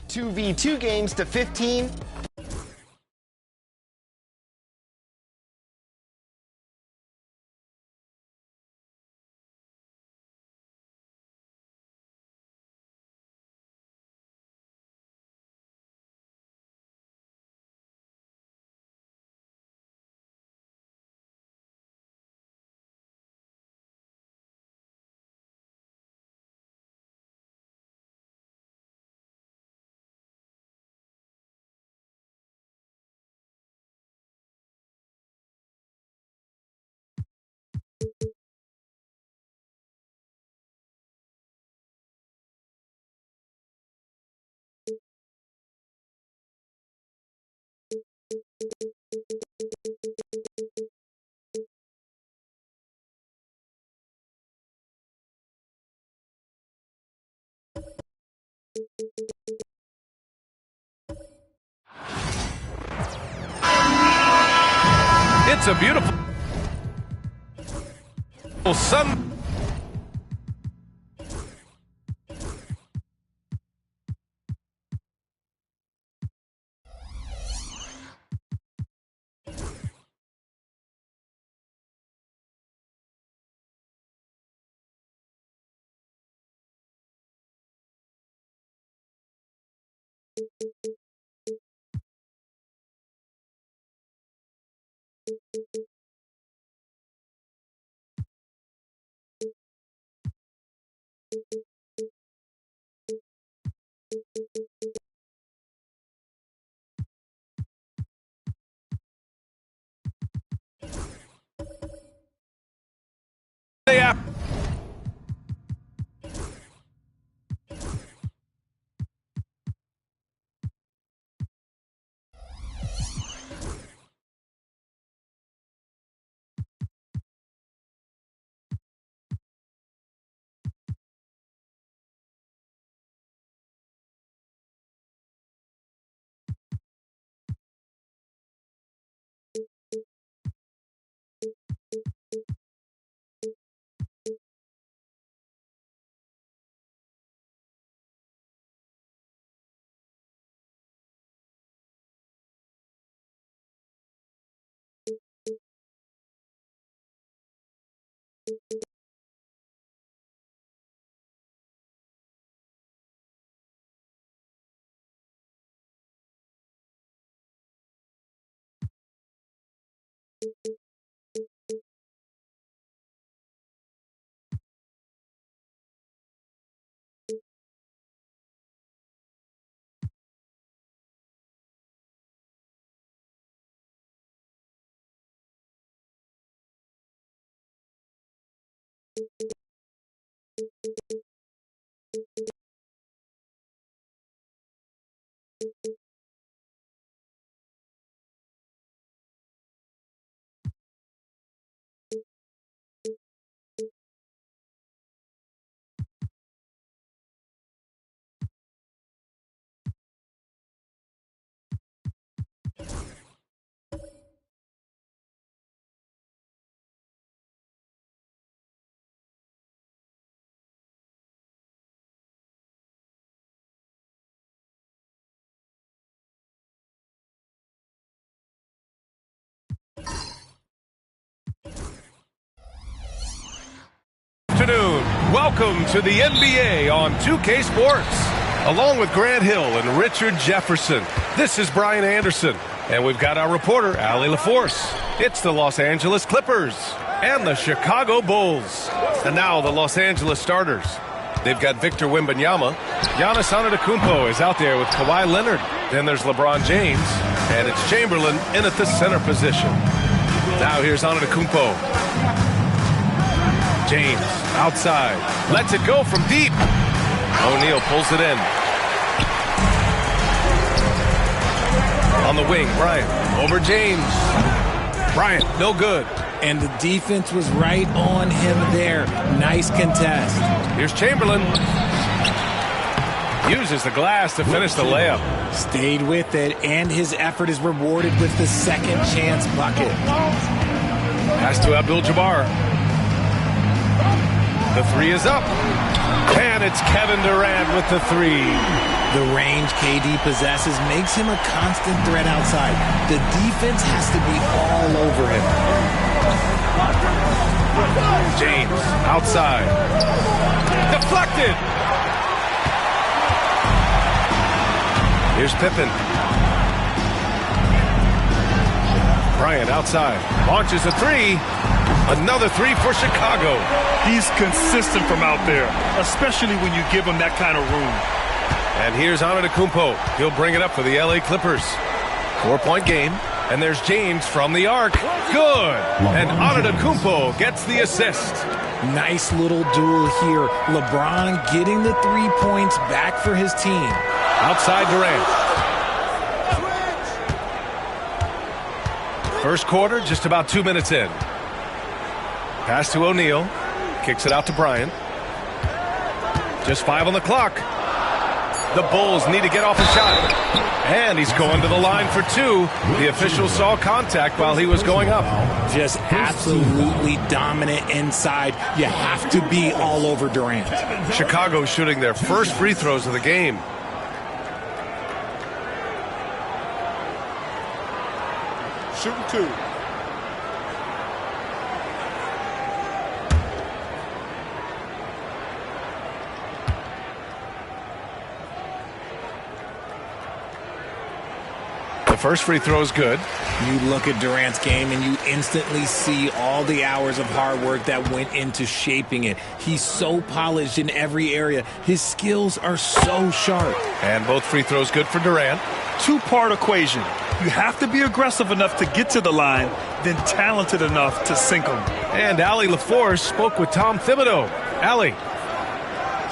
2v2 games to 15. It's a beautiful sun. Yeah. Afternoon. Welcome to the NBA on 2K Sports. Along with Grant Hill and Richard Jefferson, this is Brian Anderson. And we've got our reporter, Allie LaForce. It's the Los Angeles Clippers and the Chicago Bulls. And now the Los Angeles starters. They've got Victor Wembanyama. Giannis Antetokounmpo is out there with Kawhi Leonard. Then there's LeBron James. And it's Chamberlain in at the center position. Now here's Antetokounmpo. James, outside, lets it go from deep. O'Neal pulls it in. On the wing, Bryant, over James. Bryant, no good. And the defense was right on him there. Nice contest. Here's Chamberlain. Uses the glass to finish the layup. Stayed with it, and his effort is rewarded with the second chance bucket. Pass to Abdul-Jabbar. The three is up. And it's Kevin Durant with the three. The range KD possesses makes him a constant threat outside. The defense has to be all over him. James, outside. Deflected! Here's Pippen. Bryant outside. Launches a three. Another three for Chicago. He's consistent from out there, especially when you give him that kind of room. And here's Antetokounmpo. He'll bring it up for the LA Clippers. 4-point game. And there's James from the arc. Good. And Antetokounmpo gets the assist. Nice little duel here. LeBron getting the 3 points back for his team. Outside Durant. First quarter, just about 2 minutes in. Pass to O'Neal. Kicks it out to Bryant. Just 5 on the clock. The Bulls need to get off a shot. And he's going to the line for 2. The official saw contact while he was going up. Just absolutely dominant inside. You have to be all over Durant. Chicago shooting their first free throws of the game. Shooting 2. The first free throw is good. You look at Durant's game and you instantly see all the hours of hard work that went into shaping it. He's so polished in every area. His skills are so sharp. And both free throws good for Durant. Two-part equation. You have to be aggressive enough to get to the line, then talented enough to sink them. And Allie LaForce spoke with Tom Thibodeau. Allie.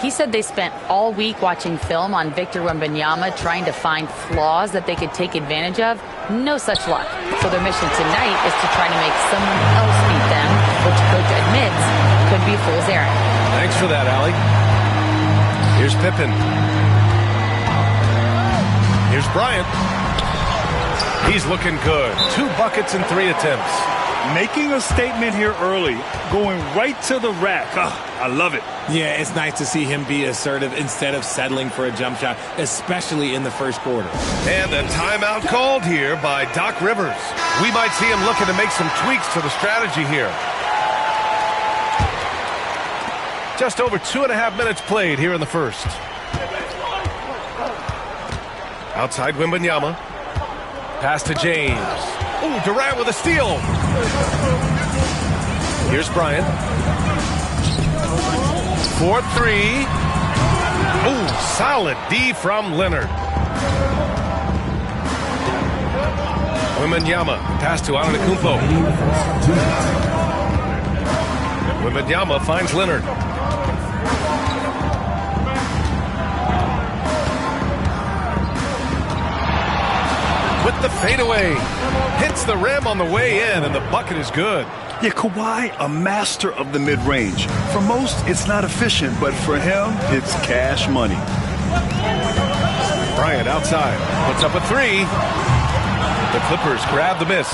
He said they spent all week watching film on Victor Wembanyama, trying to find flaws that they could take advantage of. No such luck. So their mission tonight is to try to make someone else beat them, which coach admits could be fool's errand. Thanks for that, Allie. Here's Pippen. Here's Bryant. He's looking good. 2 buckets and 3 attempts. Making a statement here early, going right to the rack. I love it. Yeah, it's nice to see him be assertive instead of settling for a jump shot, especially in the first quarter. And a timeout called here by Doc Rivers. We might see him looking to make some tweaks to the strategy here. Just over 2.5 minutes played here in the first. Outside Wembanyama. Pass to James. Ooh, Durant with a steal. Here's Bryant. 4-3. Ooh, solid D from Leonard. Wembanyama. Pass to Antetokounmpo. Wembanyama finds Leonard. With the fadeaway. Hits the rim on the way in, and the bucket is good. Yeah, Kawhi, a master of the mid-range. For most, it's not efficient, but for him, it's cash money. Bryant outside. Puts up a 3. The Clippers grab the miss.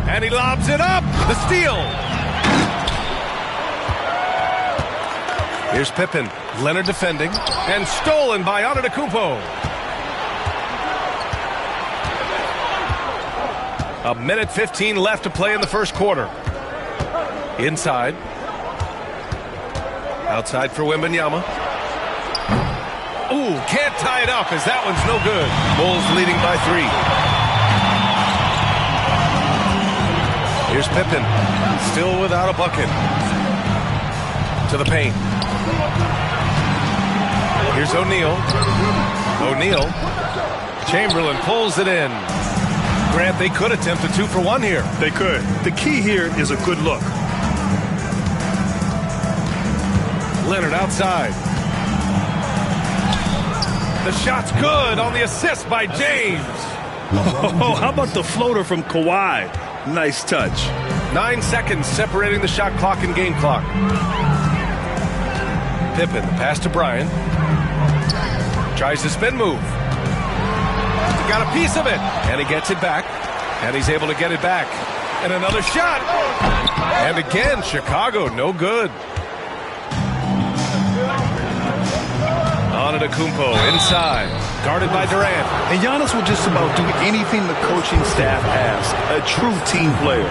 And he lobs it up. The steal. Here's Pippen. Leonard defending. And stolen by Antetokounmpo. A minute 15 left to play in the first quarter. Inside. Outside for Wembanyama. Ooh, can't tie it up as that one's no good. Bulls leading by 3. Here's Pippen. Still without a bucket. To the paint. Here's O'Neal. O'Neal. Chamberlain pulls it in. Grant, they could attempt a 2-for-1 here. They could. The key here is a good look. Leonard outside. The shot's good on the assist by James. Oh, how about the floater from Kawhi? Nice touch. 9 seconds separating the shot clock and game clock. Pippen, pass to Bryant. Tries the spin move. Got a piece of it. And he gets it back. And he's able to get it back. And another shot. And again, Chicago, no good. Antetokounmpo inside, guarded by Durant. And Giannis will just about do anything the coaching staff asks. A true team player.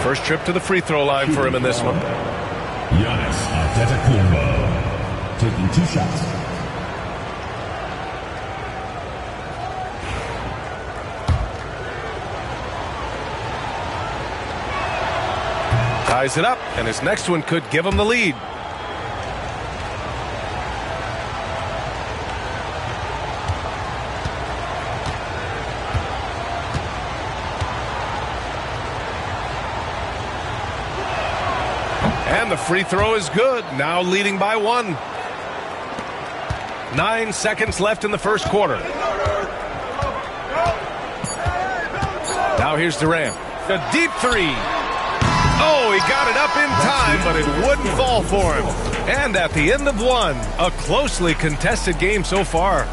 First trip to the free throw line for him in this one. Giannis Antetokounmpo taking 2 shots. Ties it up, and his next one could give him the lead. And the free throw is good, now leading by 1. 9 seconds left in the first quarter. Now here's Durant. The deep three. Oh, he got it up in time, but it wouldn't fall for him. And at the end of 1, a closely contested game so far.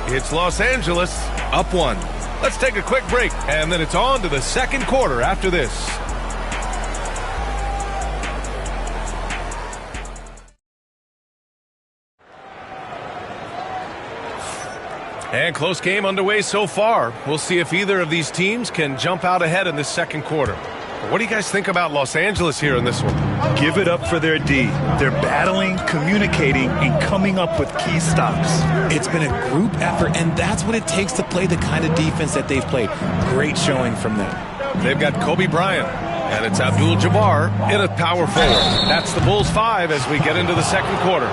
It's Los Angeles up 1. Let's take a quick break, and then it's on to the second quarter after this. And close game underway so far. We'll see if either of these teams can jump out ahead in this second quarter. What do you guys think about Los Angeles here in this one? Give it up for their D. They're battling, communicating, and coming up with key stops. It's been a group effort, and that's what it takes to play the kind of defense that they've played. Great showing from them. They've got Kobe Bryant, and it's Abdul-Jabbar in a power forward. That's the Bulls 5 as we get into the second quarter.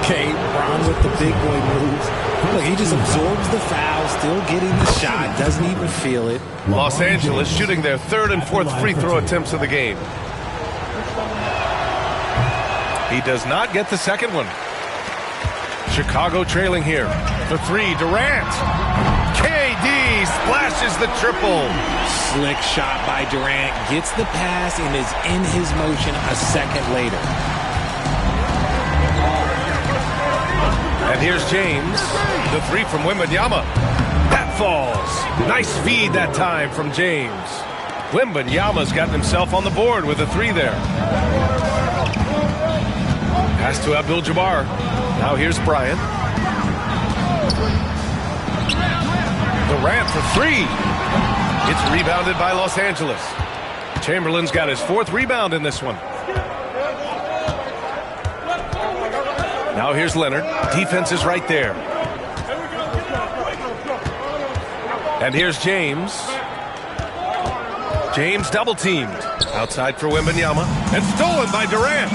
Okay, Bron with the big boy moves. Look, he just absorbs the foul, still getting the shot, doesn't even feel it. Los Angeles shooting their 3rd and 4th free throw attempts of the game. He does not get the second one. Chicago trailing here. The 3, Durant. KD splashes the triple. Slick shot by Durant, gets the pass and is in his motion a second later. And here's James. The 3 from Wembanyama. That falls. Nice feed that time from James. Wembanyama's gotten himself on the board with a 3 there. Pass to Abdul-Jabbar. Now here's Bryant. Durant for 3. It's rebounded by Los Angeles. Chamberlain's got his 4th rebound in this one. Now here's Leonard. Defense is right there. And here's James. James double teamed. Outside for Wembanyama. And stolen by Durant.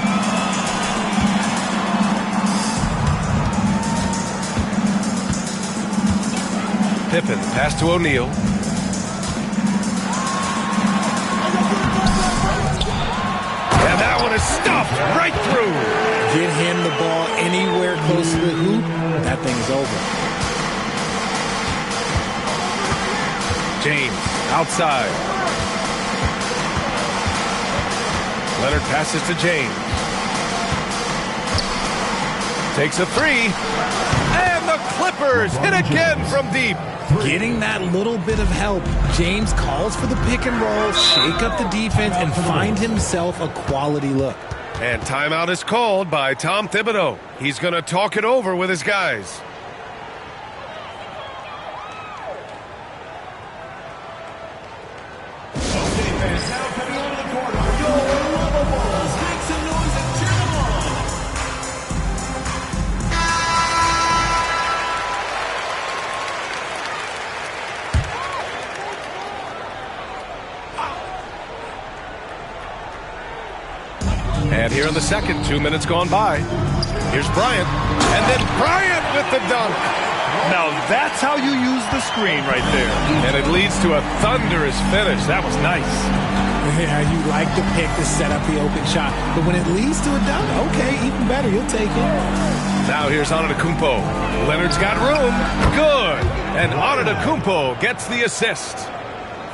Pippen, pass to O'Neal. And that one is stuffed right through. Get him the ball anywhere close to the hoop, that thing's over. James, outside. Leonard passes to James. Takes a 3. And the Clippers hit again from deep. Getting that little bit of help. James calls for the pick and roll, shake up the defense, and find himself a quality look. And timeout is called by Tom Thibodeau. He's going to talk it over with his guys. And here in the second, 2 minutes gone by. Here's Bryant. And then Bryant with the dunk. Now that's how you use the screen right there. And it leads to a thunderous finish. That was nice. Yeah, you like the pick to set up the open shot. But when it leads to a dunk, okay, even better, you'll take it. Now here's Antetokounmpo. Leonard's got room. Good. And Antetokounmpo gets the assist.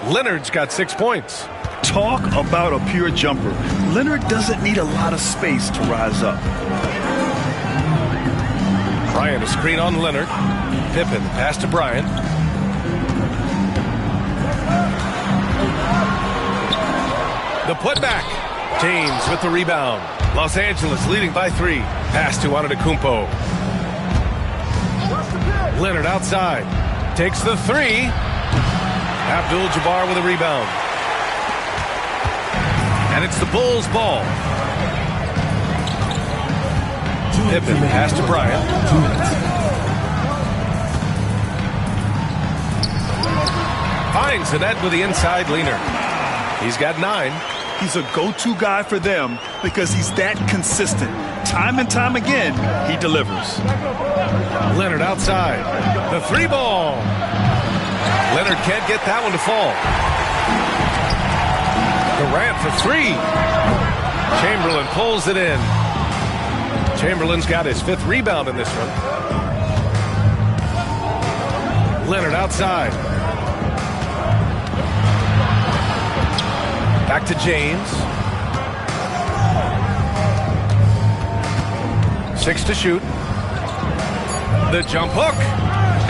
Leonard's got 6 points. Talk about a pure jumper. Leonard doesn't need a lot of space to rise up. Bryant, a screen on Leonard. Pippen, pass to Bryant. The putback. James with the rebound. Los Angeles leading by 3. Pass to Antetokounmpo. Leonard outside. Takes the three. Abdul-Jabbar with a rebound. And it's the Bulls' ball. Pippen pass to Bryant. Finds the net with the inside leaner. He's got 9. He's a go-to guy for them because he's that consistent. Time and time again, he delivers. Leonard outside. The 3 ball. Leonard can't get that one to fall. Durant for 3. Chamberlain pulls it in. Chamberlain's got his 5th rebound in this one. Leonard outside. Back to James. 6 to shoot. The jump hook.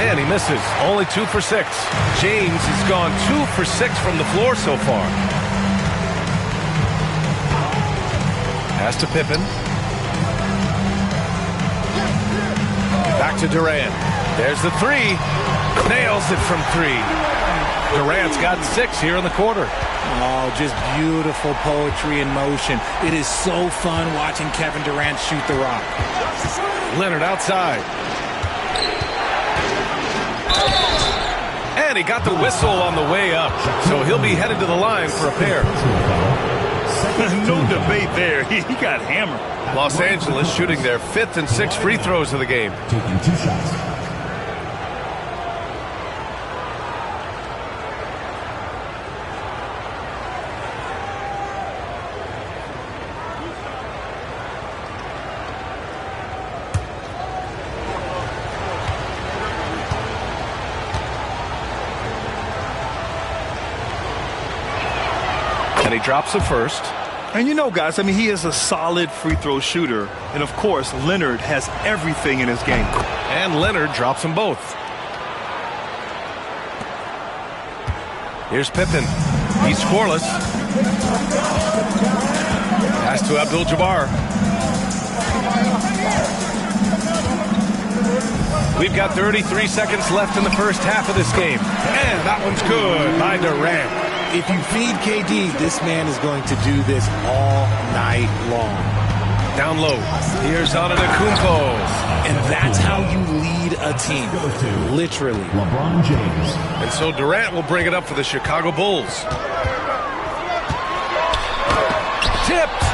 And he misses. Only 2 for 6. James has gone 2 for 6 from the floor so far. Pass to Pippen. Back to Durant. There's the 3. Nails it from 3. Durant's got 6 here in the quarter. Oh, just beautiful poetry in motion. It is so fun watching Kevin Durant shoot the rock. Leonard outside. And he got the whistle on the way up. So he'll be headed to the line for a pair. No debate there. He got hammered. Los Angeles shooting their 5th and 6th free throws of the game. Taking 2 shots. And he drops the first. And you know, guys, I mean, he is a solid free throw shooter. And, of course, Leonard has everything in his game. And Leonard drops them both. Here's Pippen. He's scoreless. Pass to Abdul-Jabbar. We've got 33 seconds left in the first half of this game. And that one's good by Durant. If you feed KD, this man is going to do this all night long. Down low. Here's Antetokounmpo. And that's how you lead a team. Literally. LeBron James. And so Durant will bring it up for the Chicago Bulls. Tipped.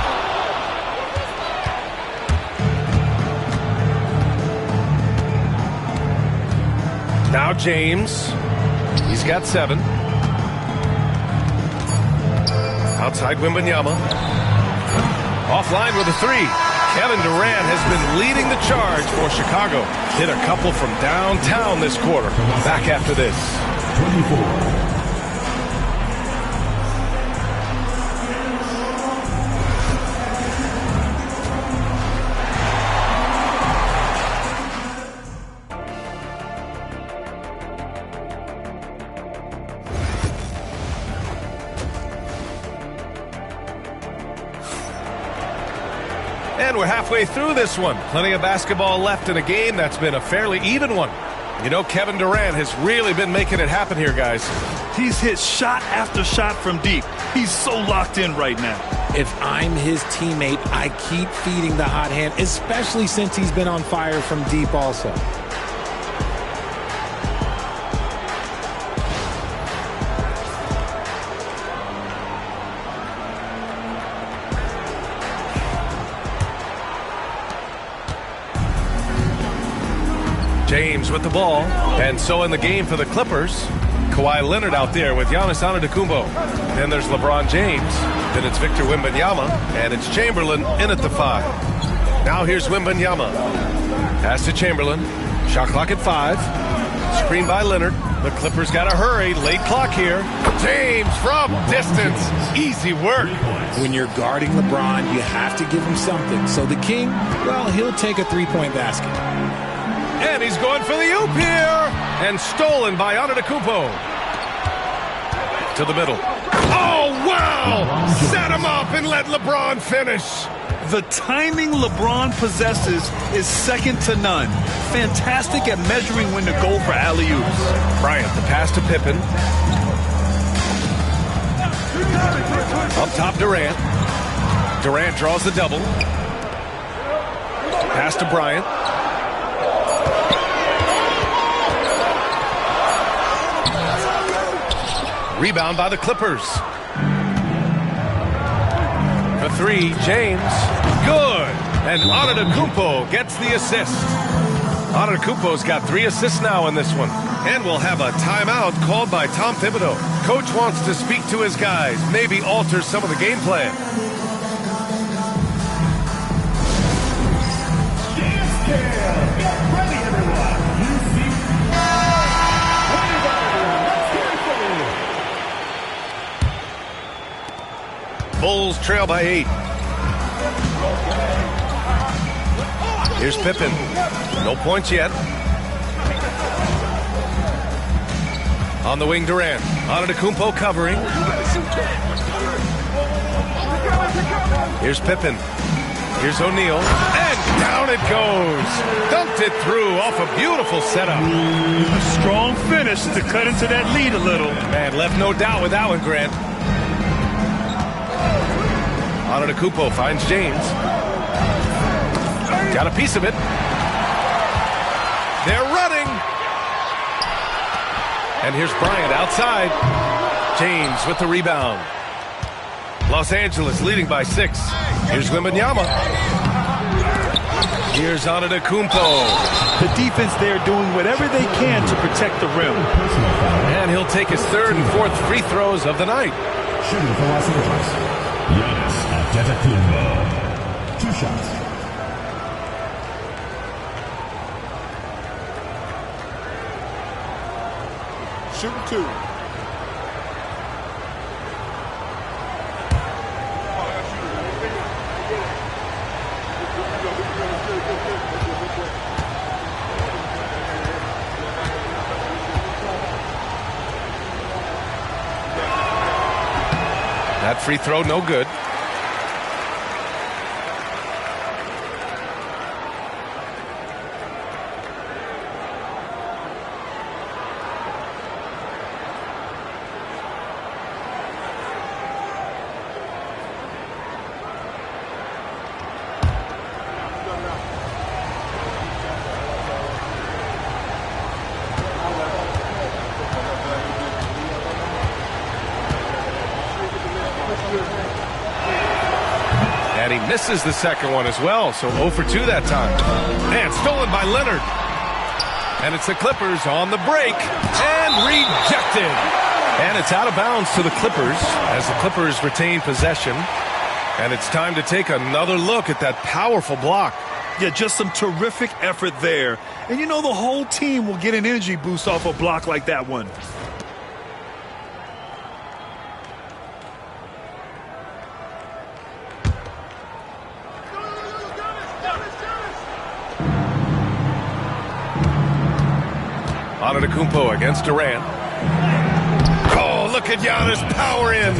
Now James. He's got 7. Outside Wembanyama. Offline with a 3. Kevin Durant has been leading the charge for Chicago. Hit a couple from downtown this quarter. Back after this. 24. And we're halfway through this one. Plenty of basketball left in a game that's been a fairly even one. You know, Kevin Durant has really been making it happen here, guys. He's hit shot after shot from deep. He's so locked in right now. If I'm his teammate, I keep feeding the hot hand, especially since he's been on fire from deep also. James with the ball. And so in the game for the Clippers, Kawhi Leonard out there with Giannis Antetokounmpo. Then there's LeBron James. Then it's Victor Wembanyama. And it's Chamberlain in at the 5. Now here's Wembanyama. Pass to Chamberlain. Shot clock at 5. Screen by Leonard. The Clippers got to hurry. Late clock here. James from distance. Easy work. When you're guarding LeBron, you have to give him something. So the King, well, he'll take a three-point basket. And he's going for the oop here. And stolen by Antetokounmpo. To the middle. Oh, wow! Set him up and let LeBron finish. The timing LeBron possesses is second to none. Fantastic at measuring when to go for alley-oops. Bryant, the pass to Pippen. Up top, Durant. Durant draws the double. Pass to Bryant. Rebound by the Clippers. For three, James. Good. And Antetokounmpo gets the assist. Antetokounmpo's got 3 assists now in this one. And we'll have a timeout called by Tom Thibodeau. Coach wants to speak to his guys, maybe alter some of the game plan. Get ready, everyone. You see. Bulls trail by 8. Here's Pippen. No points yet. On the wing, Durant. Antetokounmpo covering. Here's Pippen. Here's O'Neal. And down it goes. Dunked it through off a beautiful setup. A strong finish to cut into that lead a little. Man, left no doubt with that one, Grant. Antetokounmpo finds James. Got a piece of it. They're running. And here's Bryant outside. James with the rebound. Los Angeles leading by 6. Here's Wembanyama. Here's Antetokounmpo. The defense there doing whatever they can to protect the rim. And he'll take his 3rd and 4th free throws of the night. Shooting for Los Angeles. Giannis Antetokounmpo. 2 shots. Shooting 2. That free throw, no good. And he misses the second one as well, so 0 for 2 that time. And stolen by Leonard. And it's the Clippers on the break. And rejected. And it's out of bounds to the Clippers as the Clippers retain possession. And it's time to take another look at that powerful block. Yeah, just some terrific effort there. And you know the whole team will get an energy boost off a block like that one. Antetokounmpo against Durant. Oh, look at Giannis power in.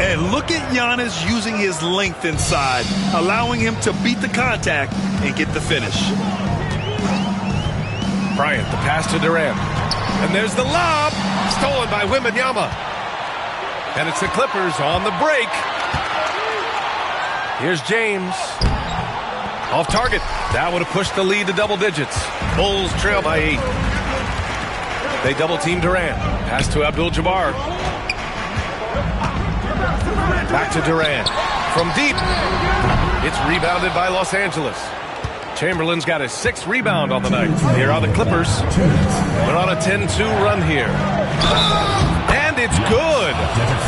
And look at Giannis using his length inside, allowing him to beat the contact and get the finish. Bryant, the pass to Durant. And there's the lob. Stolen by Wembanyama. And it's the Clippers on the break. Here's James. Off target. That would have pushed the lead to double digits. Bulls trail by 8. They double-team Durant. Pass to Abdul-Jabbar. Back to Durant. From deep. It's rebounded by Los Angeles. Chamberlain's got his 6th rebound on the night. Here are the Clippers. They're on a 10-2 run here. And it's good.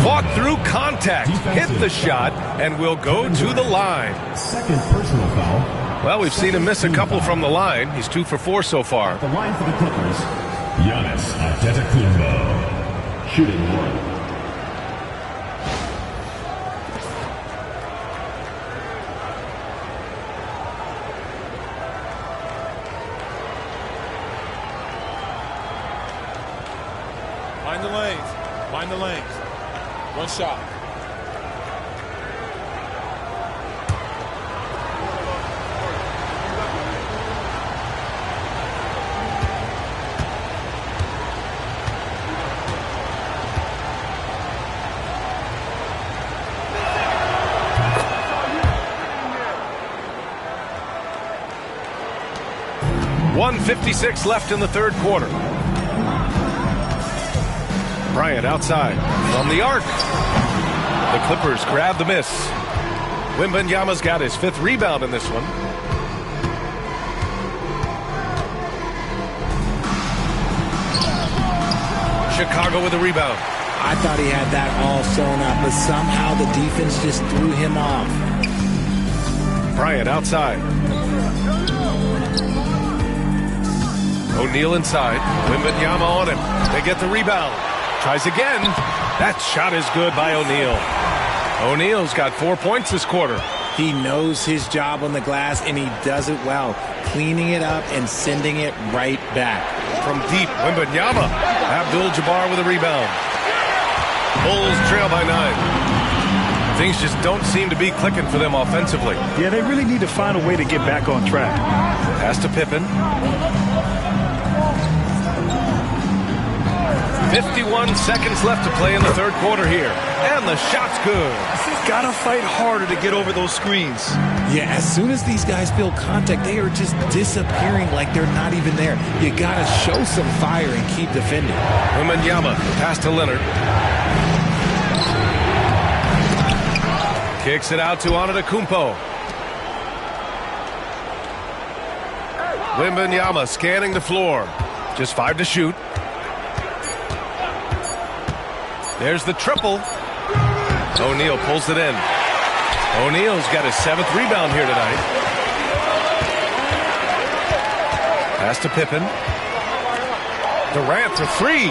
Fought through contact. Hit the shot and will go to the line. 2nd personal foul. Well, we've seen him miss a couple from the line. He's 2 for 4 so far. The line for the Clippers. Giannis Antetokounmpo. Shooting 1. Mind the lanes. Mind the lanes. 1 shot. 1:56 left in the third quarter. Bryant outside from the arc. The Clippers grab the miss. Wembanyama's got his 5th rebound in this one. Chicago with a rebound. I thought he had that all sewn up, but somehow the defense just threw him off. Bryant outside. O'Neal inside. Wembanyama on him. They get the rebound. Tries again. That shot is good by O'Neal. O'Neal's got 4 points this quarter. He knows his job on the glass, and he does it well, cleaning it up and sending it right back. From deep, Wembanyama. Abdul-Jabbar with a rebound. Bulls trail by 9. Things just don't seem to be clicking for them offensively. Yeah, they really need to find a way to get back on track. Pass to Pippen. 51 seconds left to play in the third quarter here. And the shot's good. Gotta fight harder to get over those screens. Yeah, as soon as these guys feel contact, they are just disappearing like they're not even there. You gotta show some fire and keep defending. Wembanyama, pass to Leonard. Kicks it out to Antetokounmpo. Wembanyama scanning the floor. Just 5 to shoot. There's the triple. O'Neal pulls it in. O'Neal's got his 7th rebound here tonight. Pass to Pippen. Durant for 3.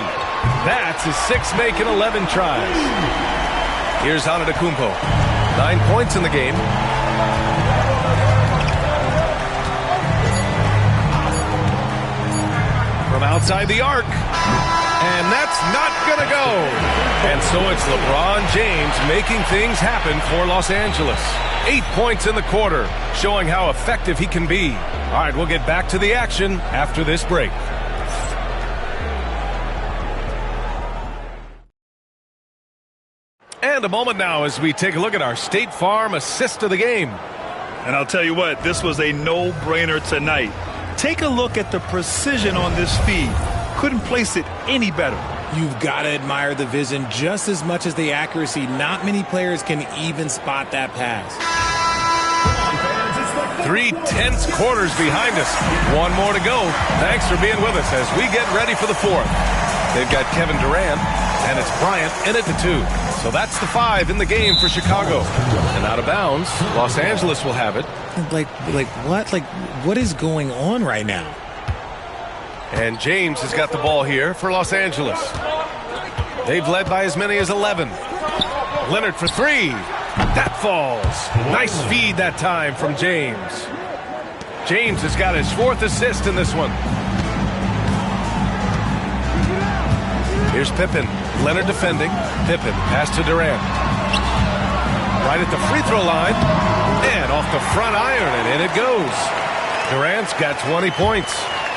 That's his 6th make in 11 tries. Here's Antetokounmpo. 9 points in the game. From outside the arc. And that's not going to go. And so it's LeBron James making things happen for Los Angeles. 8 points in the quarter, showing how effective he can be. All right, we'll get back to the action after this break. And a moment now as we take a look at our State Farm assist of the game. And I'll tell you what, this was a no-brainer tonight. Take a look at the precision on this feed. Couldn't place it any better. You've got to admire the vision just as much as the accuracy. Not many players can even spot that pass. 3 tense quarters behind us. 1 more to go. Thanks for being with us as we get ready for the 4th. They've got Kevin Durant, and it's Bryant in at the 2. So that's the 5 in the game for Chicago. And out of bounds, Los Angeles will have it. Like what? Like, what is going on right now? And James has got the ball here for Los Angeles. They've led by as many as 11. Leonard for 3. That falls. Nice feed that time from James. James has got his 4th assist in this one. Here's Pippen. Leonard defending. Pippen pass to Durant. Right at the free throw line. And off the front iron, and in it goes. Durant's got 20 points.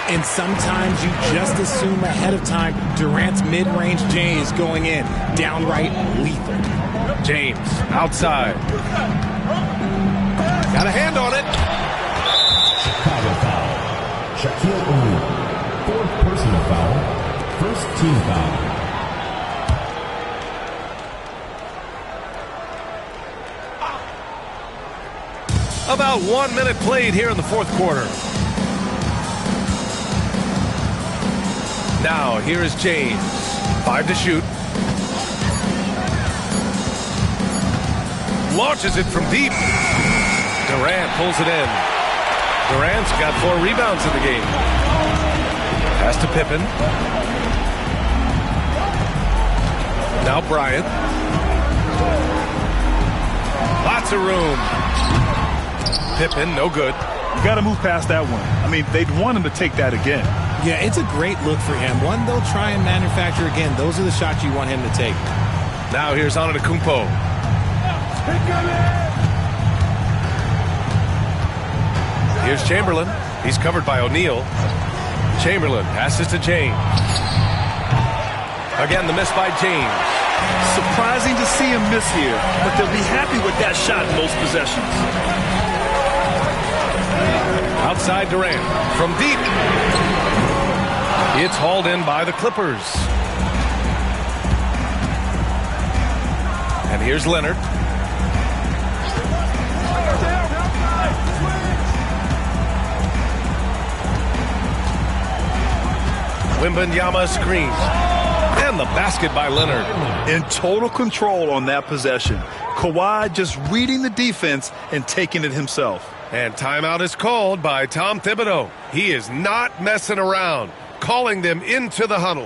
And sometimes you just assume ahead of time Durant's mid-range J is going in. Downright lethal. James outside. Got a hand on it. Chicago foul. Shaquille O'Neal. 4th personal foul. 1st team foul. About 1 minute played here in the 4th quarter. Now, here is James. 5 to shoot. Launches it from deep. Durant pulls it in. Durant's got 4 rebounds in the game. Pass to Pippen. Now Bryant. Lots of room. Pippen, no good. You got to move past that one. I mean, they'd want him to take that again. Yeah, it's a great look for him. One they'll try and manufacture again. Those are the shots you want him to take. Now here's Antetokounmpo. Here's Chamberlain. He's covered by O'Neal. Chamberlain passes to James. Again, the miss by James. Surprising to see him miss here, but they'll be happy with that shot in most possessions. Outside Durant. From deep. It's hauled in by the Clippers. And here's Leonard. Wembanyama screens. And the basket by Leonard. In total control on that possession. Kawhi just reading the defense and taking it himself. And timeout is called by Tom Thibodeau. He is not messing around, calling them into the huddle.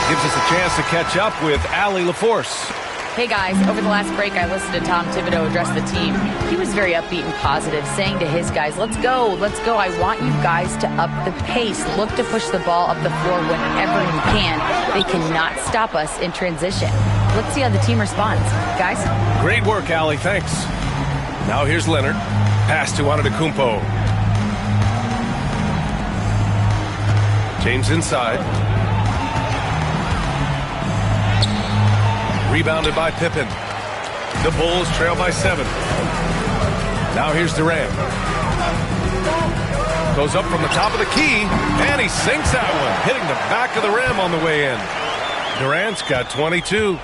Gives us a chance to catch up with Allie LaForce. Hey guys, over the last break I listened to Tom Thibodeau address the team. He was very upbeat and positive, saying to his guys, let's go. I want you guys to up the pace. Look to push the ball up the floor whenever you can. They cannot stop us in transition. Let's see how the team responds. Guys? Great work, Allie. Thanks. Now here's Leonard. Pass to Antetokounmpo. James inside. Rebounded by Pippen. The Bulls trail by 7. Now here's Durant. Goes up from the top of the key, and he sinks that one, hitting the back of the rim on the way in. Durant's got 22.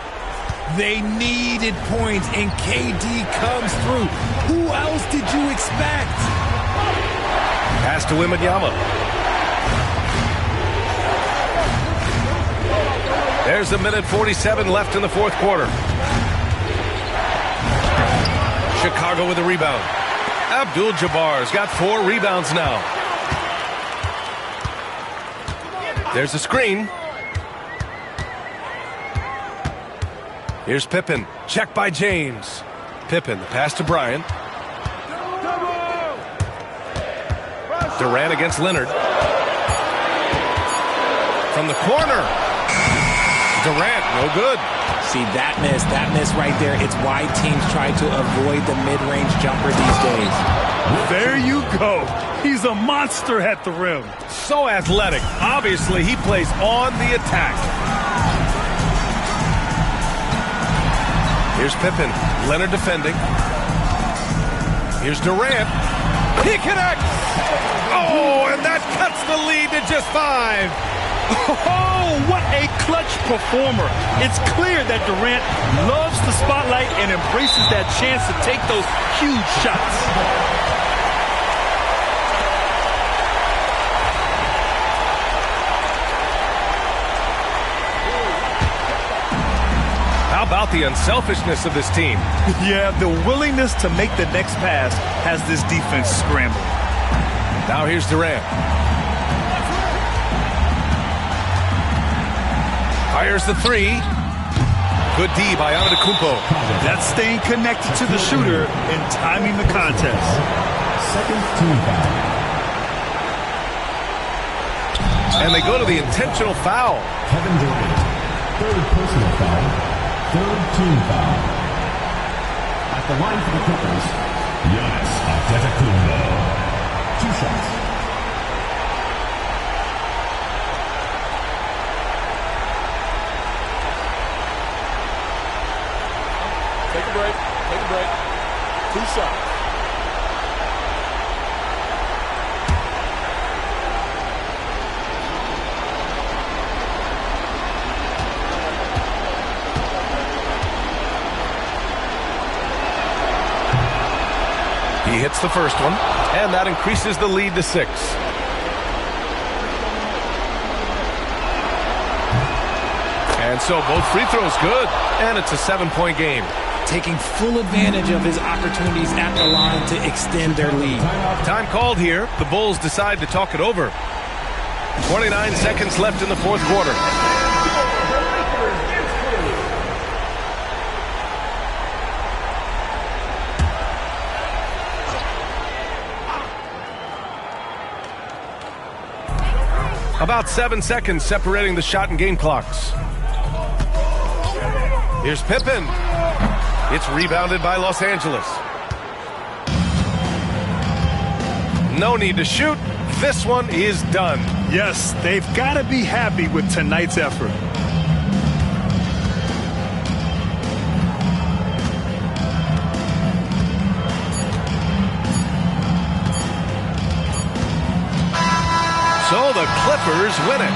They needed points, and KD comes through. Who else did you expect? Pass to Wembanyama. There's a minute 47 left in the fourth quarter. Chicago with a rebound. Abdul-Jabbar's got 4 rebounds now. There's a screen. Here's Pippen. Check by James. Pippen, the pass to Bryant. Durant against Leonard. From the corner. Durant, no good. See, that miss right there. It's why teams try to avoid the mid-range jumper these days. There you go. He's a monster at the rim. So athletic. Obviously, he plays on the attack. Here's Pippen. Leonard defending. Here's Durant. He connects. Oh, and that cuts the lead to just 5. Oh, what a clutch performer. It's clear that Durant loves the spotlight and embraces that chance to take those huge shots. How about the unselfishness of this team? Yeah, the willingness to make the next pass has this defense scrambling. Now here's Durant. Fires the 3. Good D by Antetokounmpo. That's staying connected to the shooter and timing the contest. Second team foul. And they go to the intentional foul. Kevin Durant. Third personal foul. Third team foul. At the line for the Clippers, Giannis Antetokounmpo. 2 shots. Take a break. Take a break. 2 shots. He hits the first one, and that increases the lead to 6. And so both free throws good, and it's a 7-point game. Taking full advantage of his opportunities at the line to extend their lead. Time called here. The Bulls decide to talk it over. 29 seconds left in the fourth quarter. About 7 seconds separating the shot and game clocks. Here's Pippen. It's rebounded by Los Angeles. No need to shoot. This one is done. Yes, they've got to be happy with tonight's effort. So the Clippers win it,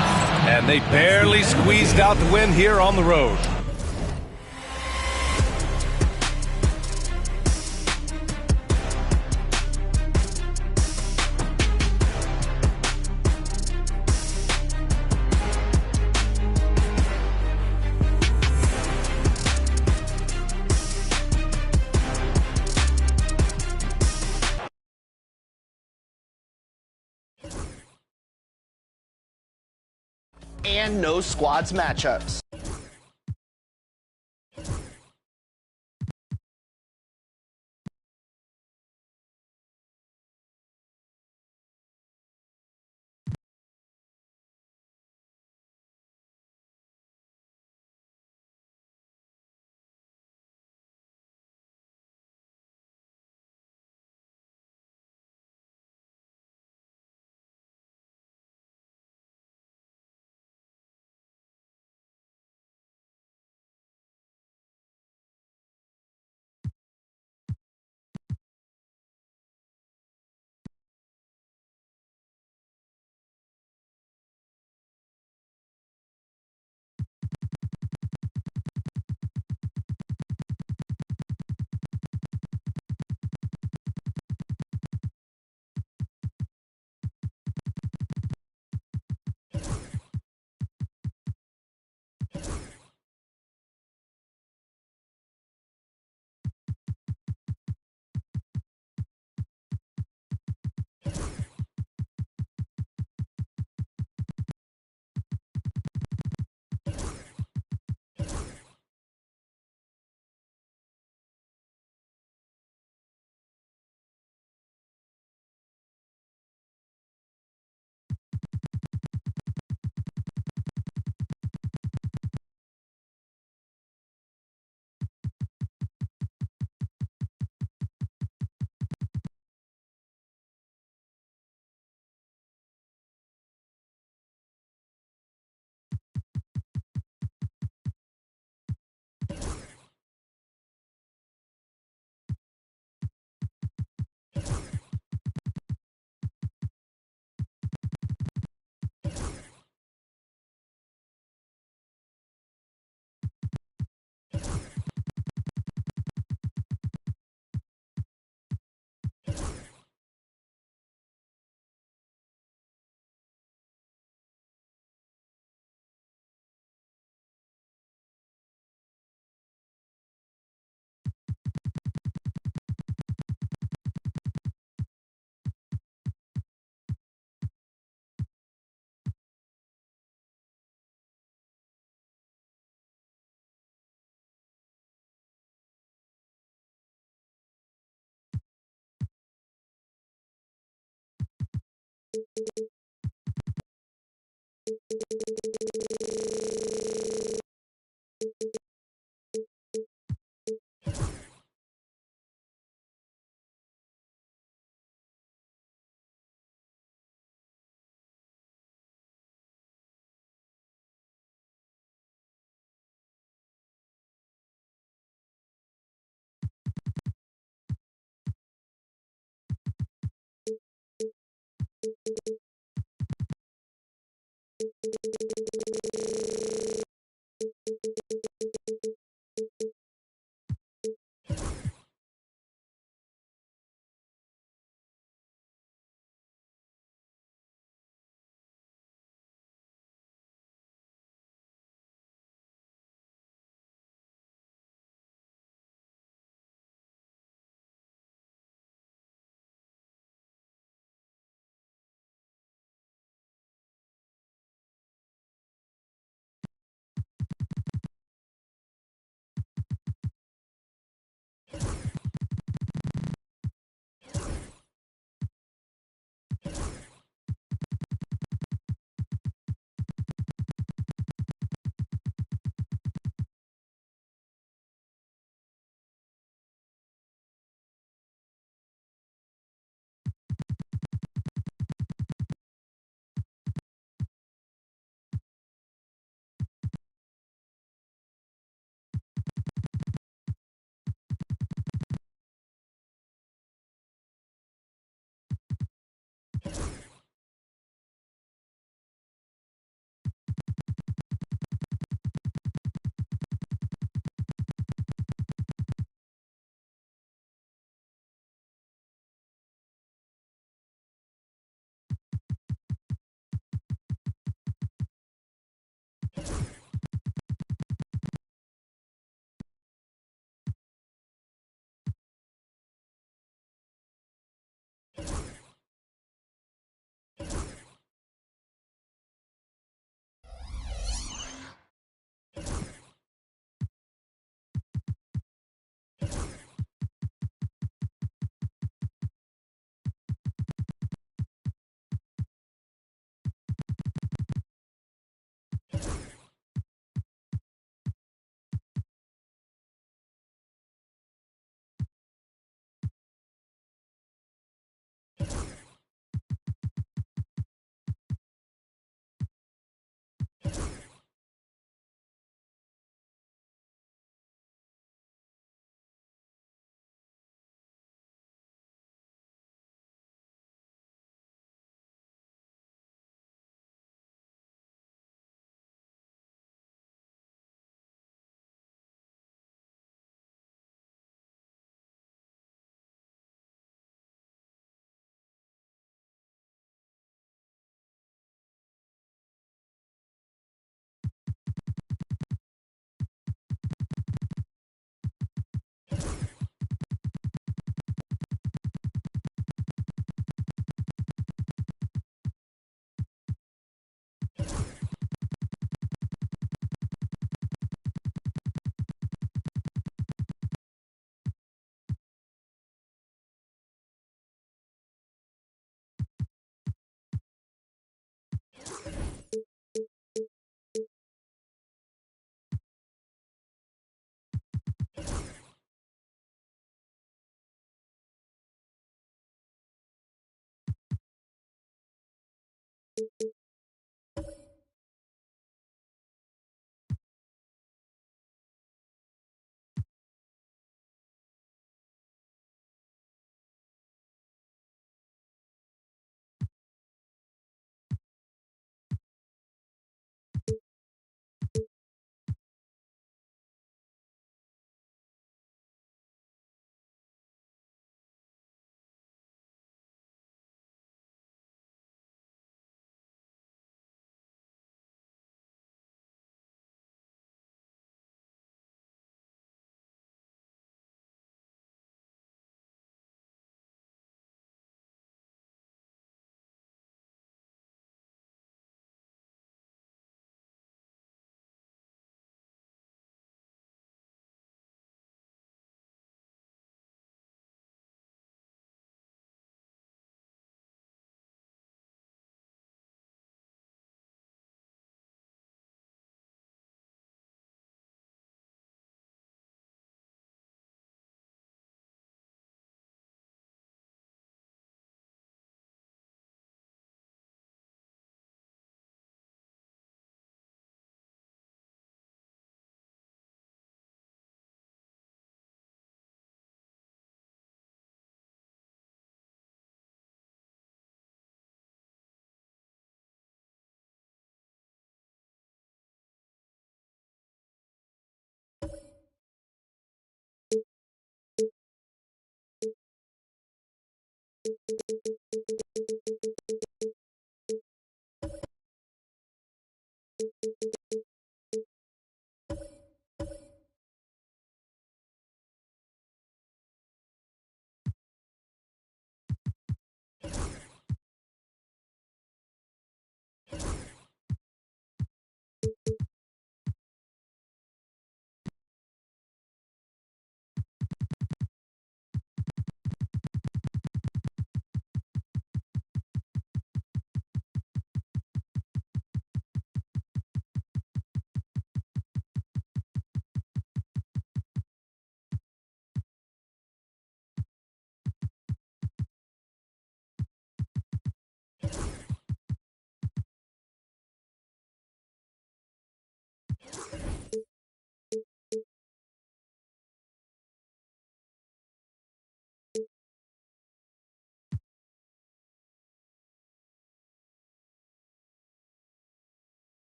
and they barely squeezed out the win here on the road. And no squads matchups.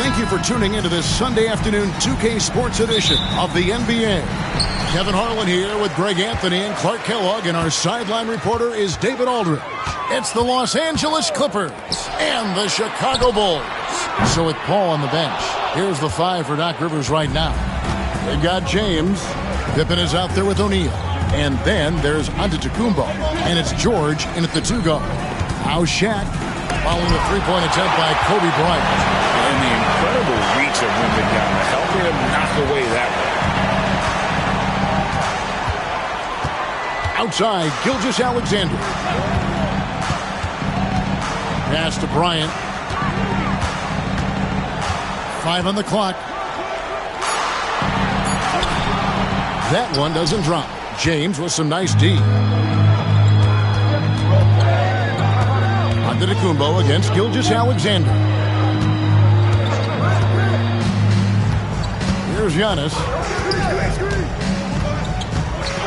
Thank you for tuning into this Sunday afternoon 2K Sports edition of the NBA. Kevin Harlan here with Greg Anthony and Clark Kellogg, and our sideline reporter is David Aldridge. It's the Los Angeles Clippers and the Chicago Bulls. So with Paul on the bench, here's the five for Doc Rivers right now. They've got James. Pippen is out there with O'Neal. And then there's Antetokounmpo. And it's George in at the two-guard. Now Shaq following the three-point attempt by Kobe Bryant. And the incredible reach of Wembanyama, helping him knock away that one. Outside, Gilgeous-Alexander. Pass to Bryant. 5 on the clock. That one doesn't drop. James with some nice D. Antetokounmpo against Gilgeous-Alexander. Here's Giannis.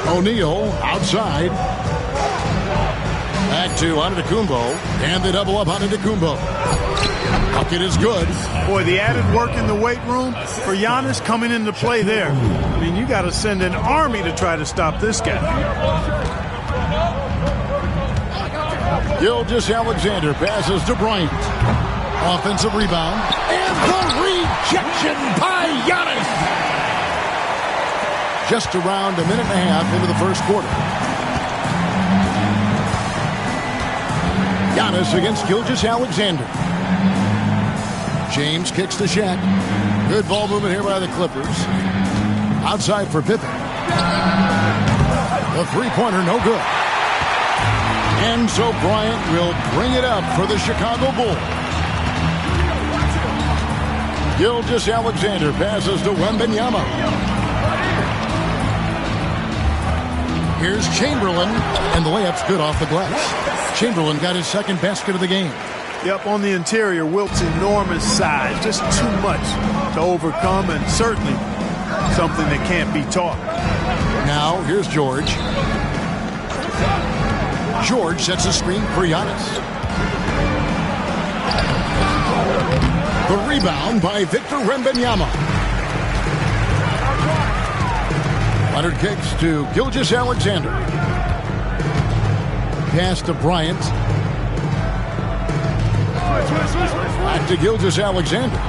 O'Neal outside. Back to Antetokounmpo, and they double up Antetokounmpo. Bucket is good. Boy, the added work in the weight room for Giannis coming into play there. I mean, you got to send an army to try to stop this guy. Gilgeous-Alexander passes to Bryant. Offensive rebound. And the rejection by Giannis. Just around a minute and a half into the first quarter. Giannis against Gilgeous-Alexander. James kicks to Shaq. Good ball movement here by the Clippers. Outside for Pippen. The three-pointer, no good. And so Bryant will bring it up for the Chicago Bulls. Gilgeous-Alexander passes to Wembanyama. Here's Chamberlain, and the layup's good off the glass. Chamberlain got his second basket of the game. Yep, on the interior, Wilt's enormous size, just too much to overcome, and certainly something that can't be taught. Now, here's George. George sets a screen for Giannis. The rebound by Victor Wembanyama. Leonard kicks to Gilgeous-Alexander. Pass to Bryant. Back to Gilgeous-Alexander.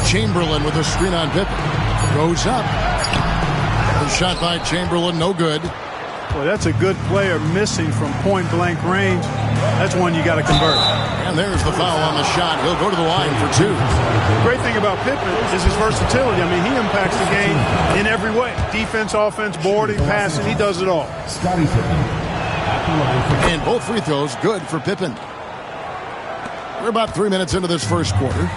Chamberlain with a screen on Pippen. Goes up. The shot by Chamberlain, no good. Well, that's a good player missing from point-blank range. That's one you got to convert. And there's the foul on the shot. He'll go to the line for two. The great thing about Pippen is his versatility. I mean, he impacts the game in every way. Defense, offense, boarding, passing, he does it all. Scottie Pippen. And both free throws good for Pippen. We're about 3 minutes into this first quarter.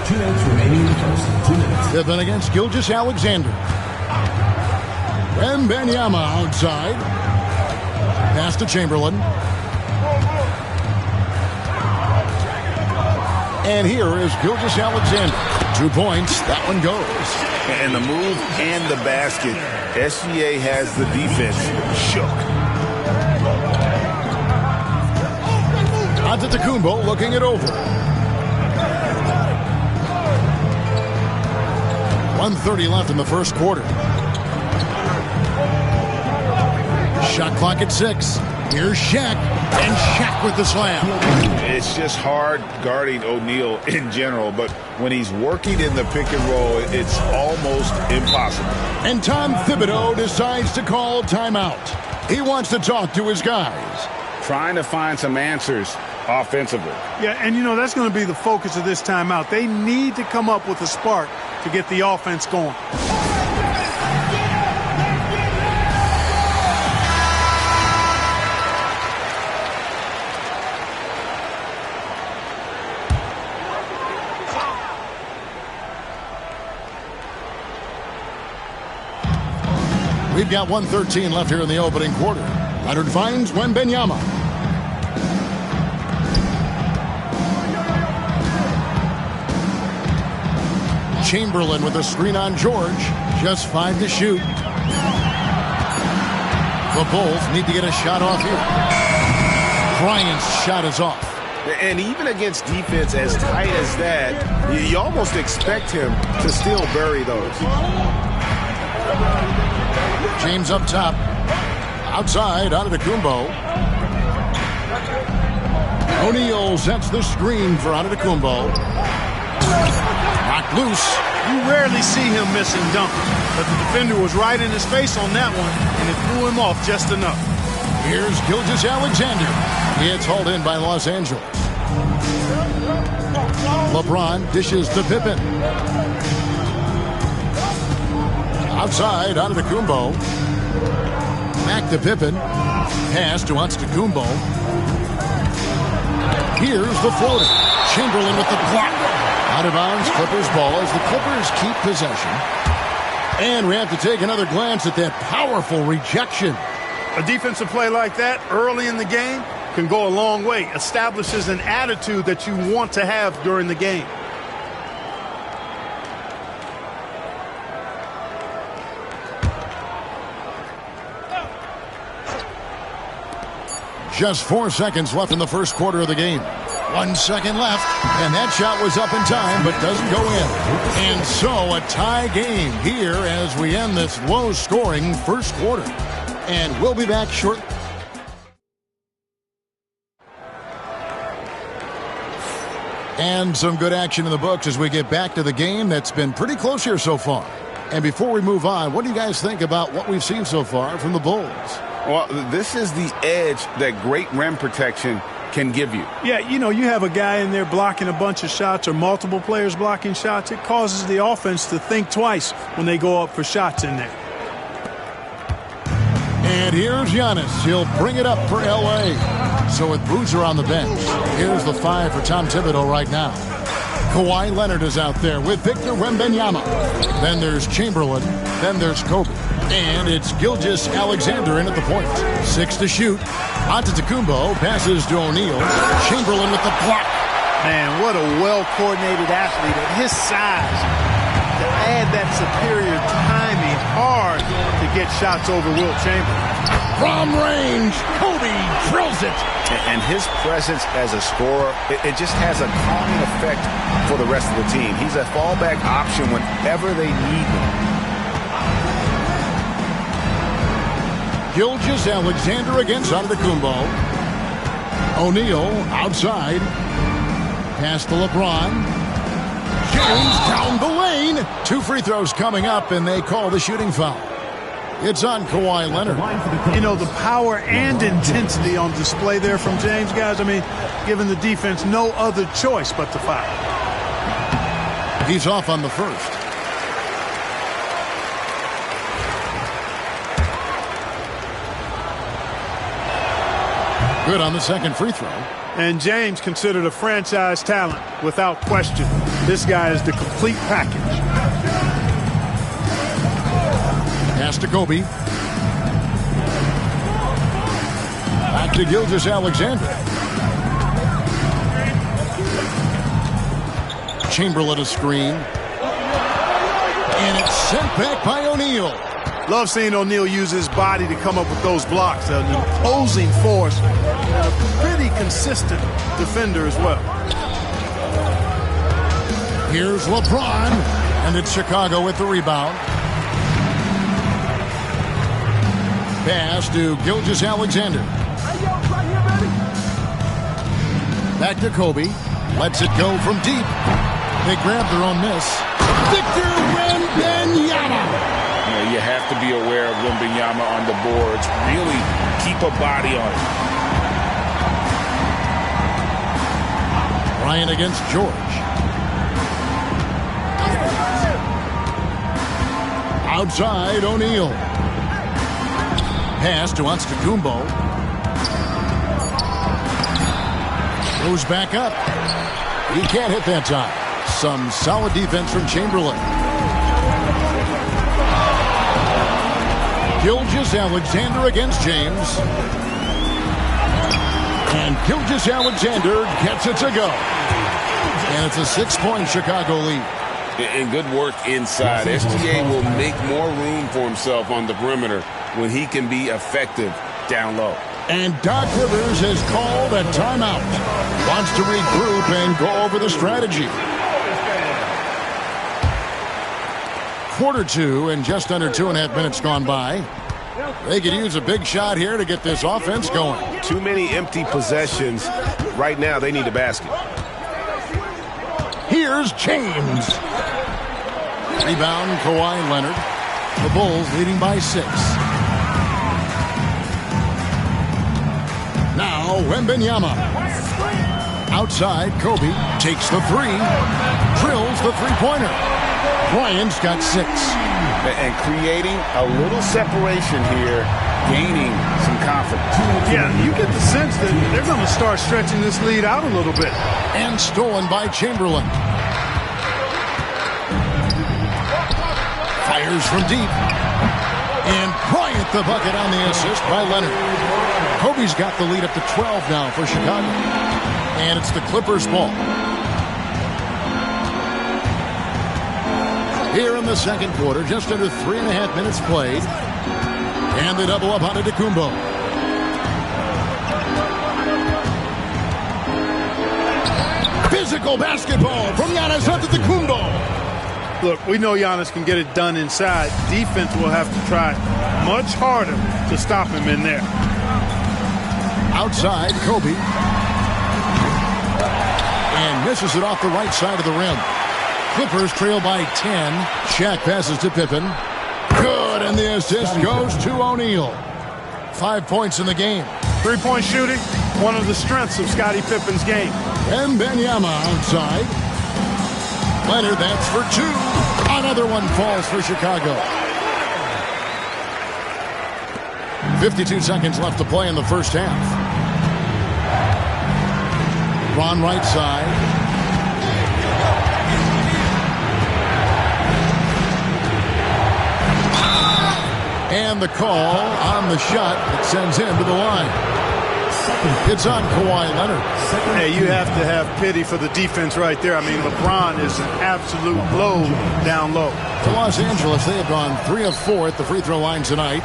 2 minutes remaining in the first. 2 minutes. Pippen against Gilgeous-Alexander. Wembanyama outside. Pass to Chamberlain. And here is Gilgeous-Alexander. 2 points. That one goes. And the move and the basket. SGA has the defense shook. Antetokounmpo looking it over. 1:30 left in the first quarter. Shot clock at 6. Here's Shaq. And Shaq with the slam. It's just hard guarding O'Neal in general, but when he's working in the pick and roll, it's almost impossible. And Tom Thibodeau decides to call timeout. He wants to talk to his guys. Trying to find some answers offensively. Yeah, and you know, that's going to be the focus of this timeout. They need to come up with a spark to get the offense going. We've got 1:13 left here in the opening quarter. Leonard finds Wembanyama. Chamberlain with a screen on George. Just 5 to shoot. The Bulls need to get a shot off here. Bryant's shot is off. And even against defense as tight as that, you almost expect him to still bury those. James up top. Outside, Antetokounmpo. O'Neal sets the screen for Antetokounmpo. Knocked loose. You rarely see him missing dunks, but the defender was right in his face on that one, and it threw him off just enough. Here's Gilgeous-Alexander. It's hauled in by Los Angeles. LeBron dishes to Pippen. Outside, Antetokounmpo. Back to Pippen. Pass to Antetokounmpo. Here's the floater. Chamberlain with the block. Out of bounds, Clippers ball as the Clippers keep possession. And we have to take another glance at that powerful rejection. A defensive play like that early in the game can go a long way. Establishes an attitude that you want to have during the game. Just 4 seconds left in the first quarter of the game. 1 second left, and that shot was up in time, but doesn't go in. And so a tie game here as we end this low-scoring first quarter. And we'll be back shortly. And some good action in the books as we get back to the game that's been pretty close here so far. And before we move on, what do you guys think about what we've seen so far from the Bulls? Well, this is the edge that great rim protection can give you. Yeah, you know, you have a guy in there blocking a bunch of shots or multiple players blocking shots. It causes the offense to think twice when they go up for shots in there. And here's Giannis. He'll bring it up for L.A. So with Boozer on the bench, here's the 5 for Tom Thibodeau right now. Kawhi Leonard is out there with Victor Wembanyama. Then there's Chamberlain. Then there's Kobe. And it's Gilgeous-Alexander in at the point. 6 to shoot. Antetokounmpo passes to O'Neal. Chamberlain with the block. Man, what a well-coordinated athlete at his size. To add that superior timing, hard to get shots over Wilt Chamberlain. From range, Kobe drills it. And his presence as a scorer, it just has a calming effect for the rest of the team. He's a fallback option whenever they need him. Gilgeous-Alexander against Antetokounmpo. O'Neal outside. Pass to LeBron. James down the lane. 2 free throws coming up, and they call the shooting foul. It's on Kawhi Leonard. You know, the power and intensity on display there from James, guys. I mean, giving the defense no other choice but to foul. He's off on the first. Good on the second free throw. And James considered a franchise talent without question. This guy is the complete package. Pass to Kobe. Back to Gilgeous-Alexander. Chamberlain a screen. And it's sent back by O'Neal. Love seeing O'Neal use his body to come up with those blocks. An imposing force and a pretty consistent defender as well. Here's LeBron. And it's Chicago with the rebound. Pass to Gilgeous-Alexander. Back to Kobe. Lets it go from deep. They grab their own miss. Victor Wembanyama. You have to be aware of Wembanyama on the boards. Really keep a body on it. Bryant against George. Outside, O'Neal. Pass to Antetokounmpo. Goes back up. He can't hit that time. Some solid defense from Chamberlain. Gilgeous-Alexander against James. And Gilgeous-Alexander gets it to go. And it's a 6-point Chicago lead. And good work inside. SGA will make more room for himself on the perimeter when he can be effective down low. And Doc Rivers has called a timeout. Wants to regroup and go over the strategy. Quarter 2 and just under 2.5 minutes gone by. They could use a big shot here to get this offense going. Too many empty possessions. Right now, they need a basket. Here's James. Rebound, Kawhi Leonard. The Bulls leading by 6. Now, Wembanyama. Outside, Kobe takes the 3. Drills the three-pointer. Bryant's got 6. And creating a little separation here, gaining some confidence. Yeah, you get the sense that they're going to start stretching this lead out a little bit. And stolen by Chamberlain. Fires from deep. And Bryant the bucket on the assist by Leonard. Kobe's got the lead up to 12 now for Chicago. And it's the Clippers' ball. Here in the second quarter, just under 3.5 minutes played. And they double up on Antetokounmpo. Physical basketball from Giannis Antetokounmpo. Look, we know Giannis can get it done inside. Defense will have to try much harder to stop him in there. Outside, Kobe. And misses it off the right side of the rim. Clippers trail by 10. Shaq passes to Pippen. Good, and the assist goes to O'Neal. 5 points in the game. Three-point shooting, one of the strengths of Scottie Pippen's game. Wembanyama outside. Leonard, that's for 2. Another one falls for Chicago. 52 seconds left to play in the first half. Ron right side. And the call on the shot that sends him to the line. It's on Kawhi Leonard. Hey, you have to have pity for the defense right there. I mean, LeBron is an absolute load down low. For Los Angeles, they have gone 3 of 4 at the free throw line tonight.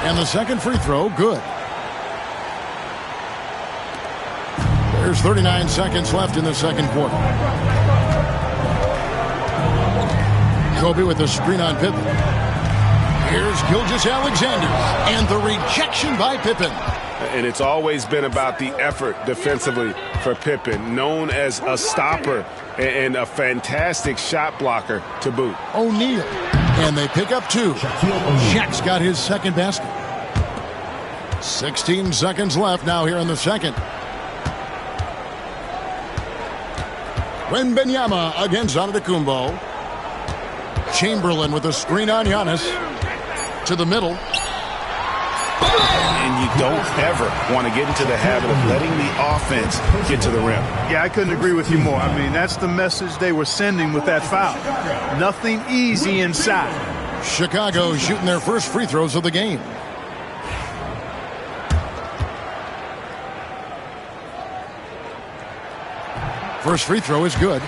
And the second free throw, good. There's 39 seconds left in the second quarter. Kobe with the screen on Pippen. Here's Gilgeous-Alexander, and the rejection by Pippen. And it's always been about the effort defensively for Pippen, known as a stopper and a fantastic shot blocker to boot. O'Neal, and they pick up 2. Shaq's got his second basket. 16 seconds left now here in the second. Wembanyama against Antetokounmpo. Chamberlain with a screen on Giannis. To the middle. And you don't ever want to get into the habit of letting the offense get to the rim. Yeah, I couldn't agree with you more. I mean, that's the message they were sending with that foul. Nothing easy inside. Chicago shooting their first free throws of the game. First free throw is good.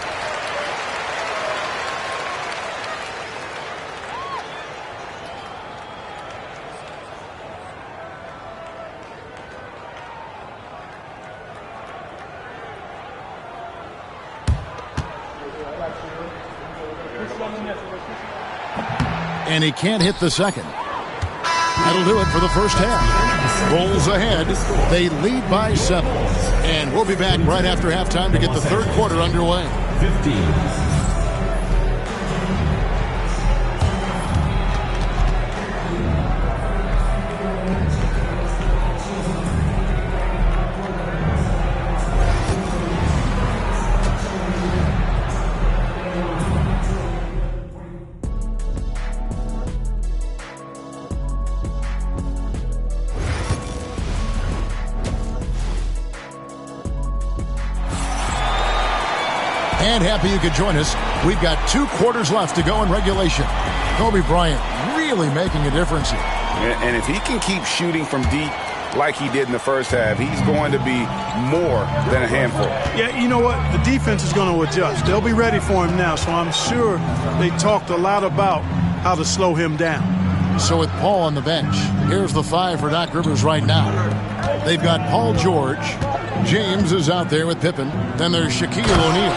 And he can't hit the second. That'll do it for the first half. Bulls ahead. They lead by 7. And we'll be back right after halftime to get the third quarter underway. 15. And happy you could join us. We've got 2 quarters left to go in regulation. Kobe Bryant really making a difference here. And if he can keep shooting from deep like he did in the first half, he's going to be more than a handful. Yeah, you know what? The defense is going to adjust. They'll be ready for him now, so I'm sure they talked a lot about how to slow him down. So with Paul on the bench, here's the 5 for Doc Rivers right now. They've got Paul George. James is out there with Pippen. Then there's Shaquille O'Neal.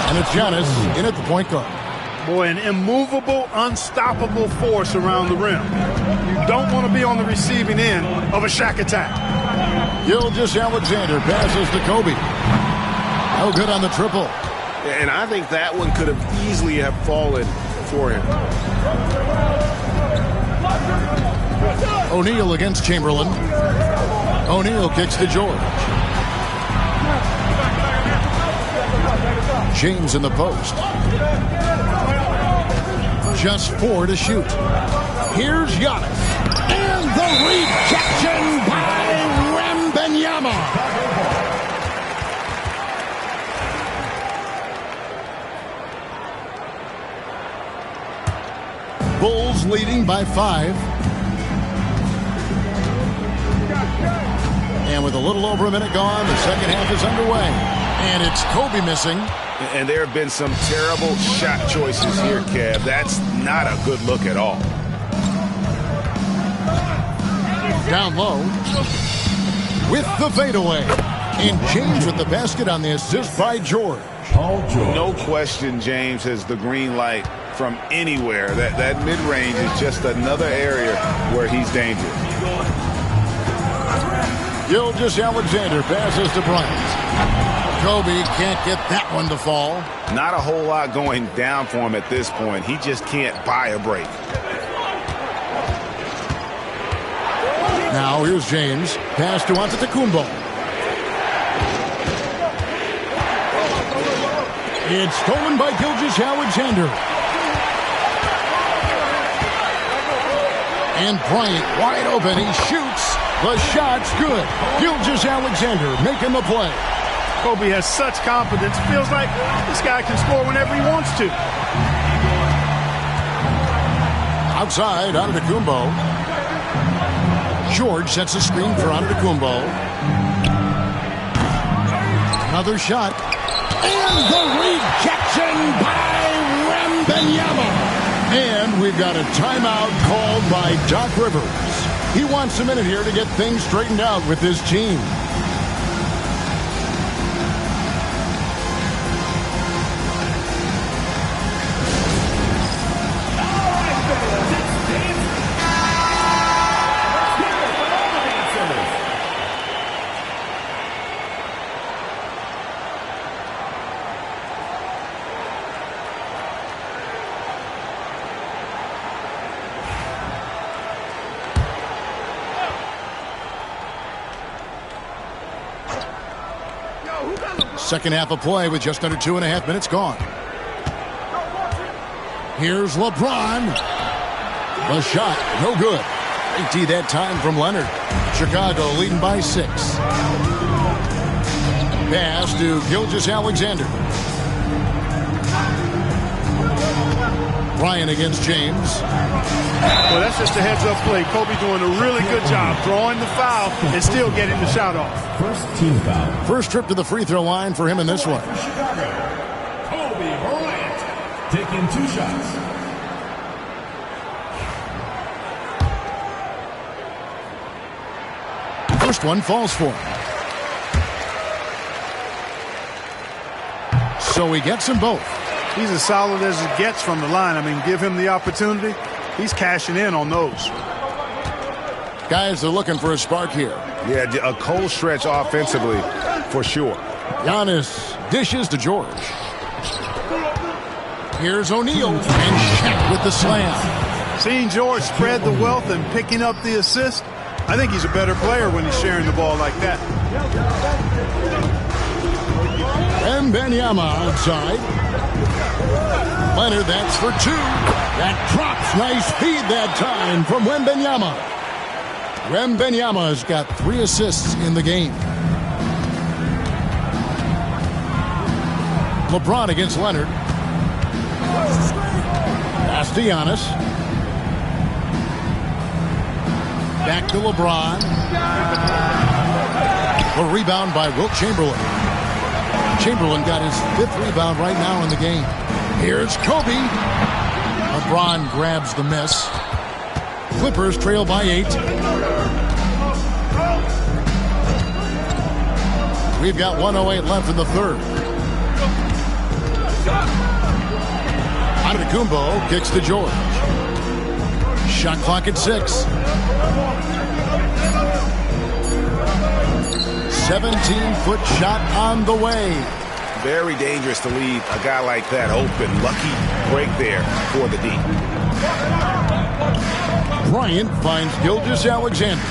And it's Giannis in at the point guard. Boy, an immovable, unstoppable force around the rim. You don't want to be on the receiving end of a Shaq attack. Gilgeous-Alexander passes to Kobe. No good on the triple. And I think that one could have easily have fallen for him. O'Neal against Chamberlain. O'Neal kicks to George. James in the post. Just 4 to shoot. Here's Giannis. And the rejection by Wembanyama. Bulls leading by 5. And with a little over a minute gone, the second half is underway. And it's Kobe missing. And there have been some terrible shot choices here, Kev. That's not a good look at all. Down low. with the fadeaway. And James with the basket on the assist by George. No question James has the green light from anywhere. That mid-range is just another area where he's dangerous. Gilgeous-Alexander passes to Bryant. Kobe can't get that one to fall. Not a whole lot going down for him at this point. He just can't buy a break. Now here's James. Pass to Antetokounmpo. It's stolen by Gilgeous-Alexander. And Bryant wide open. He shoots. The shot's good. Gilgeous-Alexander making the play. Kobe has such confidence. Feels like this guy can score whenever he wants to. Outside, Antetokounmpo. George sets a screen for Antetokounmpo. Another shot. And the rejection by Wembanyama. And we've got a timeout called by Doc Rivers. He wants a minute here to get things straightened out with his team. Second half of play with just under 2.5 minutes gone. Here's LeBron. The shot, no good. 18 that time from Leonard. Chicago leading by 6. Pass to Gilgeous-Alexander. Bryant against James. Well, that's just a heads-up play. Kobe doing a really good job drawing the foul and still getting the shot off. First team foul. First trip to the free throw line for him in this one. Kobe Bryant taking 2 shots. First one falls for him. So he gets them both. He's as solid as it gets from the line. I mean, give him the opportunity. He's cashing in on those. Guys are looking for a spark here. Yeah, a cold stretch offensively for sure. Giannis dishes to George. Here's O'Neal and Shaq with the slam. Seeing George spread the wealth and picking up the assist, I think he's a better player when he's sharing the ball like that. Wembanyama outside. Leonard, that's for 2. That drops. Nice feed that time from Wembanyama. Wembanyama's got 3 assists in the game. LeBron against Leonard. Pass to Giannis. Back to LeBron. A rebound by Wilt Chamberlain. Chamberlain got his 5th rebound right now in the game. Here's Kobe. LeBron grabs the miss. Clippers trail by 8. We've got 1:08 left in the third. Antetokounmpo kicks to George. Shot clock at 6. 17-foot shot on the way. Very dangerous to leave a guy like that open. Lucky break there for the D. Bryant finds Gilgeous-Alexander.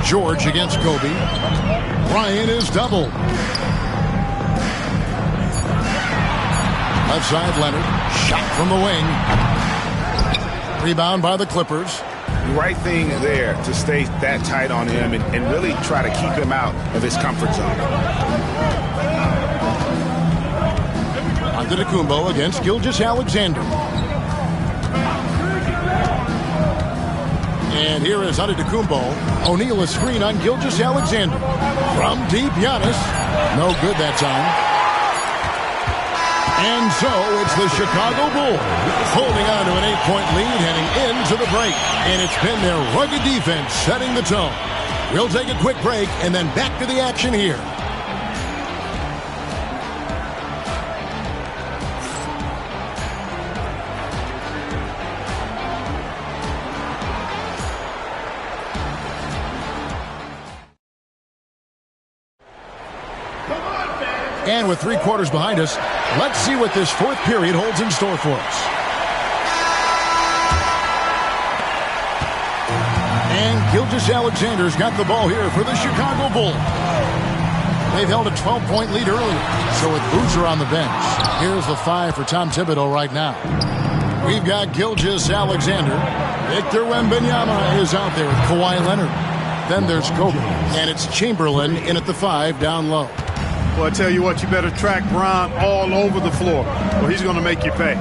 George against Kobe. Bryant is doubled. Left side, Leonard. Shot from the wing. Rebound by the Clippers. Right thing there to stay that tight on him and really try to keep him out of his comfort zone. Antetokounmpo against Gilgeous-Alexander. And here is Antetokounmpo. O'Neal a screen on Gilgeous-Alexander. From deep, Giannis. No good that time. And so it's the Chicago Bulls holding on to an 8-point lead heading into the break. And it's been their rugged defense setting the tone. We'll take a quick break and then back to the action here. And with 3 quarters behind us, let's see what this fourth period holds in store for us. And Gilgeous-Alexander's got the ball here for the Chicago Bulls. They've held a 12-point lead earlier, so with Boozer on the bench, here's the 5 for Tom Thibodeau right now. We've got Gilgeous-Alexander. Victor Wembanyama is out there with Kawhi Leonard. Then there's Kobe, and it's Chamberlain in at the 5 down low. Well, I tell you what, you better track Bron all over the floor, or he's going to make you pay.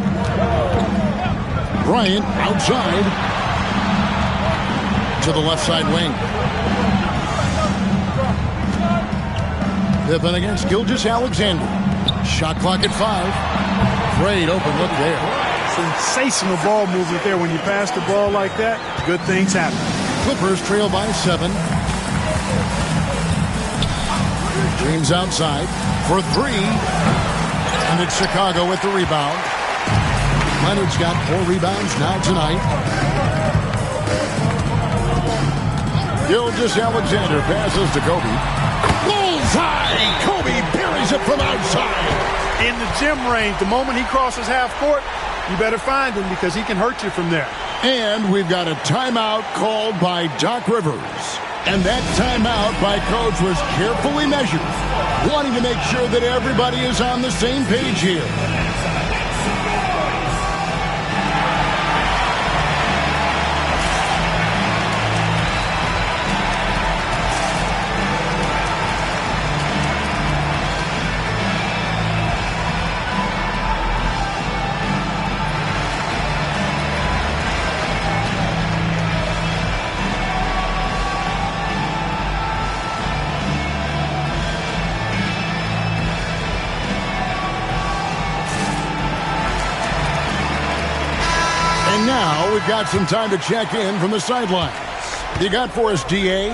Bryant outside to the left side wing. Pippen against Gilgeous-Alexander. Shot clock at 5. Great open look there. Sensational ball movement there. When you pass the ball like that, good things happen. Clippers trail by 7. James outside for 3. And it's Chicago with the rebound. Leonard's got 4 rebounds now tonight. Gilgeous-Alexander passes to Kobe. Bullseye! Kobe buries it from outside. In the gym range, the moment he crosses half court, you better find him because he can hurt you from there. And we've got a timeout called by Doc Rivers. And that timeout by Coach was carefully measured, wanting to make sure that everybody is on the same page here. We've got some time to check in from the sidelines. You got for us, D.A.?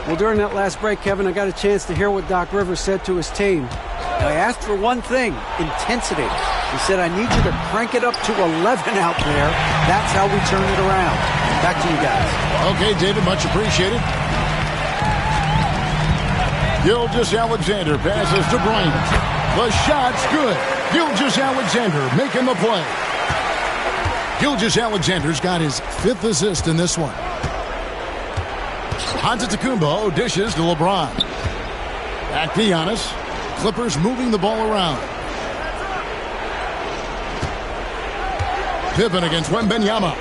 Well, during that last break, Kevin, I got a chance to hear what Doc Rivers said to his team. I asked for one thing, intensity. He said, I need you to crank it up to 11 out there. That's how we turn it around. Back to you guys. Okay, David, much appreciated. Gilgeous-Alexander passes to Bryant. The shot's good. Gilgeous-Alexander making the play. Gilgeous-Alexander's got his 5th assist in this one. Antetokounmpo dishes to LeBron. Back to Giannis. Clippers moving the ball around. Pippen against Wembanyama.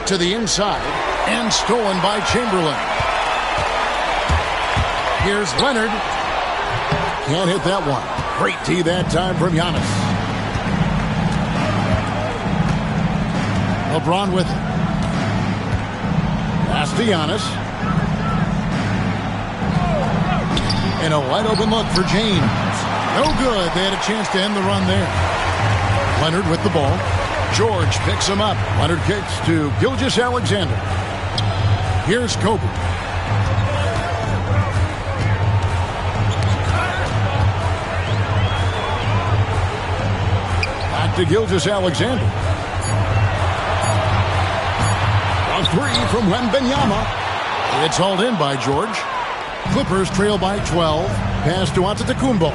To the inside. And stolen by Chamberlain. Here's Leonard. Can't hit that one. Great D that time from Giannis. LeBron with it. Pass to Giannis. And a wide open look for James. No good. They had a chance to end the run there. Leonard with the ball. George picks him up. Leonard kicks to Gilgeous-Alexander. Here's Kobe. Back to Gilgeous-Alexander. A 3 from Wembanyama. It's hauled in by George. Clippers trail by 12. Pass to Antetokounmpo.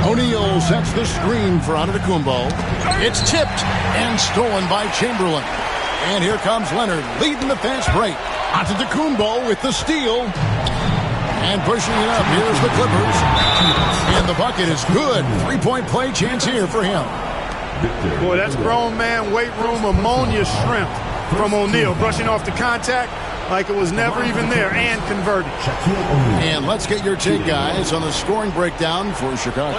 O'Neal sets the screen for Antetokounmpo. It's tipped and stolen by Chamberlain. And here comes Leonard leading the fast break. Antetokounmpo with the steal. And pushing it up. Here's the Clippers. And the bucket is good. 3-point play chance here for him. Boy, that's grown man weight room ammonia shrimp from O'Neal. Brushing off the contact like it was never even there and converting. And let's get your take, guys, on the scoring breakdown for Chicago.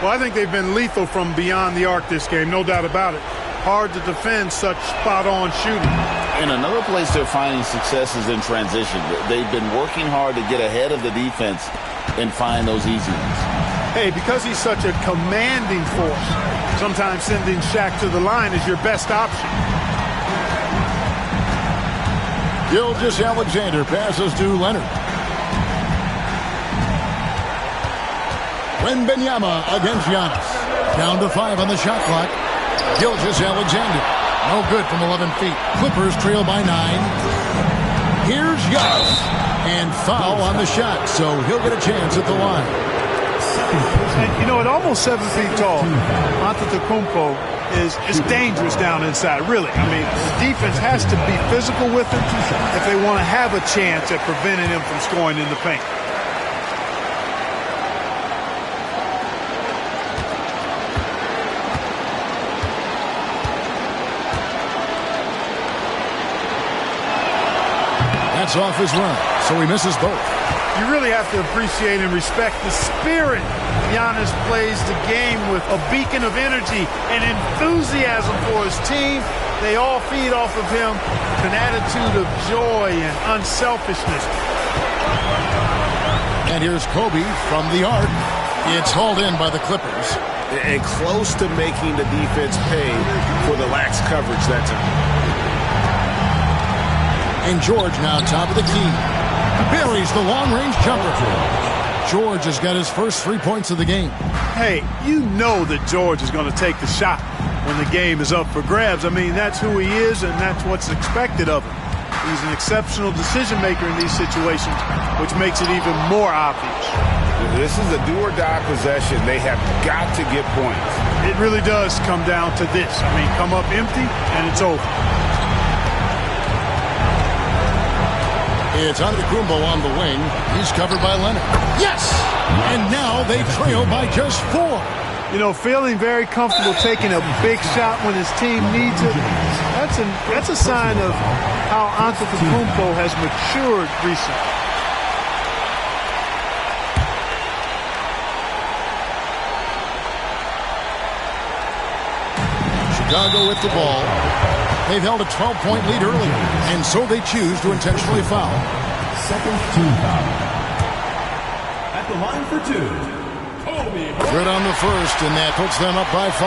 Well, I think they've been lethal from beyond the arc this game, no doubt about it. Hard to defend such spot-on shooting. And another place they're finding success is in transition. They've been working hard to get ahead of the defense and find those easy ones. Hey, because he's such a commanding force, sometimes sending Shaq to the line is your best option. Gilgeous-Alexander passes to Leonard. Wembanyama against Giannis. Down to 5 on the shot clock. Gilgeous-Alexander. No good from 11 feet. Clippers trail by 9. Here's Giannis. And foul on the shot, so he'll get a chance at the line. And, you know, at almost 7 feet tall, Antetokounmpo is dangerous down inside, really. I mean, the defense has to be physical with him if they want to have a chance at preventing him from scoring in the paint. That's off his run, so he misses both. You really have to appreciate and respect the spirit Giannis plays the game with, a beacon of energy and enthusiasm for his team. They all feed off of him, an attitude of joy and unselfishness. And here's Kobe from the arc. It's hauled in by the Clippers. And close to making the defense pay for the lax coverage that time. And George now top of the key. Buries the long-range jumper. George has got his first 3 points of the game. Hey, you know that George is going to take the shot when the game is up for grabs. I mean, that's who he is, and that's what's expected of him. He's an exceptional decision-maker in these situations, which makes it even more obvious. This is a do-or-die possession. They have got to get points. It really does come down to this. I mean, come up empty, and it's over. It's Antetokounmpo on the wing. He's covered by Leonard. Yes! And now they trail by just 4. You know, feeling very comfortable taking a big shot when his team needs it. That's a sign of how Antetokounmpo has matured recently. Chicago with the ball. They've held a 12-point lead earlier, and so they choose to intentionally foul. Second team foul. At the line for 2, Kobe. Good on the first, and that puts them up by 5.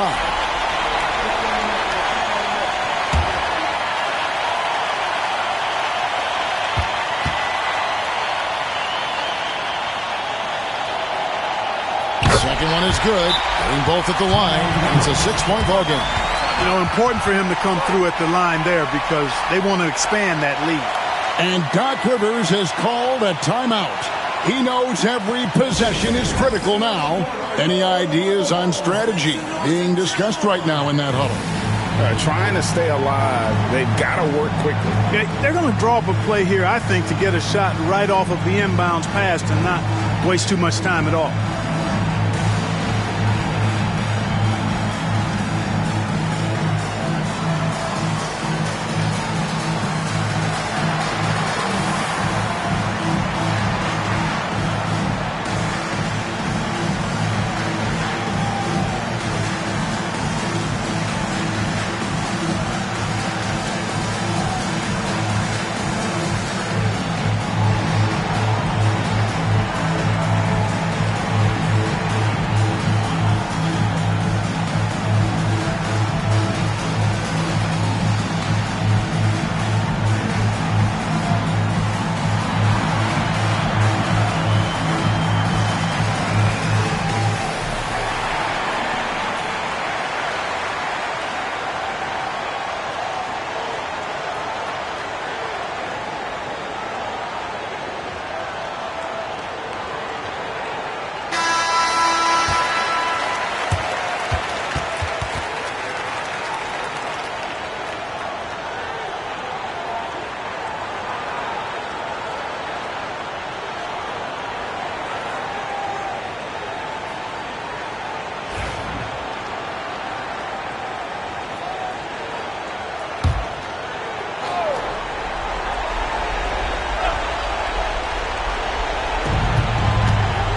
Second one is good. Getting both at the line. It's a 6-point ball game. You know, important for him to come through at the line there because they want to expand that lead. And Doc Rivers has called a timeout. He knows every possession is critical now. Any ideas on strategy being discussed right now in that huddle? Trying to stay alive. They've got to work quickly. Yeah, they're going to draw up a play here, I think, to get a shot right off of the inbounds pass and not waste too much time at all.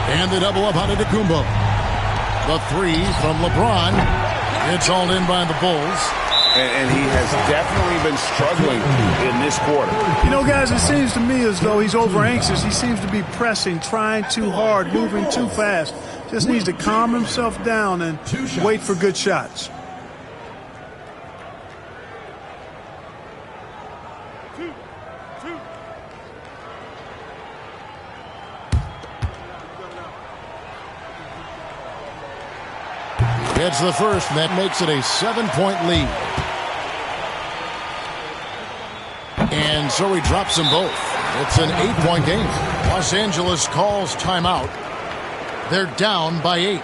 And the double up Antetokounmpo. The 3 from LeBron. It's hauled in by the Bulls. and he has definitely been struggling in this quarter. You know, guys, it seems to me as though he's over anxious. He seems to be pressing, trying too hard, moving too fast. Just needs to calm himself down and wait for good shots. It's the first, and that makes it a 7-point lead. And so he drops them both. It's an 8-point game. Los Angeles calls timeout. They're down by 8.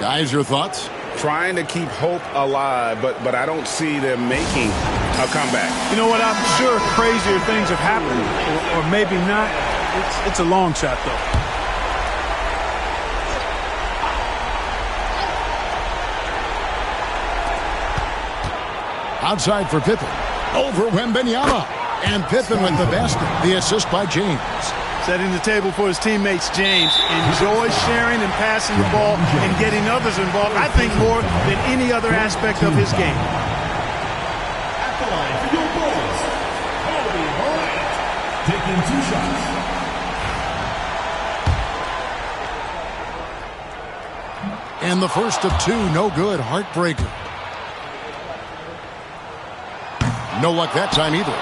Guys, your thoughts? Trying to keep hope alive, but I don't see them making a comeback. You know what? I'm sure crazier things have happened, or maybe not. It's a long shot, though. Outside for Pippen. Over Wembanyama. And Pippen with the basket. The assist by James. Setting the table for his teammates, James enjoys sharing and passing the ball and getting others involved, I think, more than any other aspect of his game. At the line for your Bulls, Kobe Bryant, taking 2 shots. And the first of 2, no good. Heartbreaker. No luck that time either.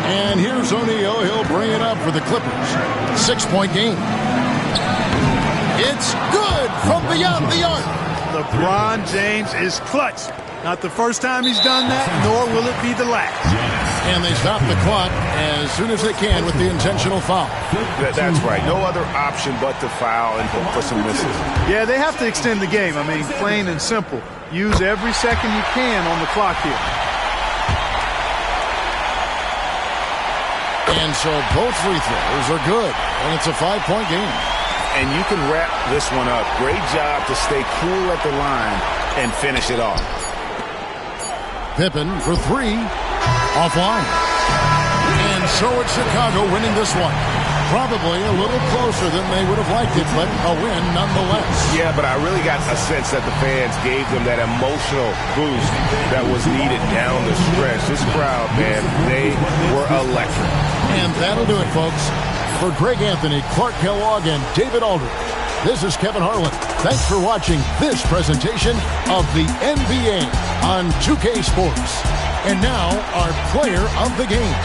And here's O'Neal. He'll bring it up for the Clippers. 6-point game. It's good from beyond the arc. LeBron James is clutch. Not the first time he's done that, nor will it be the last. And they stop the clock as soon as they can with the intentional foul. That's right. No other option but to foul and hope for some misses. Yeah, they have to extend the game. I mean, plain and simple. Use every second you can on the clock here. And so both free throws are good. And it's a 5-point game. And you can wrap this one up. Great job to stay cool at the line and finish it off. Pippen for 3. Offline. And so it's Chicago winning this one. Probably a little closer than they would have liked it, but a win nonetheless. Yeah, but I really got a sense that the fans gave them that emotional boost that was needed down the stretch. This crowd, man, they were electric. And that'll do it, folks. For Greg Anthony, Clark Kellogg, and David Aldridge, this is Kevin Harlan. Thanks for watching this presentation of the NBA on 2K Sports. And now, our player of the game.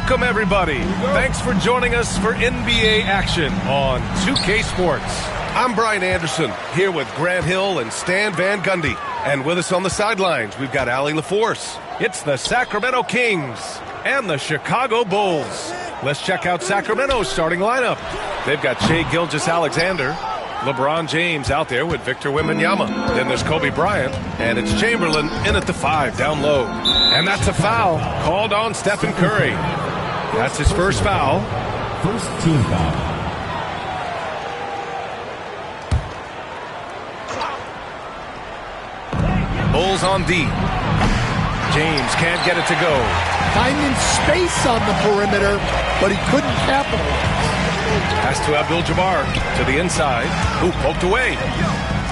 Welcome, everybody. Thanks for joining us for NBA action on 2K Sports. I'm Brian Anderson, here with Grant Hill and Stan Van Gundy. And with us on the sidelines, we've got Allie LaForce. It's the Sacramento Kings and the Chicago Bulls. Let's check out Sacramento's starting lineup. They've got Shai Gilgeous-Alexander, LeBron James out there with Victor Wembanyama. Then there's Kobe Bryant, and it's Chamberlain in at the 5 down low. And that's a foul called on Stephen Curry. That's his first foul. First team foul. Bulls on D. James can't get it to go. Finding space on the perimeter, but he couldn't capitalize. Pass to Abdul-Jabbar to the inside. Ooh, poked away.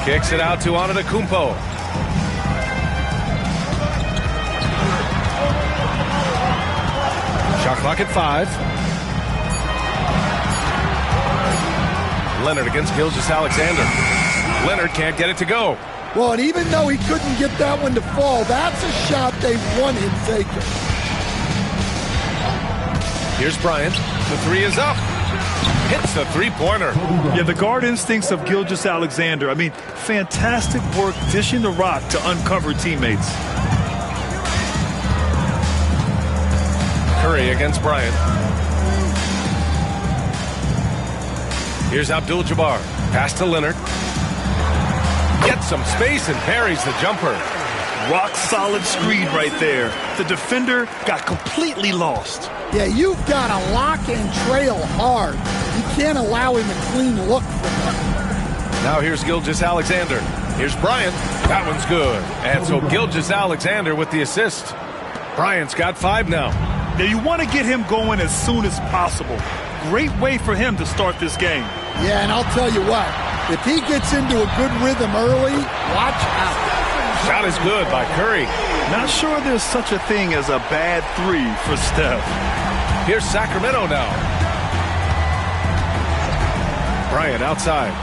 Kicks it out to Antetokounmpo. Shot clock at 5. Leonard against Gilgeous-Alexander. Leonard can't get it to go. Well, and even though he couldn't get that one to fall, that's a shot they want him taking. Here's Bryant. The 3 is up. Hits the three-pointer. Yeah, the guard instincts of Gilgeous-Alexander. I mean, fantastic work dishing the rock to uncover teammates. Curry against Bryant. Here's Abdul-Jabbar. Pass to Leonard. Gets some space and parries the jumper. Rock solid screen right there. The defender got completely lost. Yeah, you've got to lock and trail hard. You can't allow him a clean look from him. Now here's Gilgeous-Alexander. Here's Bryant. That one's good. And so Gilgeous-Alexander with the assist. Bryant's got 5 now. Now you want to get him going as soon as possible. Great way for him to start this game. Yeah, and I'll tell you what. If he gets into a good rhythm early, watch out. Shot is good by Curry. Not sure there's such a thing as a bad 3 for Steph. Here's Sacramento now. Bryant outside.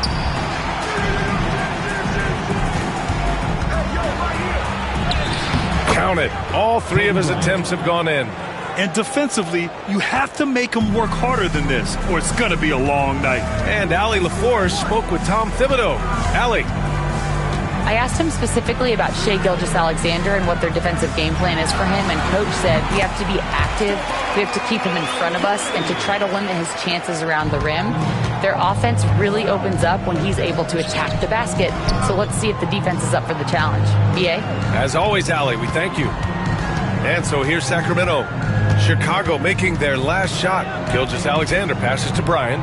Count it. All 3 of his attempts have gone in. And defensively, you have to make him work harder than this, or it's going to be a long night. And Allie LaForce spoke with Tom Thibodeau. Allie. I asked him specifically about Shai Gilgeous-Alexander and what their defensive game plan is for him, and Coach said we have to be active, we have to keep him in front of us, and to try to limit his chances around the rim. Their offense really opens up when he's able to attack the basket, so let's see if the defense is up for the challenge. B.A.? As always, Allie, we thank you. And so here's Sacramento. Chicago making their last shot. Gilgeous-Alexander passes to Bryant.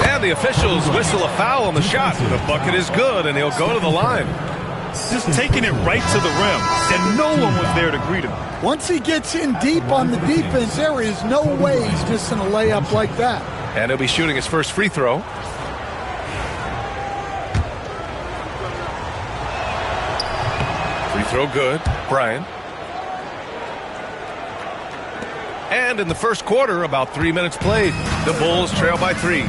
And the officials whistle a foul on the shot. The bucket is good, and he'll go to the line. Just taking it right to the rim, and no one was there to greet him. Once he gets in deep on the defense, there is no way he's missing a layup like that. And he'll be shooting his first free throw. Free throw good. Bryant. And in the first quarter, about 3 minutes played. The Bulls trail by 3.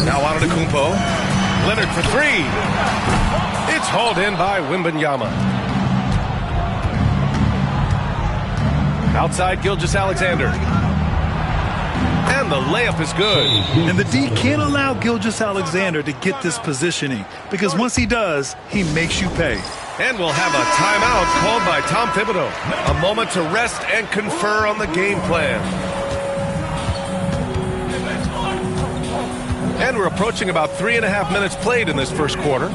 Now Antetokounmpo. Leonard for 3. It's hauled in by Wembanyama. Outside Gilgeous-Alexander. And the layup is good. And the D can't allow Gilgeous-Alexander to get this positioning, because once he does, he makes you pay. And we'll have a timeout called by Tom Thibodeau. A moment to rest and confer on the game plan. And we're approaching about 3.5 minutes played in this first quarter.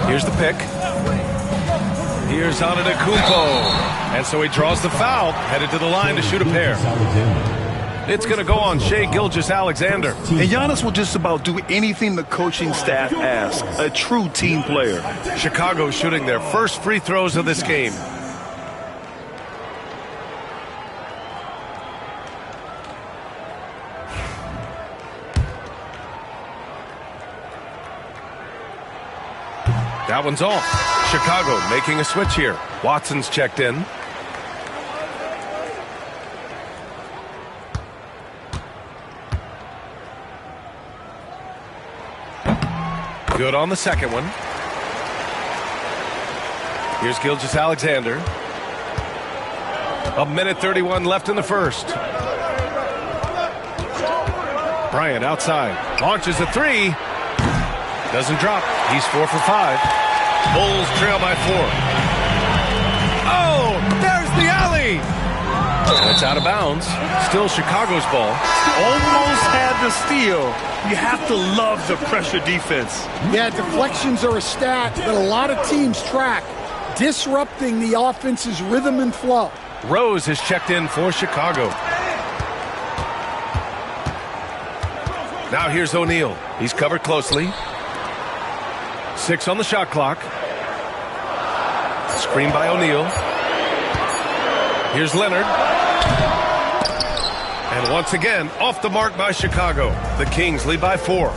Here's the pick. Here's Antetokounmpo. And so he draws the foul, headed to the line to shoot a pair. It's going to go on Shai Gilgeous-Alexander. And Giannis will just about do anything the coaching staff asks. A true team player. Chicago shooting their first free throws of this game. That one's off. Chicago making a switch here. Watson's checked in. Good on the second one. Here's Gilgeous-Alexander. A minute 31 left in the first. Bryant outside. Launches a three. Doesn't drop. He's 4 for 5. Bulls trail by 4. Oh, there's the alley. And it's out of bounds. Still Chicago's ball. Almost had the steal. You have to love the pressure defense. Yeah, deflections are a stat that a lot of teams track, disrupting the offense's rhythm and flow. Rose has checked in for Chicago. Now here's O'Neal. He's covered closely. 6 on the shot clock. Screen by O'Neal. Here's Leonard. And once again, off the mark by Chicago. The Kings lead by 4.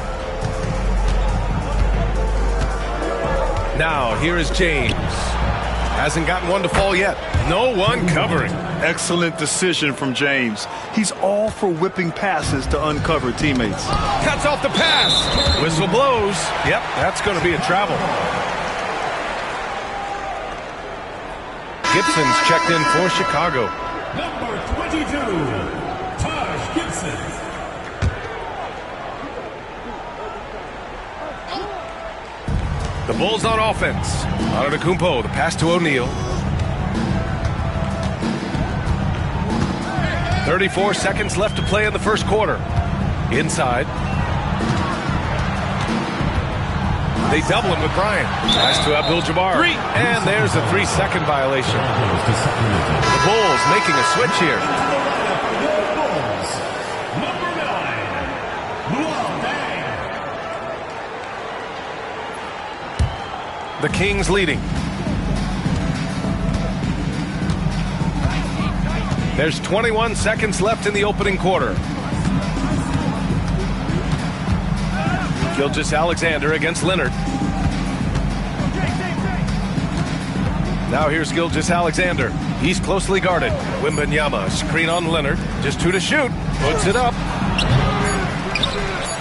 Now, here is James. Hasn't gotten one to fall yet. No one covering. Excellent decision from James. He's all for whipping passes to uncover teammates. Cuts off the pass. Whistle blows. Yep, that's going to be a travel. Gibson's checked in for Chicago. Number 22, Taj Gibson. The Bulls on offense. Antetokounmpo, the pass to O'Neal. 34 seconds left to play in the first quarter. Inside. They double him with Bryant. Pass to Abdul-Jabbar. And there's a 3-second violation. The Bulls making a switch here. The Kings leading. There's 21 seconds left in the opening quarter. Gilgeous-Alexander against Leonard. Now here's Gilgeous-Alexander. He's closely guarded. Wembanyama, screen on Leonard. Just 2 to shoot. Puts it up.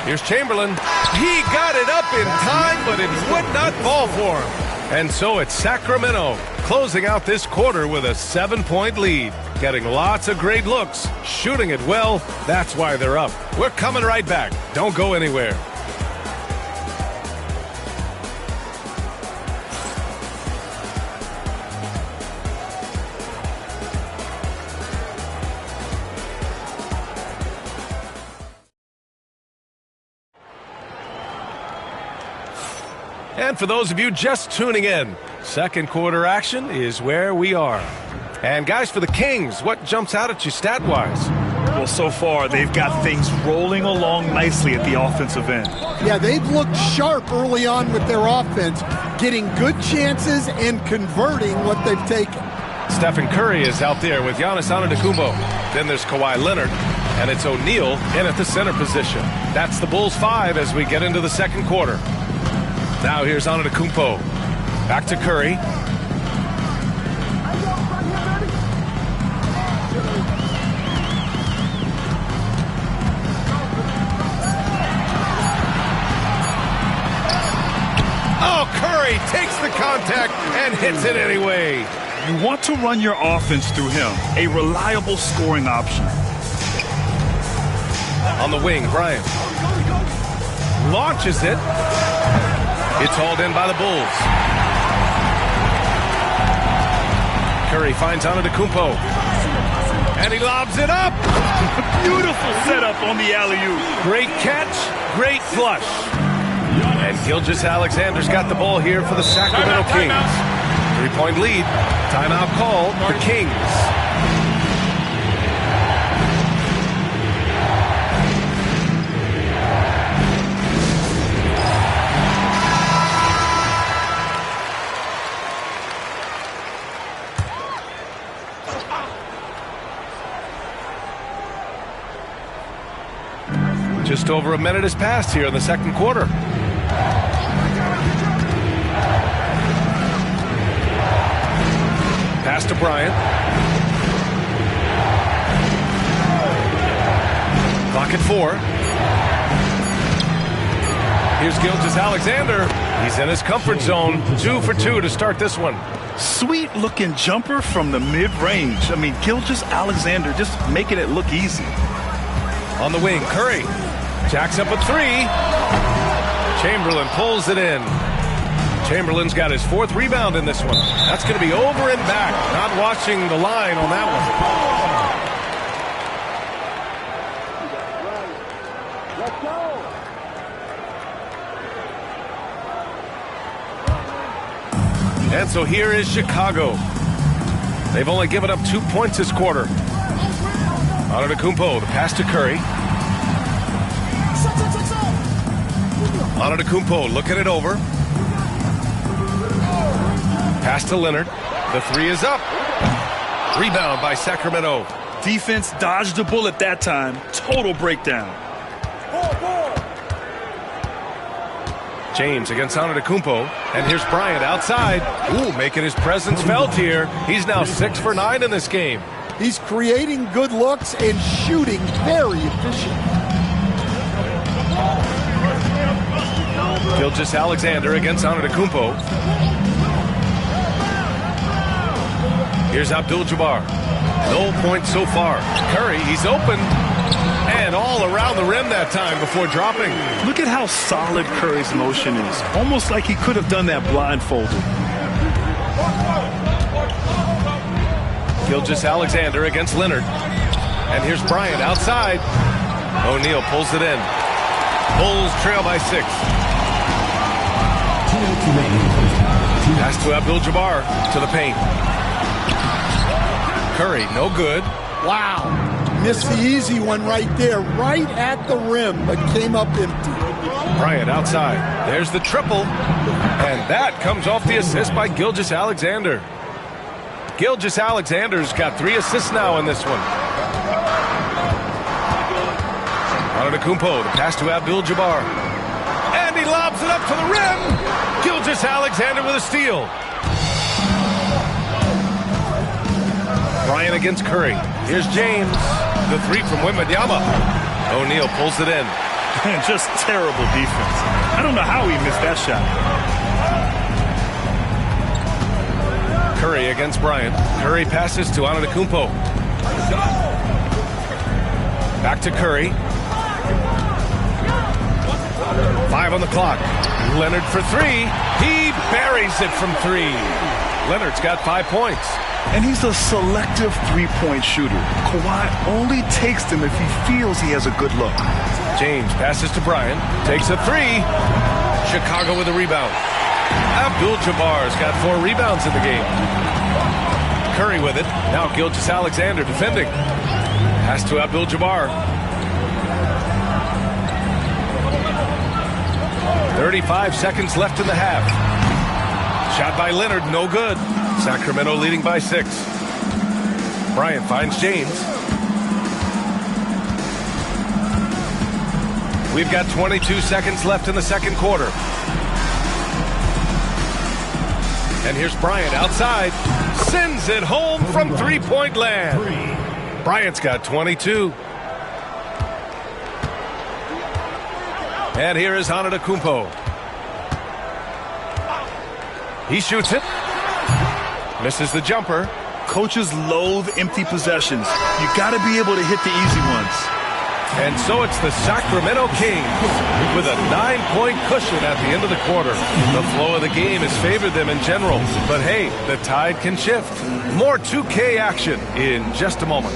Here's Chamberlain. He got it up in time, but it would not fall for him. And so it's Sacramento closing out this quarter with a 7-point lead. Getting lots of great looks, shooting it well. That's why they're up. We're coming right back. Don't go anywhere. And for those of you just tuning in, second quarter action is where we are. And guys, for the Kings, what jumps out at you stat-wise? Well, so far, they've got things rolling along nicely at the offensive end. Yeah, they've looked sharp early on with their offense, getting good chances and converting what they've taken. Stephen Curry is out there with Giannis Antetokounmpo. Then there's Kawhi Leonard, and it's O'Neal in at the center position. That's the Bulls 5 as we get into the second quarter. Now here's Antetokounmpo. Back to Curry. Oh, Curry takes the contact and hits it anyway. You want to run your offense through him, a reliable scoring option. On the wing, Bryant launches it. It's hauled in by the Bulls. Curry finds Antetokounmpo. And he lobs it up. Beautiful setup on the alley-oop. Great catch, great flush. And Gilgeous-Alexander's got the ball here for the Sacramento Kings. 3-point lead. Timeout call, the Kings. Just over a minute has passed here in the second quarter. Pass to Bryant. Clock at 4. Here's Gilgeous-Alexander. He's in his comfort zone. 2 for 2 to start this one. Sweet-looking jumper from the mid-range. I mean, Gilgeous-Alexander just making it look easy. On the wing, Curry jacks up a 3. Chamberlain pulls it in. Chamberlain's got his 4th rebound in this one. That's going to be over and back. Not watching the line on that one. And so here is Chicago. They've only given up 2 points this quarter. Antetokounmpo, the pass to Curry. Antetokounmpo looking it over. Pass to Leonard. The 3 is up. Rebound by Sacramento. Defense dodged the bullet that time. Total breakdown. James against Antetokounmpo. And here's Bryant outside. Ooh, making his presence felt here. He's now 6 for 9 in this game. He's creating good looks and shooting very efficient. Gilgeous-Alexander against Antetokounmpo. Here's Abdul-Jabbar. No points so far. Curry, he's open. And all around the rim that time before dropping. Look at how solid Curry's motion is. Almost like he could have done that blindfolded. Gilgeous-Alexander against Leonard. And here's Bryant outside. O'Neal pulls it in. Bulls trail by 6. Pass to Abdul-Jabbar to the paint. Curry, no good. Wow. Missed the easy one right there, right at the rim, but came up empty. Bryant outside. There's the triple. And that comes off the assist by Gilgeous-Alexander. Gilgeous-Alexander's got 3 assists now in this one. Antetokounmpo, the pass to Abdul-Jabbar. And he lobs it up to the rim. Gilgeous-Alexander with a steal. Bryant against Curry. Here's James. The 3 from Wembanyama. O'Neal pulls it in. Just terrible defense. I don't know how he missed that shot. Curry against Bryant. Curry passes to Antetokounmpo. Back to Curry. 5 on the clock. Leonard for 3. He buries it from 3. Leonard's got 5 points. And he's a selective three-point shooter. Kawhi only takes them if he feels he has a good look. James passes to Bryant. Takes a 3. Chicago with a rebound. Abdul-Jabbar's got 4 rebounds in the game. Curry with it. Now Gilgeous-Alexander defending. Pass to Abdul-Jabbar. 35 seconds left in the half. Shot by Leonard, no good. Sacramento leading by 6. Bryant finds James. We've got 22 seconds left in the second quarter. And here's Bryant outside. Sends it home from three-point land. Bryant's got 22. And here is Antetokounmpo. He shoots it. Misses the jumper. Coaches loathe empty possessions. You got to be able to hit the easy ones. And so it's the Sacramento Kings with a 9-point cushion at the end of the quarter. The flow of the game has favored them in general. But hey, the tide can shift. More 2K action in just a moment.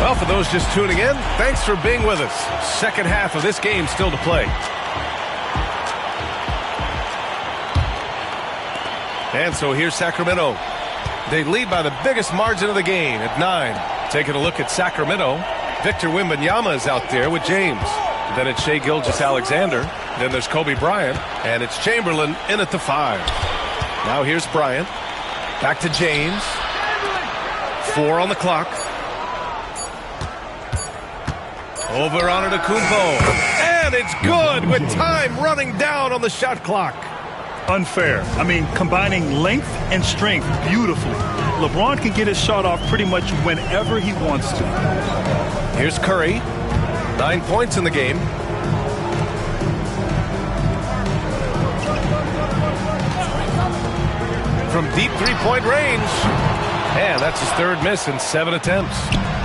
Well, for those just tuning in, thanks for being with us. Second half of this game still to play. And so here's Sacramento. They lead by the biggest margin of the game at 9. Taking a look at Sacramento, Victor Wembanyama is out there with James. Then it's Shai Gilgeous-Alexander. Then there's Kobe Bryant, and it's Chamberlain in at the 5. Now here's Bryant. Back to James. 4 on the clock. Over Antetokounmpo. And it's good with time running down on the shot clock. Unfair. I mean, combining length and strength beautifully. LeBron can get his shot off pretty much whenever he wants to. Here's Curry. 9 points in the game. From deep three-point range. And that's his 3rd miss in 7 attempts.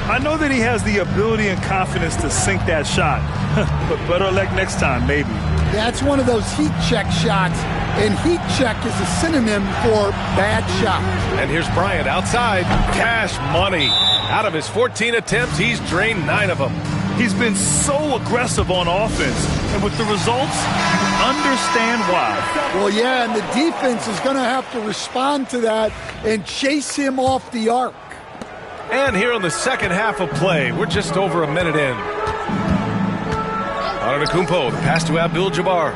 I know that he has the ability and confidence to sink that shot. But better luck next time, maybe. That's one of those heat check shots, and heat check is a synonym for bad shot. And here's Bryant outside. Cash money. Out of his 14 attempts, he's drained 9 of them. He's been so aggressive on offense, and with the results, you understand why. Well, yeah, and the defense is going to have to respond to that and chase him off the arc. And here in the second half of play, we're just over a minute in. Antetokounmpo, the pass to Abdul-Jabbar.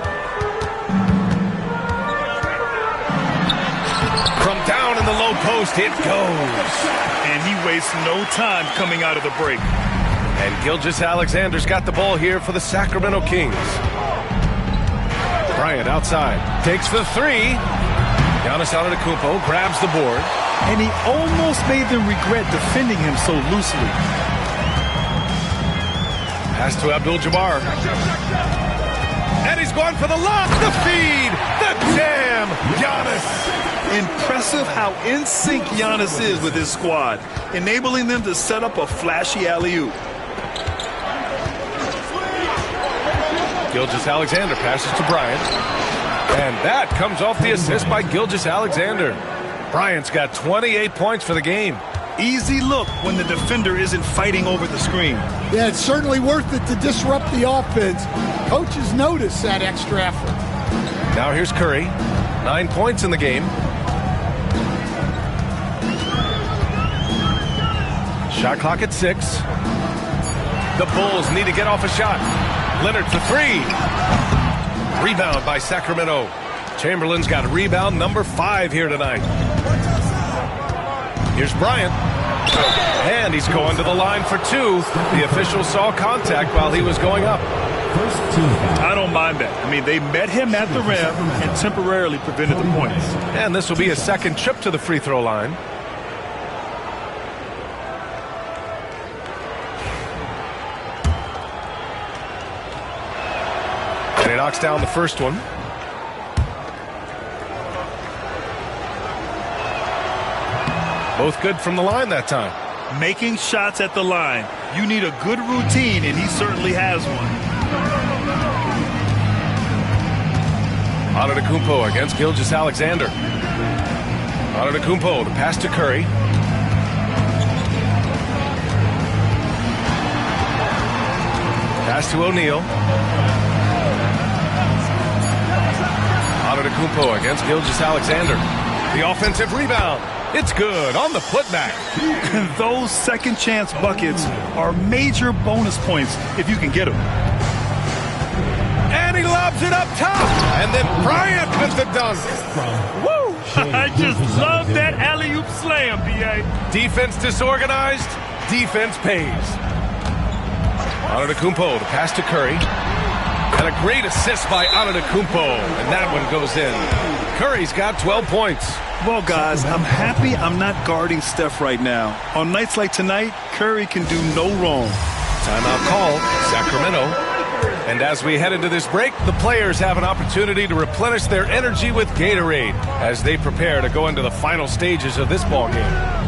From down in the low post, it goes. And he wastes no time coming out of the break. And Gilgeous-Alexander's got the ball here for the Sacramento Kings. Bryant outside, takes the 3. Giannis Antetokounmpo grabs the board. And he almost made them regret defending him so loosely. Pass to Abdul-Jabbar. And he's going for the lob, the feed, the jam. Giannis. Impressive how in sync Giannis is with his squad, enabling them to set up a flashy alley-oop. Gilgeous-Alexander passes to Bryant. And that comes off the assist by Gilgeous-Alexander. Bryant's got 28 points for the game. Easy look when the defender isn't fighting over the screen. Yeah, it's certainly worth it to disrupt the offense. Coaches notice that extra effort. Now here's Curry. 9 points in the game. Shot clock at 6. The Bulls need to get off a shot. Leonard for 3. Rebound by Sacramento. Chamberlain's got rebound number 5 here tonight. Here's Bryant. And he's going to the line for 2. The official saw contact while he was going up. I don't mind that. I mean, they met him at the rim and temporarily prevented the points. And this will be a second trip to the free throw line. And he knocks down the first one. Both good from the line that time. Making shots at the line. You need a good routine, and he certainly has one. Antetokounmpo against Gilgeous-Alexander. Antetokounmpo, the pass to Curry. Pass to O'Neal. Antetokounmpo against Gilgeous-Alexander. The offensive rebound. It's good on the putback. Those second chance buckets are major bonus points if you can get them. And he lobs it up top. And then Bryant with the dunk. Woo! I just love that alley-oop slam, B.A. Defense disorganized. Defense pays. Antetokounmpo, the pass to Curry. And a great assist by Antetokounmpo. And that one goes in. Curry's got 12 points. Well, guys, I'm happy I'm not guarding Steph right now. On nights like tonight, Curry can do no wrong. Timeout called, Sacramento. And as we head into this break, the players have an opportunity to replenish their energy with Gatorade as they prepare to go into the final stages of this ball game.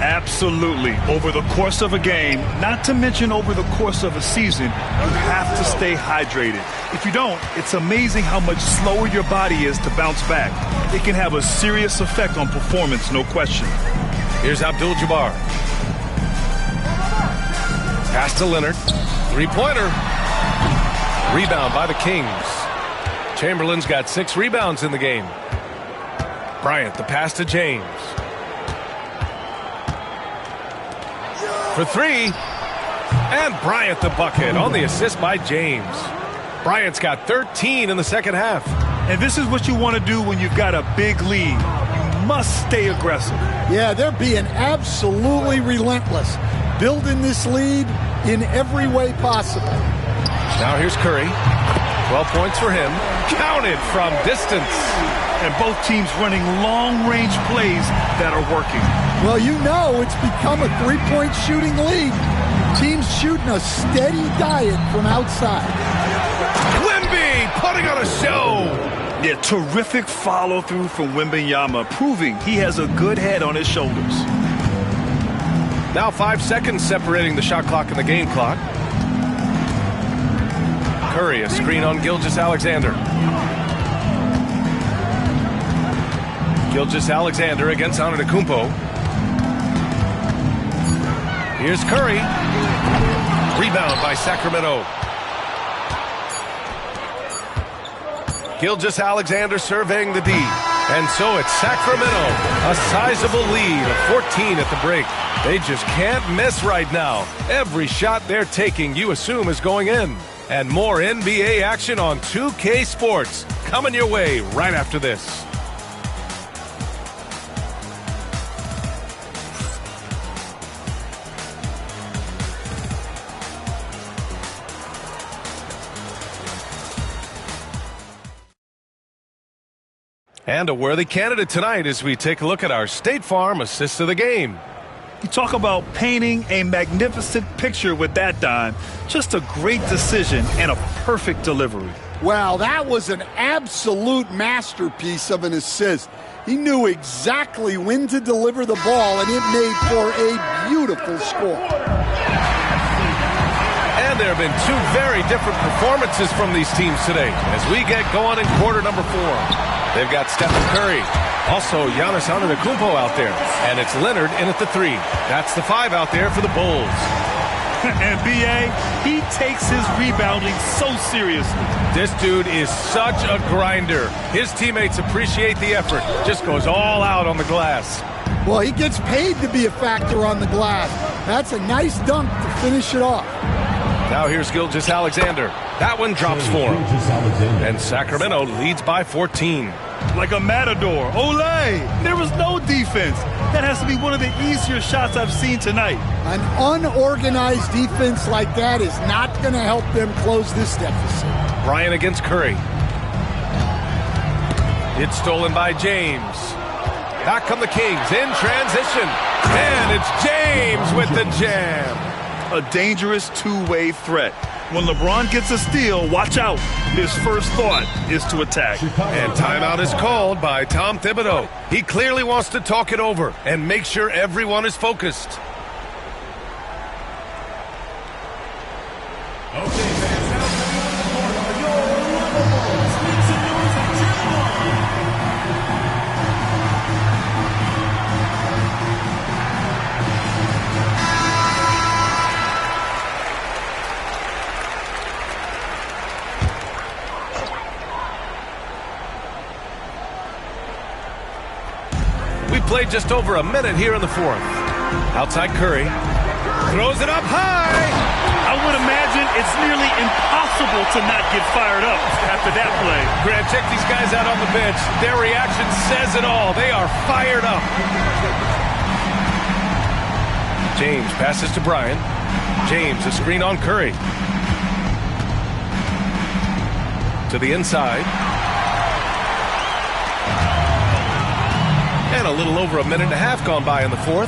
Absolutely. Over the course of a game, not to mention over the course of a season, you have to stay hydrated. If you don't, it's amazing how much slower your body is to bounce back. It can have a serious effect on performance, no question. Here's Abdul-Jabbar. Pass to Leonard. Three-pointer. Rebound by the Kings. Chamberlain's got 6 rebounds in the game. Bryant, the pass to James. for three. And Bryant the bucket on the assist by James. Bryant's got 13 in the second half. And this is what you want to do when you've got a big lead. You must stay aggressive. Yeah, they're being absolutely relentless, building this lead in every way possible. Now here's Curry. 12 points for him. Counted from distance. And both teams running long-range plays that are working. Well, you know it's become a three-point shooting league. Teams shooting a steady diet from outside. Wemby putting on a show. Yeah, terrific follow-through from Wembanyama, proving he has a good head on his shoulders. Now 5 seconds separating the shot clock and the game clock. Curry, a screen on Gilgeous-Alexander. Gilgeous-Alexander against Antetokounmpo. Here's Curry. Rebound by Sacramento. Gilgeous-Alexander surveying the D. And so it's Sacramento. A sizable lead of 14 at the break. They just can't miss right now. Every shot they're taking, you assume, is going in. And more NBA action on 2K Sports. Coming your way right after this. And a worthy candidate tonight as we take a look at our State Farm assist of the game. You talk about painting a magnificent picture with that, Don. Just a great decision and a perfect delivery. Wow, that was an absolute masterpiece of an assist. He knew exactly when to deliver the ball, and it made for a beautiful score. And there have been two very different performances from these teams today as we get going in quarter number 4. They've got Stephen Curry, also Giannis Antetokounmpo out there, and it's Leonard in at the 3. That's the 5 out there for the Bulls. And B.A., he takes his rebounding so seriously. This dude is such a grinder. His teammates appreciate the effort. Just goes all out on the glass. Well, he gets paid to be a factor on the glass. That's a nice dunk to finish it off. Now here's Gilgeous-Alexander. That one drops for him. And Sacramento leads by 14. Like a matador. Olé! There was no defense. That has to be one of the easier shots I've seen tonight. An unorganized defense like that is not going to help them close this deficit. Bryant against Curry. It's stolen by James. Back come the Kings in transition. And it's James with the jam. A dangerous two-way threat. When LeBron gets a steal, watch out. His first thought is to attack. And timeout is called by Tom Thibodeau. He clearly wants to talk it over and make sure everyone is focused. Played just over a minute here in the 4th. Outside Curry. Throws it up high. I would imagine it's nearly impossible to not get fired up after that play. Grant, check these guys out on the bench. Their reaction says it all. They are fired up. James passes to Bryant. James, a screen on Curry. To the inside. And a little over a minute and a half gone by in the 4th.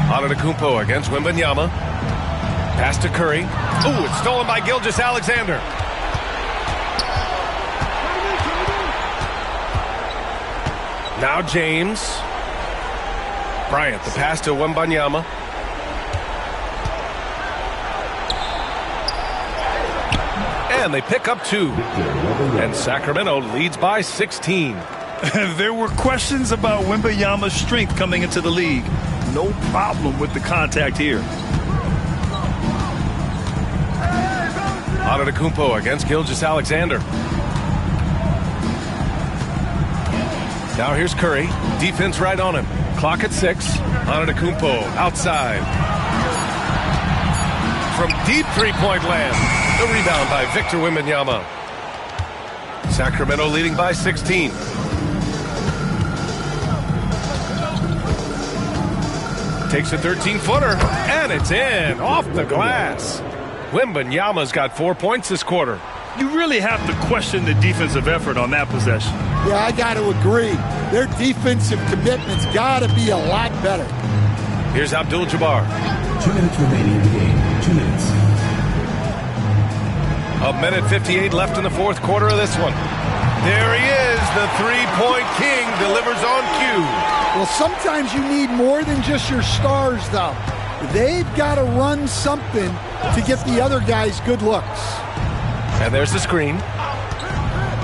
Antetokounmpo against Wembanyama. Pass to Curry. Ooh, it's stolen by Gilgeous-Alexander. Now James. Bryant, the pass to Wembanyama. And they pick up 2. And Sacramento leads by 16. There were questions about Wembanyama's strength coming into the league. No problem with the contact here. Antetokounmpo against Gilgeous-Alexander. Now here's Curry. Defense right on him. Clock at 6. Antetokounmpo outside. From deep three-point land. The rebound by Victor Wembanyama. Sacramento leading by 16. Takes a 13-footer, and it's in, off the glass. Wembanyama's got 4 points this quarter. You really have to question the defensive effort on that possession. Yeah, I got to agree. Their defensive commitment's got to be a lot better. Here's Abdul-Jabbar. 2 minutes remaining in the game. 2 minutes. A minute 58 left in the fourth quarter of this one. There he is, the three-point king, delivers on cue. Well, sometimes you need more than just your stars, though. They've got to run something to get the other guys good looks. And there's the screen.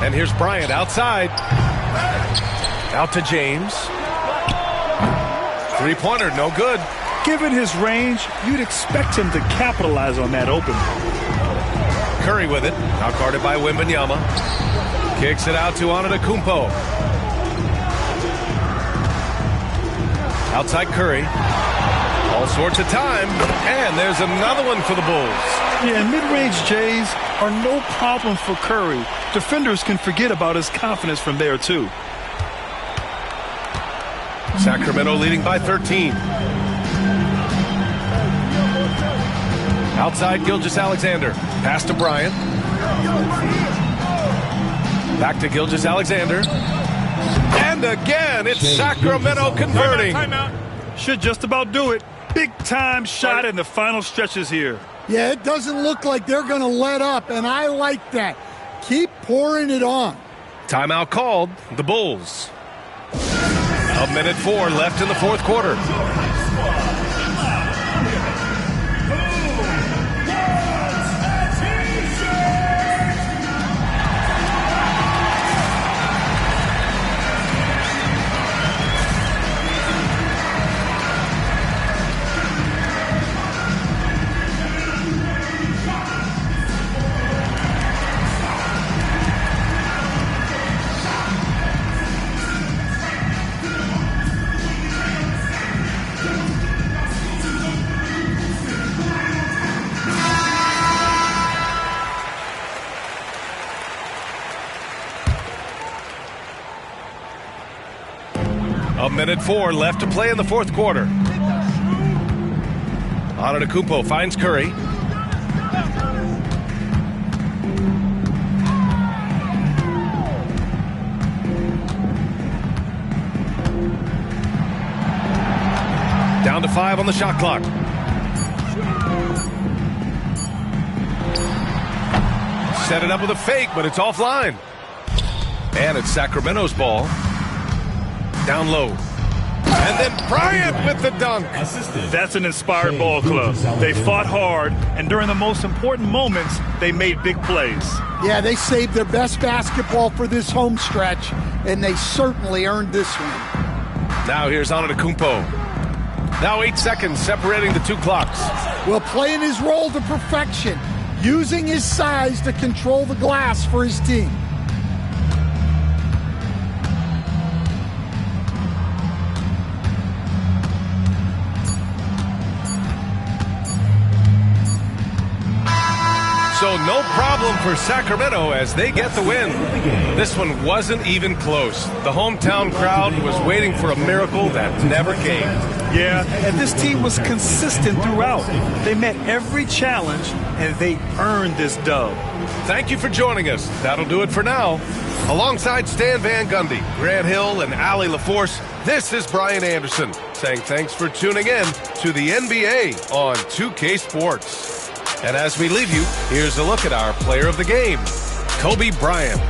And here's Bryant outside. Out to James. Three-pointer, no good. Given his range, you'd expect him to capitalize on that open. Curry with it, now guarded by Wembanyama. Kicks it out to Antetokounmpo. Outside Curry. All sorts of time. And there's another one for the Bulls. Yeah, mid-range Jays are no problem for Curry. Defenders can forget about his confidence from there, too. Sacramento leading by 13. Outside Gilgeous-Alexander. Pass to Bryant. Back to Gilgeous-Alexander. And again, it's Sacramento converting. Timeout. Should just about do it. Big-time shot in the final stretches here. Yeah, it doesn't look like they're going to let up, and I like that. Keep pouring it on. Timeout called. The Bulls. A minute 4 left in the fourth quarter. A minute 4 left to play in the fourth quarter. Antetokounmpo finds Curry. Down to 5 on the shot clock. Set it up with a fake, but it's offline. And it's Sacramento's ball. Down low. And then Bryant with the dunk. That's an inspired ball club. They fought hard, and during the most important moments, they made big plays. Yeah, they saved their best basketball for this home stretch, and they certainly earned this one. Now here's Antetokounmpo. Now 8 seconds separating the two clocks. Well, playing his role to perfection, using his size to control the glass for his team. So no problem for Sacramento as they get the win. This one wasn't even close. The hometown crowd was waiting for a miracle that never came. Yeah, and this team was consistent throughout. They met every challenge, and they earned this dub. Thank you for joining us. That'll do it for now. Alongside Stan Van Gundy, Grant Hill, and Allie LaForce, this is Brian Anderson saying thanks for tuning in to the NBA on 2K Sports. And as we leave you, here's a look at our player of the game, Kobe Bryant.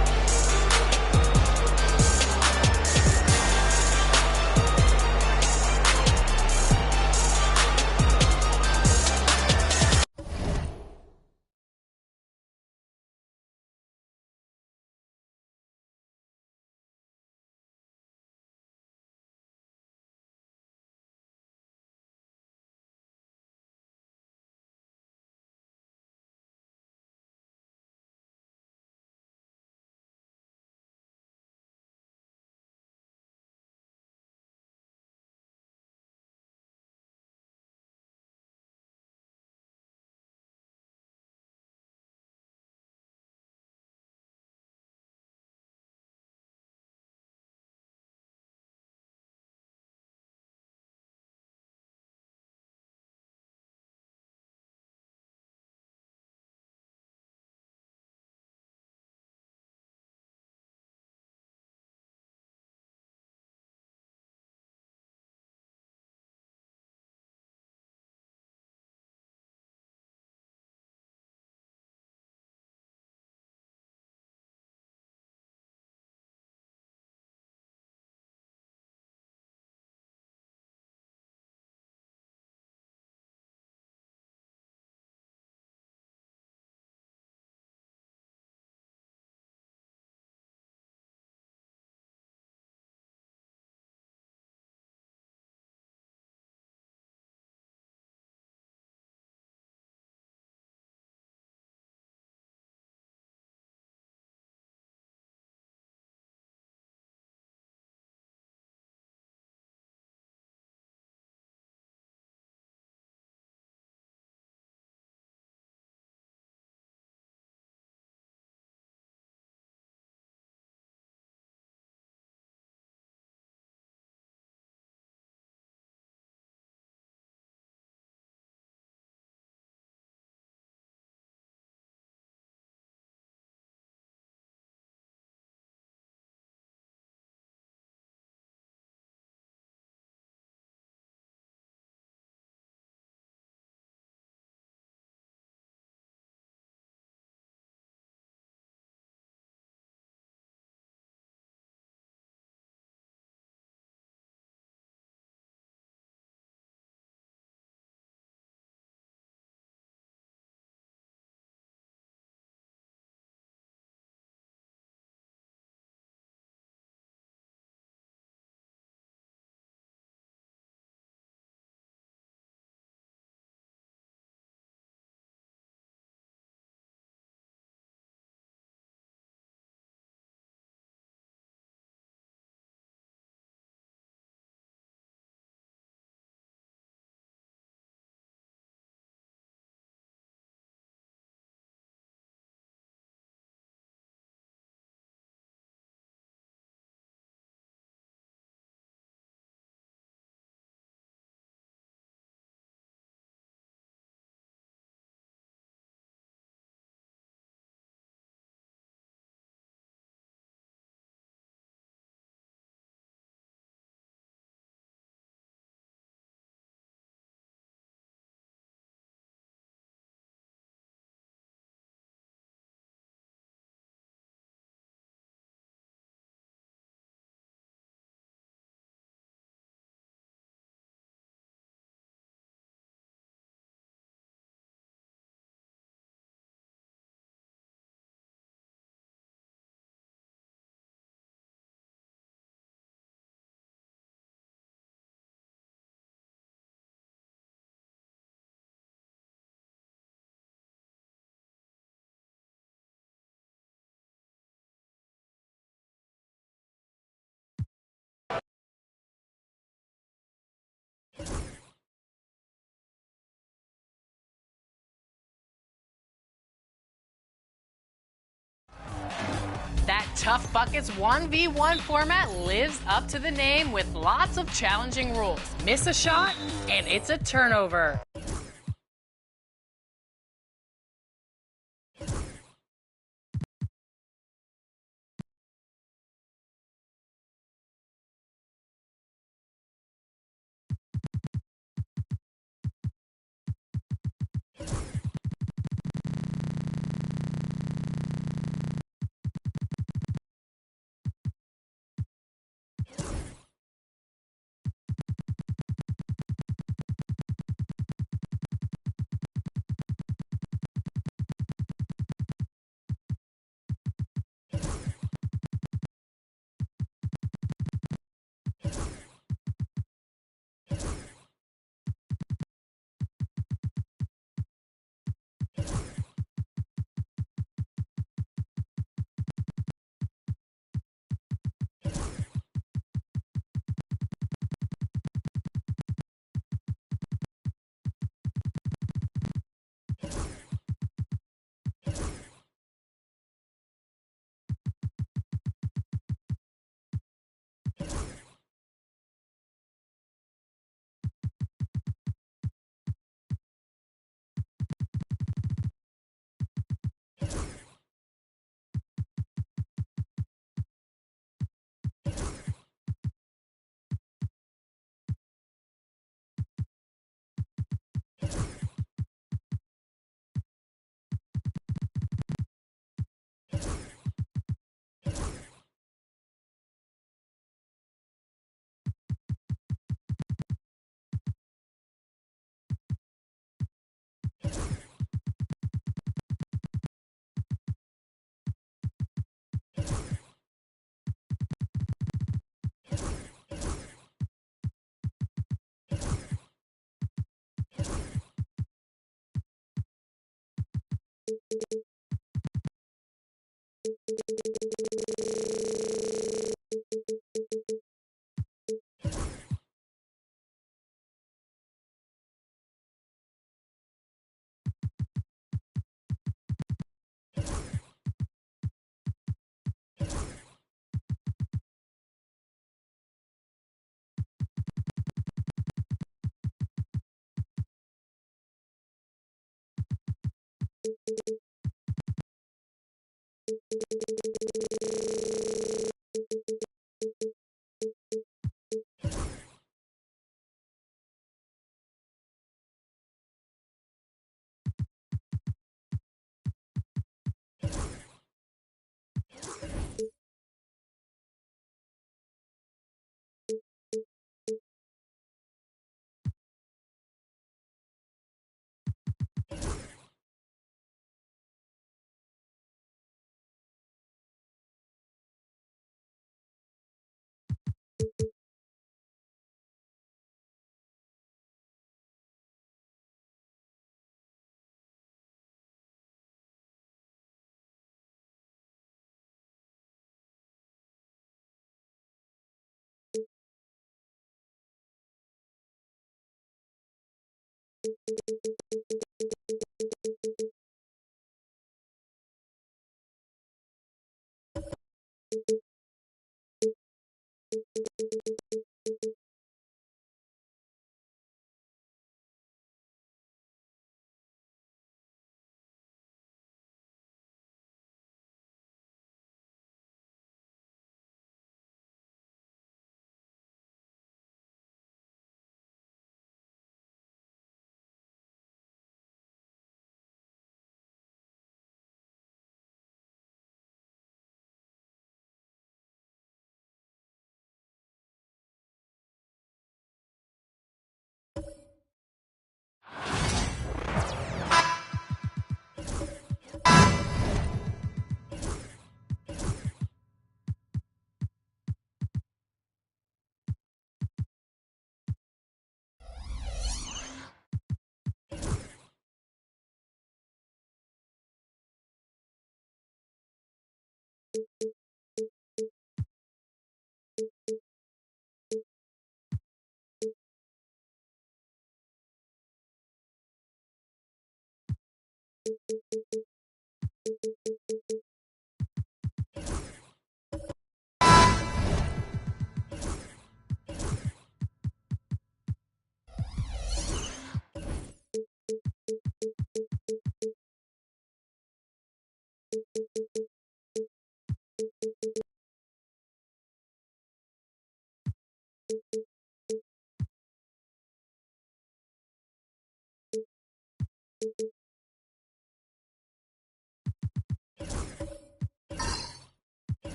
Tough Buckets 1v1 format lives up to the name with lots of challenging rules. Miss a shot, and it's a turnover.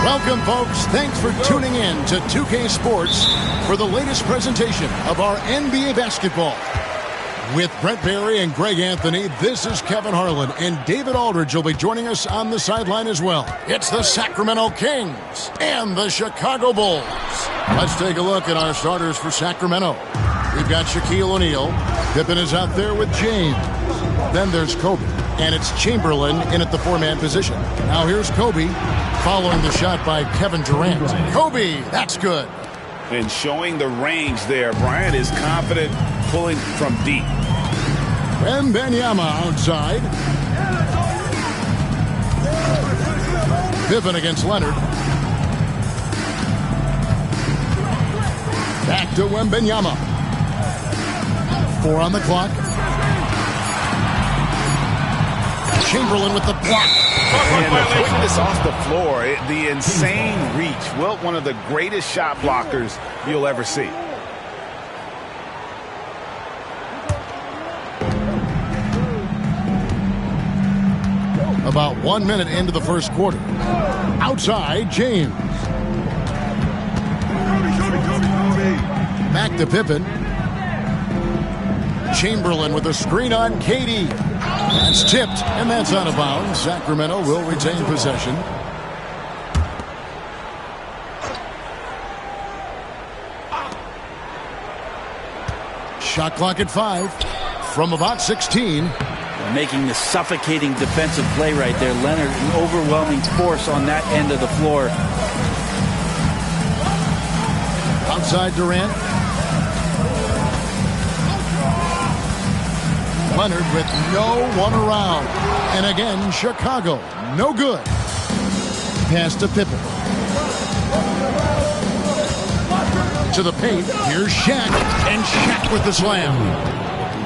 Welcome, folks. Thanks for tuning in to 2K Sports for the latest presentation of our NBA basketball. With Brent Barry and Greg Anthony, this is Kevin Harlan, and David Aldridge will be joining us on the sideline as well. It's the Sacramento Kings and the Chicago Bulls. Let's take a look at our starters for Sacramento. We've got Shaquille O'Neal. Pippen is out there with James. Then there's Kobe, and it's Chamberlain in at the four-man position. Now here's Kobe, following the shot by Kevin Durant. Kobe, that's good. And showing the range there, Bryant is confident pulling from deep. Wembanyama outside. Pippen against Leonard. Back to Wembanyama. 4 on the clock. Chamberlain with the block. And the quickness off the floor, the insane reach. Well, one of the greatest shot blockers you'll ever see. About 1 minute into the first quarter. Outside, James. Back to Pippen. Chamberlain with a screen on KD. That's tipped, and that's out of bounds. Sacramento will retain possession. Shot clock at 5 from about 16. Making the suffocating defensive play right there. Leonard, an overwhelming force on that end of the floor. Outside Durant. Leonard with no one around. And again, Chicago, no good. Pass to Pippen. To the paint, here's Shaq. And Shaq with the slam.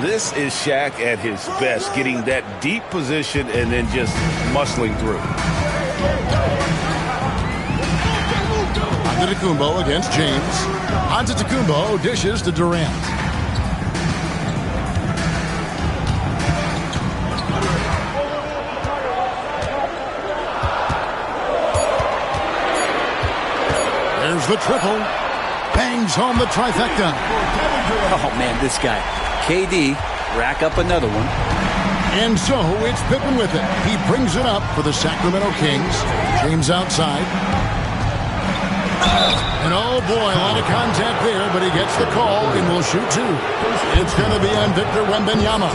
This is Shaq at his best, getting that deep position and then just muscling through. Antetokounmpo against James. Antetokounmpo dishes to Durant. There's the triple. Bangs home the trifecta. Oh, man, this guy. KD, rack up another one. And so it's Pippen with it. He brings it up for the Sacramento Kings. James outside. And oh boy, a lot of contact there, but he gets the call and will shoot 2. It's going to be on Victor Wembanyama.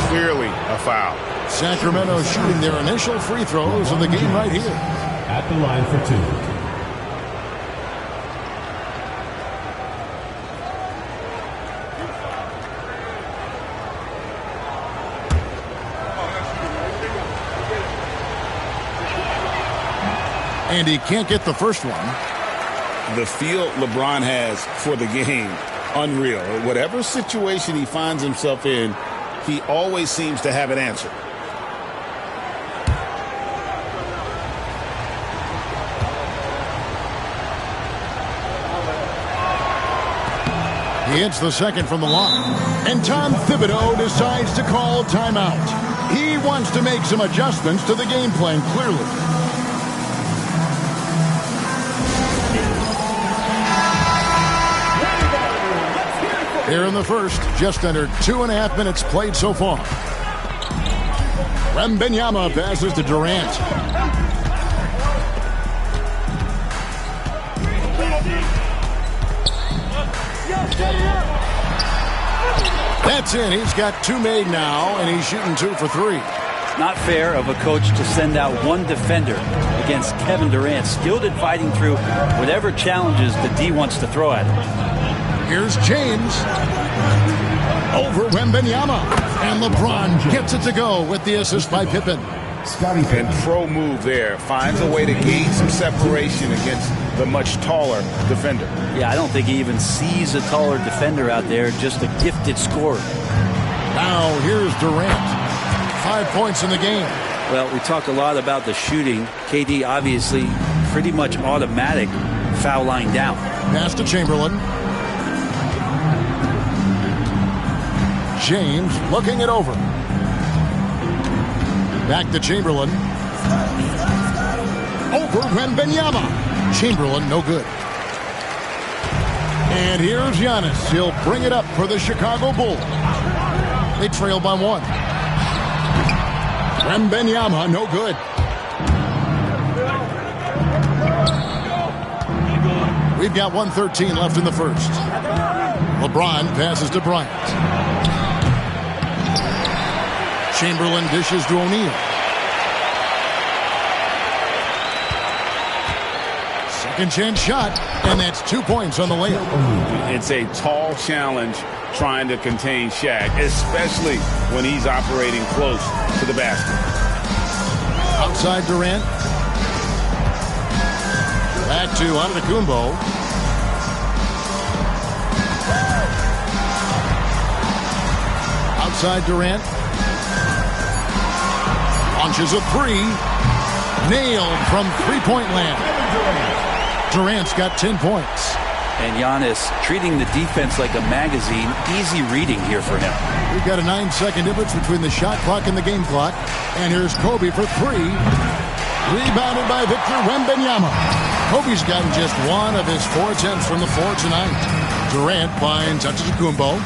Clearly a foul. Sacramento shooting their initial free throws of the game right here. At the line for 2. And he can't get the first one. The feel LeBron has for the game, unreal. Whatever situation he finds himself in, he always seems to have an answer. He hits the second from the line. And Tom Thibodeau decides to call timeout. He wants to make some adjustments to the game plan, clearly. in the first. Just under 2.5 minutes played so far. Wembanyama passes to Durant. That's in. He's got 2 made now, and he's shooting 2 for 3. Not fair of a coach to send out one defender against Kevin Durant, skilled at fighting through whatever challenges the D wants to throw at him. Here's James over Wembanyama, and LeBron gets it to go with the assist by Pippen. And pro move there, finds a way to gain some separation against the much taller defender. Yeah, I don't think he even sees a taller defender out there, just a gifted scorer. Now here's Durant. 5 points in the game. Well, we talk a lot about the shooting. KD obviously pretty much automatic foul line down. Pass to Chamberlain. James looking it over. Back to Chamberlain. Over Wembanyama. Chamberlain no good. And here's Giannis. He'll bring it up for the Chicago Bulls. They trail by 1. Wembanyama, no good. We've got 1:13 left in the first. LeBron passes to Bryant. Chamberlain dishes to O'Neal. Second chance shot, and that's 2 points on the layup. It's a tall challenge trying to contain Shaq, especially when he's operating close to the basket. Outside Durant. Back to Antetokounmpo. Outside Durant. Launches a 3. Nailed from three-point land. Durant's got 10 points. And Giannis treating the defense like a magazine. Easy reading here for him. We've got a 9-second difference between the shot clock and the game clock. And here's Kobe for 3. Rebounded by Victor Wembanyama. Kobe's gotten just 1 of his 4 attempts from the floor tonight. Durant finds Antetokounmpo.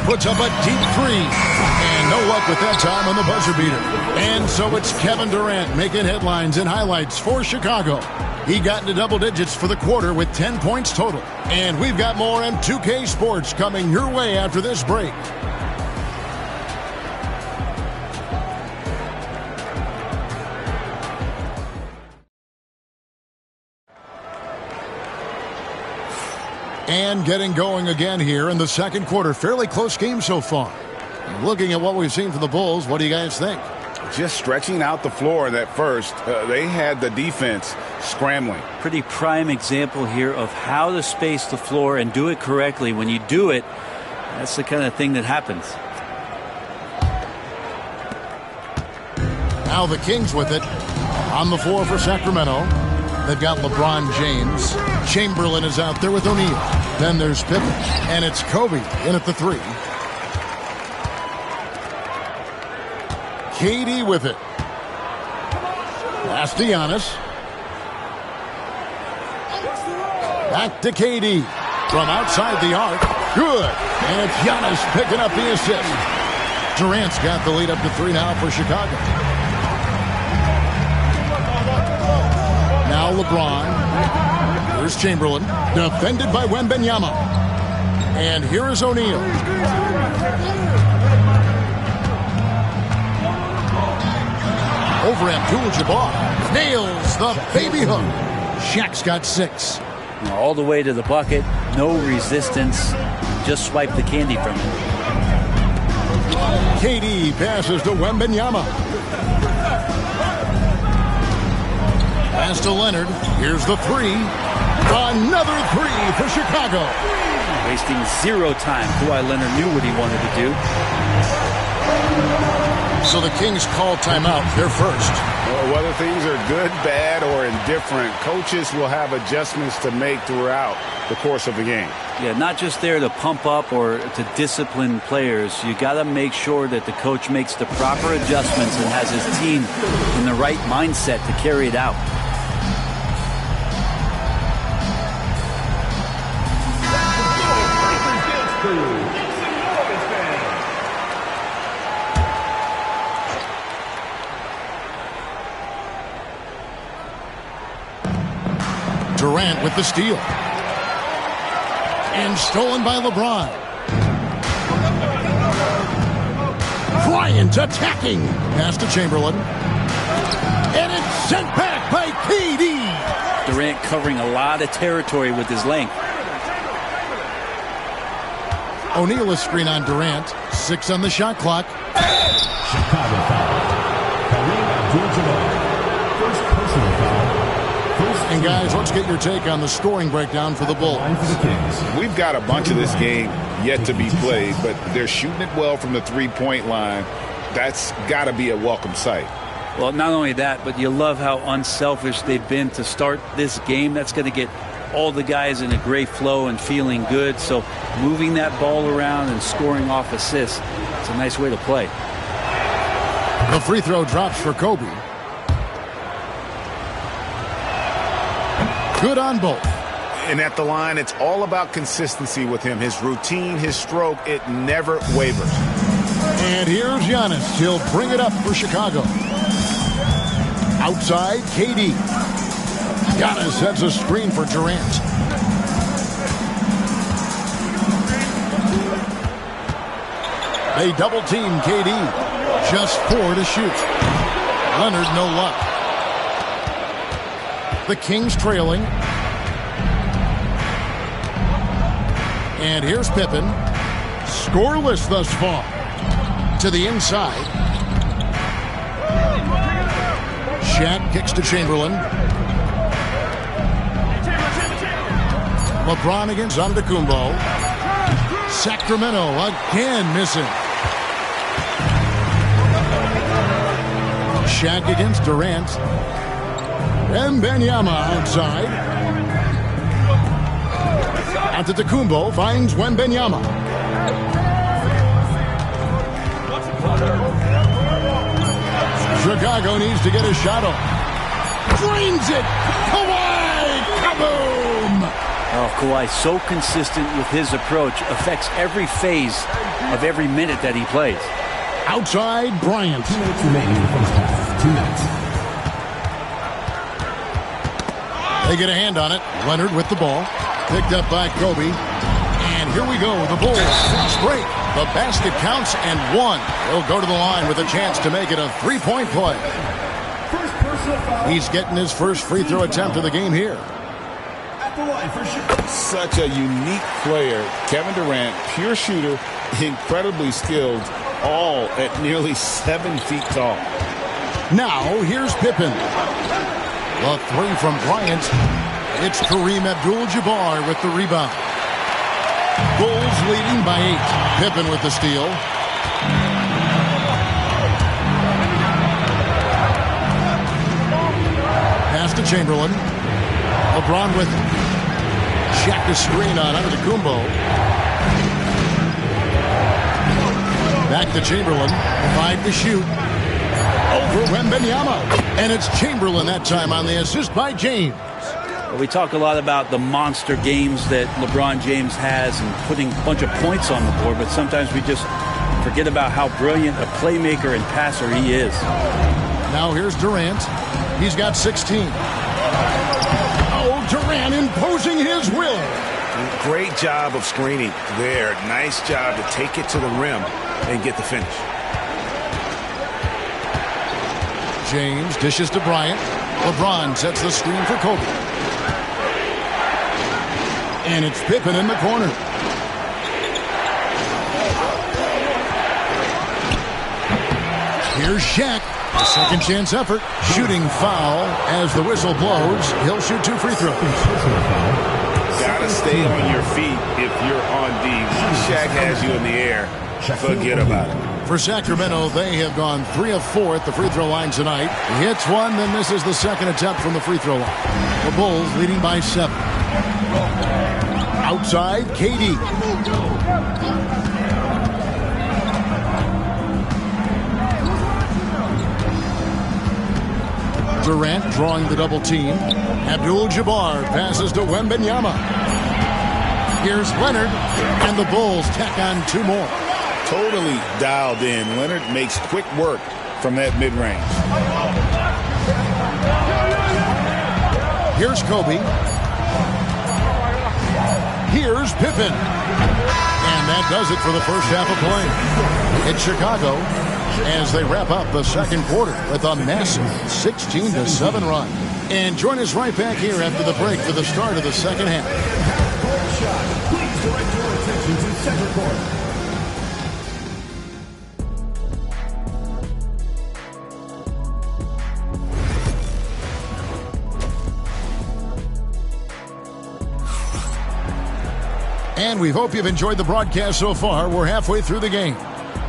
Puts up a deep 3. And no luck with that time on the buzzer beater. And so it's Kevin Durant making headlines and highlights for Chicago. He got into double digits for the quarter with 10 points total. And we've got more M2K Sports coming your way after this break. And getting going again here in the second quarter. Fairly close game so far. Looking at what we've seen from the Bulls, what do you guys think? Just stretching out the floor in that first. They had the defense scrambling. Pretty prime example here of how to space the floor and do it correctly. When you do it, that's the kind of thing that happens. Now the Kings with it. On the floor for Sacramento. They've got LeBron James. Chamberlain is out there with O'Neal. Then there's Pippen. And it's Kobe in at the 3. KD with it. Pass to Giannis. Back to KD. From outside the arc. Good. And it's Giannis picking up the assist. Durant's got the lead up to 3 now for Chicago. Now LeBron. Here's Chamberlain. Defended by Wembanyama. And here is O'Neal. Over Abdul-Jabbar. Nails the baby hook. Shaq's got 6. All the way to the bucket. No resistance. Just swipe the candy from it. KD passes to Wembanyama. Pass to Leonard. Here's the 3. Another 3 for Chicago. Wasting 0 time. Kawhi Leonard knew what he wanted to do. So the Kings call timeout. They're first. Well, whether things are good, bad, or indifferent, coaches will have adjustments to make throughout the course of the game. Yeah, not just there to pump up or to discipline players. You got to make sure that the coach makes the proper adjustments and has his team in the right mindset to carry it out. Durant with the steal. And stolen by LeBron. Bryant attacking. Pass to Chamberlain. And it's sent back by KD. Durant covering a lot of territory with his length. O'Neal a screen on Durant. 6 on the shot clock. Chicago foul. Kareem Abdul-Jabbar. First personal foul. And guys, let's get your take on the scoring breakdown for the Bulls. We've got a bunch of this game yet to be played, but they're shooting it well from the three-point line. That's got to be a welcome sight. Well, not only that, but you love how unselfish they've been to start this game. That's going to get all the guys in a great flow and feeling good. So moving that ball around and scoring off assists, it's a nice way to play. The free throw drops for Kobe. Good on both. And at the line, it's all about consistency with him. His routine, his stroke, it never wavers. And here's Giannis. He'll bring it up for Chicago. Outside, KD. Giannis sets a screen for Durant. They double team KD. Just 4 to shoot. Leonard, no luck. The Kings trailing. And here's Pippen. Scoreless thus far. To the inside. Shaq kicks to Chamberlain. LeBron against Antetokounmpo. Sacramento again missing. Shaq against Durant. Wembanyama outside. Antetokounmpo finds Wembanyama. Chicago needs to get a shot off. Drains it. Kawhi. Kaboom. Oh, Kawhi, so consistent with his approach, affects every phase of every minute that he plays. Outside, Bryant. 2 minutes remaining in the first half. 2 minutes. They get a hand on it. Leonard with the ball. Picked up by Kobe. And here we go. The Bulls fast break. The basket counts and 1. He'll go to the line with a chance to make it a 3-point play. He's getting his first free throw attempt of the game here. Such a unique player. Kevin Durant, pure shooter, incredibly skilled, all at nearly 7 feet tall. Now, here's Pippen. The 3 from Bryant. It's Kareem Abdul-Jabbar with the rebound. Bulls leading by 8. Pippen with the steal. Pass to Chamberlain. LeBron with it. Shaq the screen on Antetokounmpo. Back to Chamberlain. 5 to shoot. Over Wembanyama. And it's Chamberlain that time on the assist by James. We talk a lot about the monster games that LeBron James has and putting a bunch of points on the board, but sometimes we just forget about how brilliant a playmaker and passer he is. Now here's Durant. He's got 16. Oh, Durant imposing his will. Great job of screening there. Nice job to take it to the rim and get the finish. James dishes to Bryant. LeBron sets the screen for Kobe. And it's Pippen in the corner. Here's Shaq. A second chance effort. Shooting foul as the whistle blows. He'll shoot 2 free throws. Gotta stay on your feet if you're on D. Once Shaq has you in the air, forget about it. For Sacramento, they have gone 3 of 4 at the free throw line tonight. He hits one, then misses the second attempt from the free throw line. The Bulls leading by 7. Outside, KD. Durant drawing the double team. Abdul-Jabbar passes to Wembanyama. Here's Leonard, and the Bulls tack on 2 more. Totally dialed in. Leonard makes quick work from that mid-range. Here's Kobe. Here's Pippen. And that does it for the first half of play. It's Chicago as they wrap up the second quarter with a massive 16-7 run. And join us right back here after the break for the start of the second half. Please direct your attention to center court. And we hope you've enjoyed the broadcast so far. We're halfway through the game.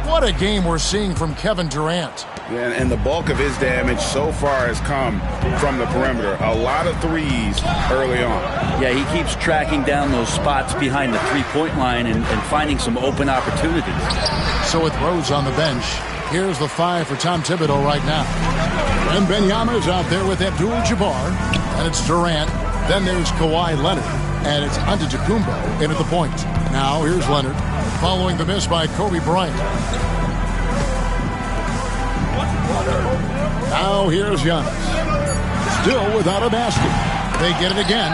What a game we're seeing from Kevin Durant. Yeah, and the bulk of his damage so far has come from the perimeter. A lot of threes early on. Yeah, he keeps tracking down those spots behind the three-point line and finding some open opportunities. So with Rose on the bench, here's the 5 for Tom Thibodeau right now. And Wembanyama is out there with Abdul-Jabbar. And it's Durant. Then there's Kawhi Leonard. And it's Antetokounmpo in at the point. Now here's Leonard following the miss by Kobe Bryant. Now here's Giannis. Still without a basket. They get it again.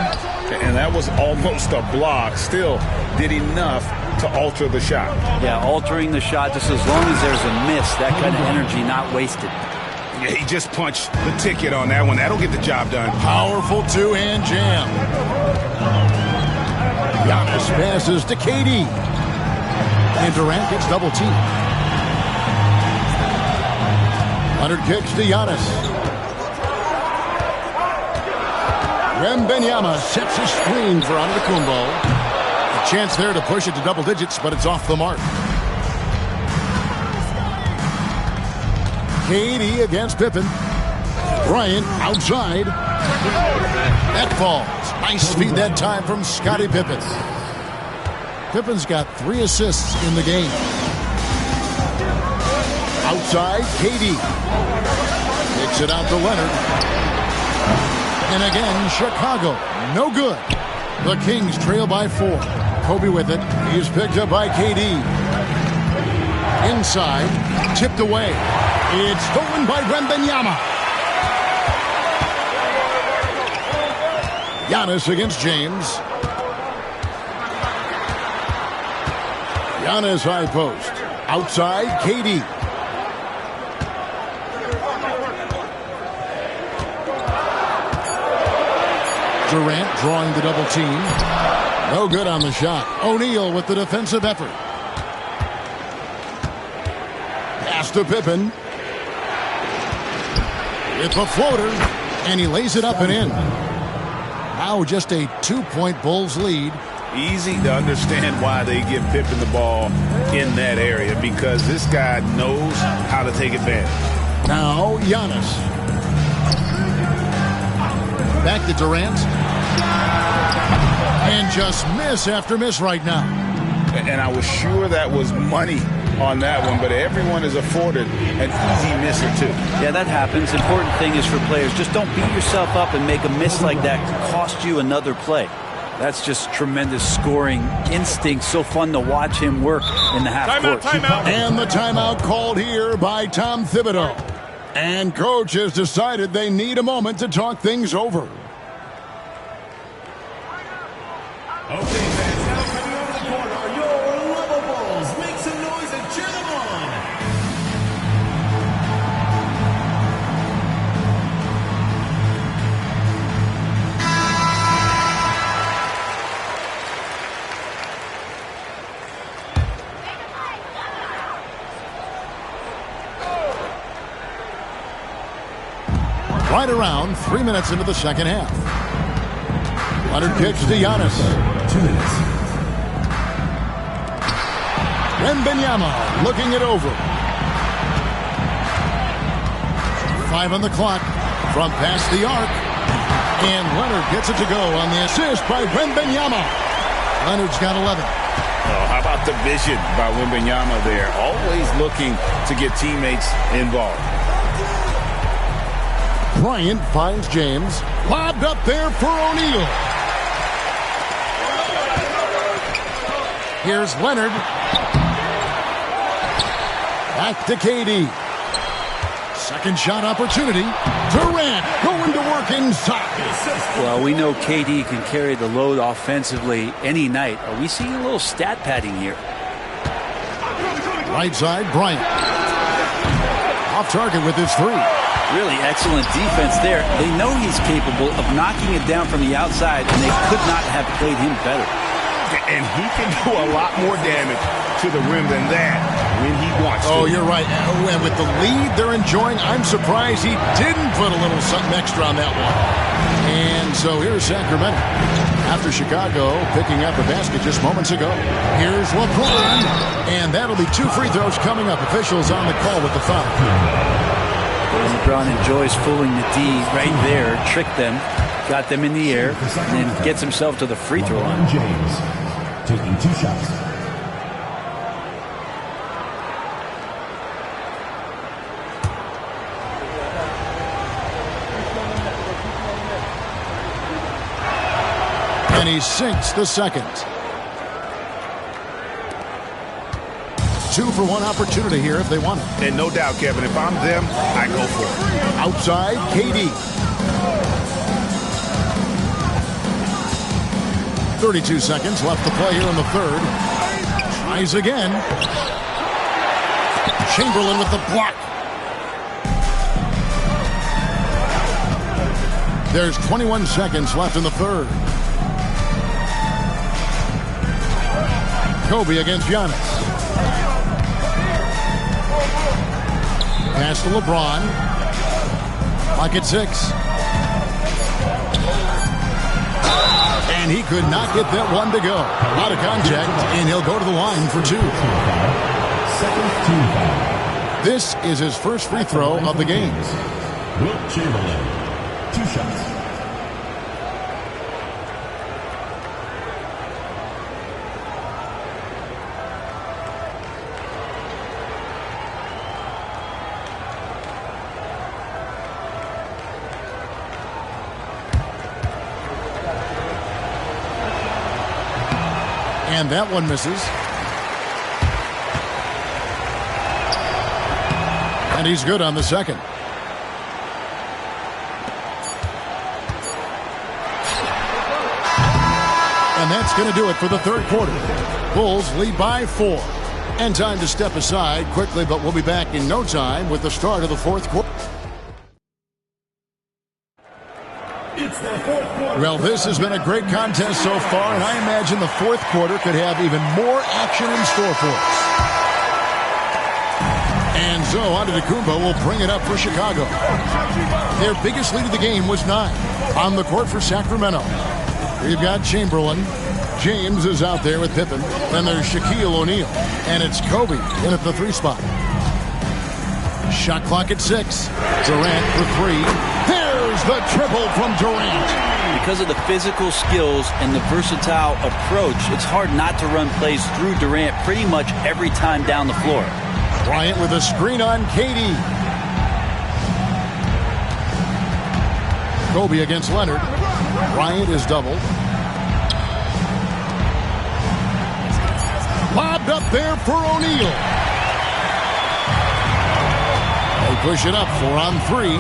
And that was almost a block. Still did enough to alter the shot. Yeah, altering the shot just as long as there's a miss. That kind of energy not wasted. Yeah, he just punched the ticket on that one. That'll get the job done. Powerful two-hand jam. Giannis passes to KD. And Durant gets double teamed. Leonard kicks to Giannis. Wembanyama sets a screen for Antetokounmpo. A chance there to push it to double digits, but it's off the mark. KD against Pippen. Bryant outside. That falls. Nice feed that time from Scottie Pippen. Pippen's got 3 assists in the game. Outside, KD. Kicks it out to Leonard. And again, Chicago. No good. The Kings trail by 4. Kobe with it. He's picked up by KD. Inside. Tipped away. It's stolen by Wembanyama. Giannis against James. Giannis high post. Outside, KD. Durant drawing the double team. No good on the shot. O'Neal with the defensive effort. Pass to Pippen. It's a floater. And he lays it up and in. Now just a 2-point Bulls lead. Easy to understand why they give Pippen the ball in that area, because this guy knows how to take advantage. Now Giannis. Back to Durant. And just miss after miss right now. And I was sure that was money on that one, but everyone is afforded an easy miss or two. Yeah, that happens. Important thing is for players, just don't beat yourself up and make a miss like that cost you another play. That's just tremendous scoring instinct. So fun to watch him work in the half court. Timeout. And the timeout called here by Tom Thibodeau. And coach has decided they need a moment to talk things over. Okay, fans, now coming over the court are your Level Bulls. Make some noise and cheer them on. Right around 3 minutes into the second half. Leonard kicks to Giannis. 2 minutes. Wembanyama looking it over. 5 on the clock from past the arc. And Leonard gets it to go on the assist by Wembanyama. Leonard's got 11. Oh, how about the vision by Wembanyama there? Always looking to get teammates involved. Bryant finds James. Lobbed up there for O'Neal. Here's Leonard. Back to KD. Second shot opportunity. Durant going to work inside. Well, we know KD can carry the load offensively any night. Are we seeing a little stat padding here? Right side, Bryant. Off target with his 3. Really excellent defense there. They know he's capable of knocking it down from the outside, and they could not have played him better. And he can do a lot more damage to the rim than that when he wants to. Oh, you're right. And with the lead they're enjoying, I'm surprised he didn't put a little something extra on that one. And so here's Sacramento. After Chicago picking up a basket just moments ago. Here's LeBron. And that'll be 2 free throws coming up. Officials on the call with the foul. LeBron enjoys fooling the D right there, tricked them, got them in the air, and then gets himself to the free throw line. James taking 2 shots. And he sinks the second. 2 for 1 opportunity here if they want it. And no doubt, Kevin, if I'm them, I go for it. Outside, KD. 32 seconds left to play here in the third. Tries again. Chamberlain with the block. There's 21 seconds left in the third. Kobe against Giannis. Pass to LeBron. Clock at 6. And he could not get that one to go. A lot of contact, and he'll go to the line for 2. Second team foul. This is his first free throw of the game. Wilt Chamberlain, 2 shots. And that one misses. And he's good on the second. And that's going to do it for the third quarter. Bulls lead by 4. And time to step aside quickly, but we'll be back in no time with the start of the fourth quarter. Well, this has been a great contest so far, and I imagine the fourth quarter could have even more action in store for us. And so Antetokounmpo will bring it up for Chicago. Their biggest lead of the game was 9. On the court for Sacramento, we've got Chamberlain. James is out there with Pippen. Then there's Shaquille O'Neal. And it's Kobe in at the 3 spot. Shot clock at 6. Durant for 3. There's the triple from Durant. Because of the physical skills and the versatile approach, it's hard not to run plays through Durant pretty much every time down the floor. Bryant with a screen on KD. Kobe against Leonard. Bryant is doubled. Lobbed up there for O'Neal. They push it up 4 on 3.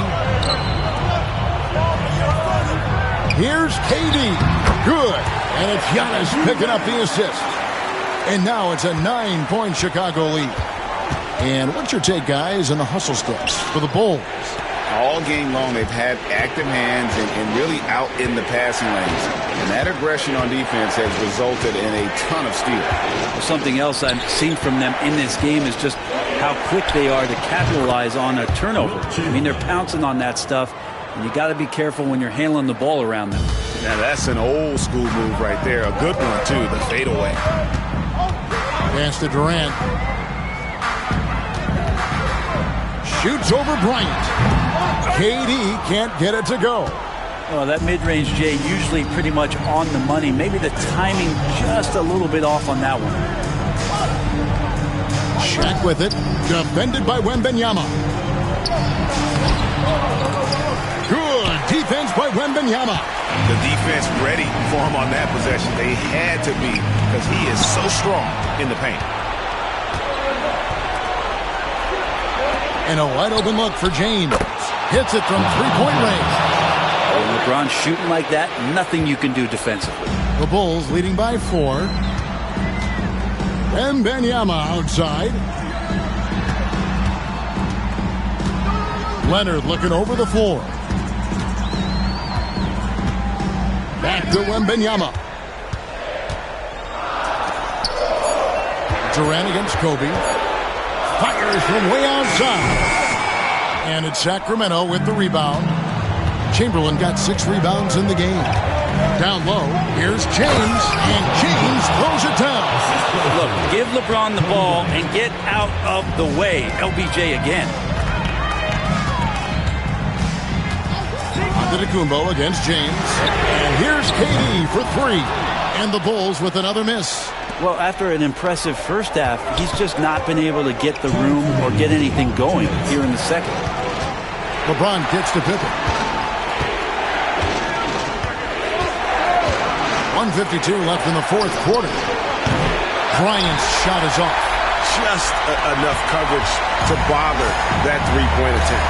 Here's KD. Good. And it's Giannis picking up the assist. And now it's a 9-point Chicago lead. And what's your take, guys, on the hustle steps for the Bulls? All game long, they've had active hands and really out in the passing lanes. And that aggression on defense has resulted in a ton of steals. Well, something else I've seen from them in this game is just how quick they are to capitalize on a turnover. I mean, they're pouncing on that stuff. And you got to be careful when you're handling the ball around them. Now, that's an old school move right there. A good one, too, the fadeaway. Pass to Durant. Shoots over Bryant. KD can't get it to go. Oh, that mid-range, Jay, usually pretty much on the money. Maybe the timing just a little bit off on that one. Shaq with it. Defended by Wembanyama. Good defense by Wembanyama. The defense ready for him on that possession. They had to be because he is so strong in the paint. And a wide open look for James. Hits it from three-point range. When LeBron's shooting like that, nothing you can do defensively. The Bulls leading by 4. Wembanyama outside. Leonard looking over the floor. Back to Wembanyama. Durant against Kobe. Fires from way outside. And it's Sacramento with the rebound. Chamberlain got 6 rebounds in the game. Down low, here's James, and James throws it down. Look, give LeBron the ball and get out of the way. LBJ again. Antetokounmpo against James. And here's KD for 3. And the Bulls with another miss. Well, after an impressive first half, he's just not been able to get the room or get anything going here in the second. LeBron gets to Pippen. 1:52 left in the fourth quarter. Bryant's shot is off. Just enough coverage to bother that three-point attempt.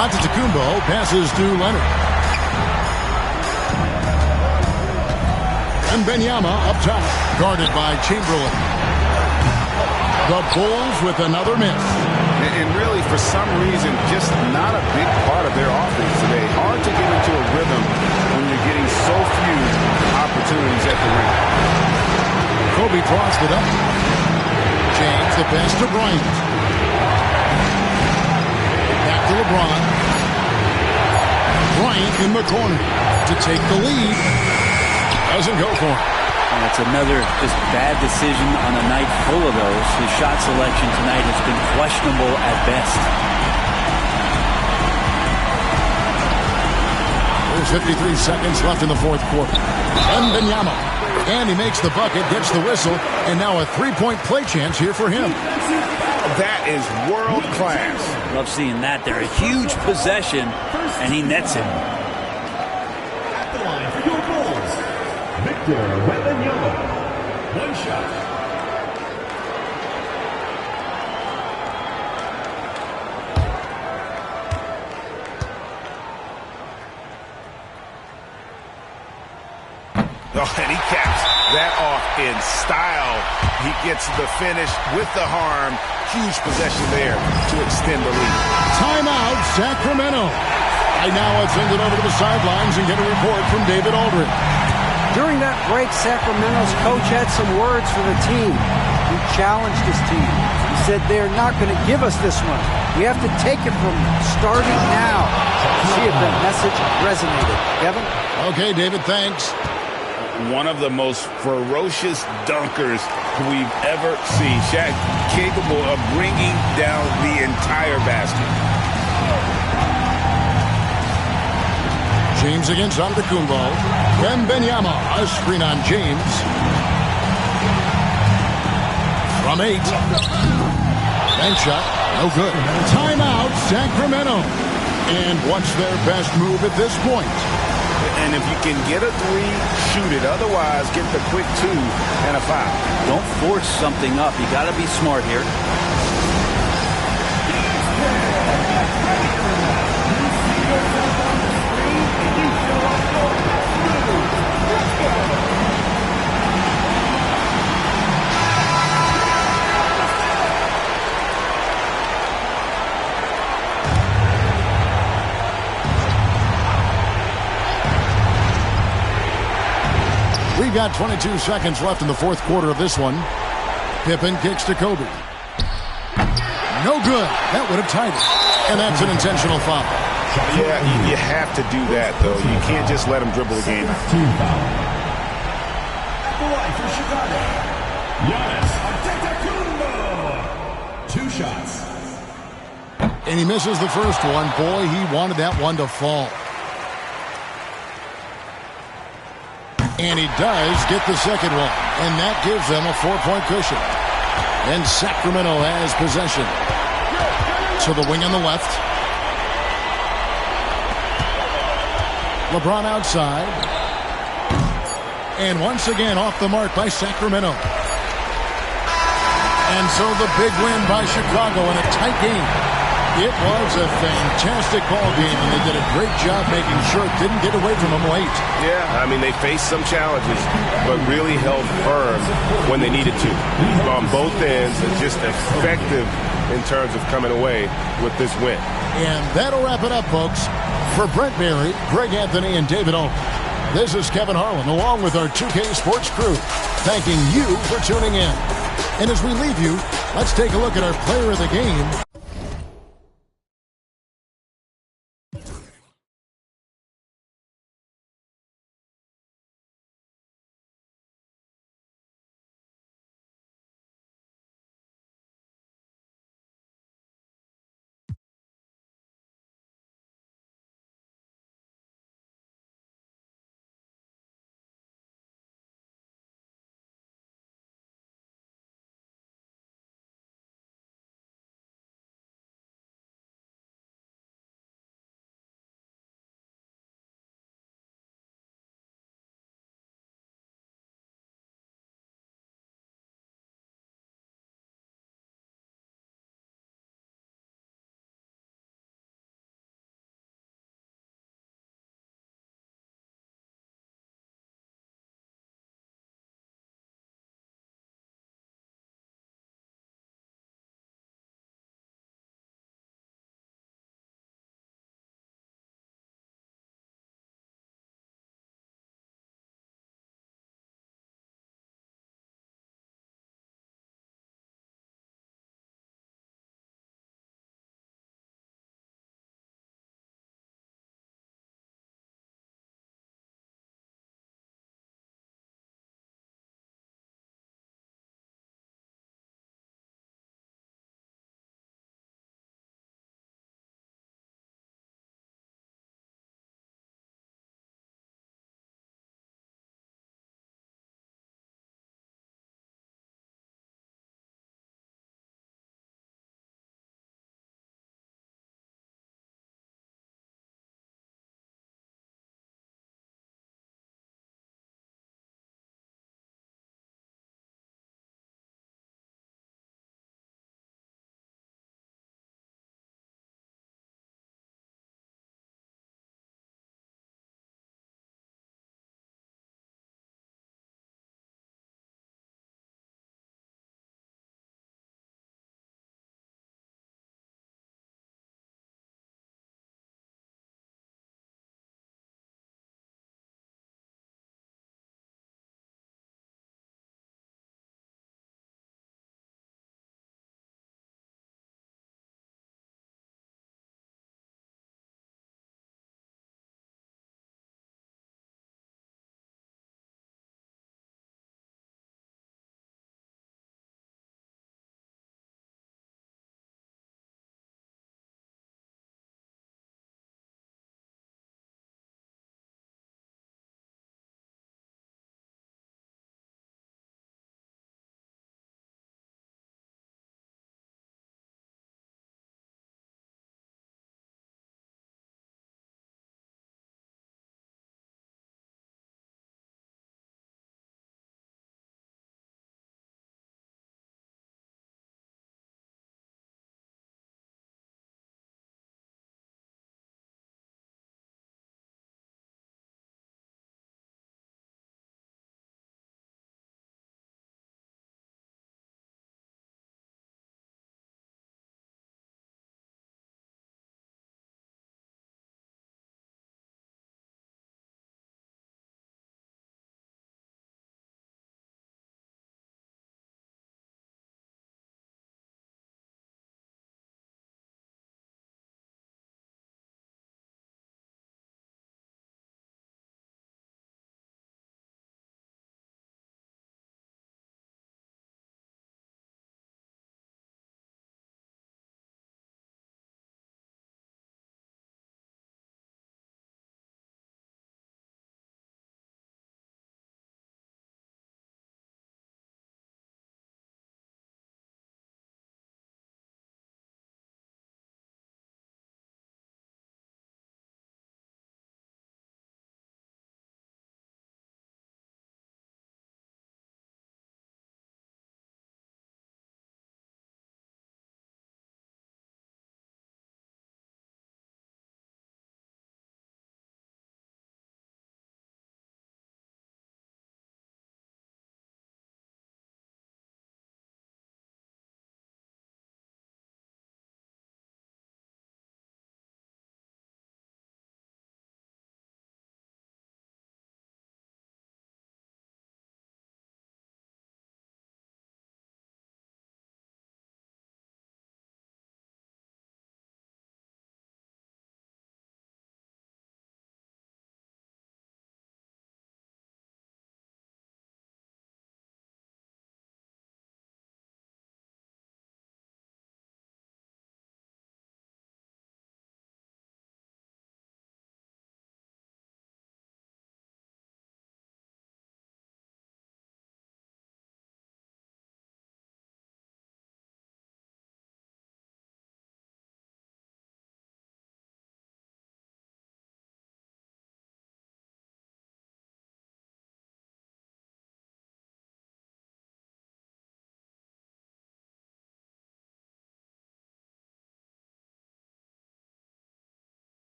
Antetokounmpo passes to Leonard. And Wembanyama up top, guarded by Chamberlain. The Bulls with another miss. And really, for some reason, just not a big part of their offense today. Hard to get into a rhythm when you're getting so few opportunities at the rim. Kobe tossed it up. James, the pass to Bryant. Back to LeBron. Bryant in the corner to take the lead. Doesn't go for it. And it's another just bad decision on a night full of those. His shot selection tonight has been questionable at best. There's 53 seconds left in the fourth quarter. Wembanyama. And he makes the bucket, gets the whistle, and now a three-point play chance here for him. That is world class. Love seeing that there. A huge possession, and he nets it. At the line for your Bulls, Victor Wembanyama. One shot. Oh, and he caps that off in style. He gets the finish with the harm. Huge possession there to extend the lead. Timeout, Sacramento. Right now, let's send it over to the sidelines and get a report from David Aldridge. During that break, Sacramento's coach had some words for the team. He challenged his team. He said they're not going to give us this one. We have to take it from starting now. See if that message resonated. Kevin? Okay, David, thanks. One of the most ferocious dunkers we've ever seen. Shaq capable of bringing down the entire basket. James against Antetokounmpo. Wembanyama, a screen on James. From 8. Bank shot, no good. Timeout, Sacramento. And what's their best move at this point? And if you can get a 3, shoot it. Otherwise, get the quick 2 and a foul. Don't force something up. You got to be smart here. We've got 22 seconds left in the fourth quarter of this one. Pippen kicks to Kobe. No good. That would have tied it. And that's an intentional foul. Yeah, you have to do that, though. You can't just let him dribble the game out. Team foul. At the line for Chicago, Giannis Antetokounmpo. 2 shots. And he misses the first one. Boy, he wanted that one to fall. And he does get the second one. And that gives them a 4-point cushion. And Sacramento has possession. To the wing on the left. LeBron outside. And once again off the mark by Sacramento. And so the big win by Chicago in a tight game. It was a fantastic ball game, and they did a great job making sure it didn't get away from them late. Yeah, I mean, they faced some challenges, but really held firm when they needed to. On both ends, and just effective in terms of coming away with this win. And that'll wrap it up, folks. For Brent Barry, Greg Anthony, and David Aldridge, this is Kevin Harlan, along with our 2K Sports crew, thanking you for tuning in. And as we leave you, let's take a look at our player of the game.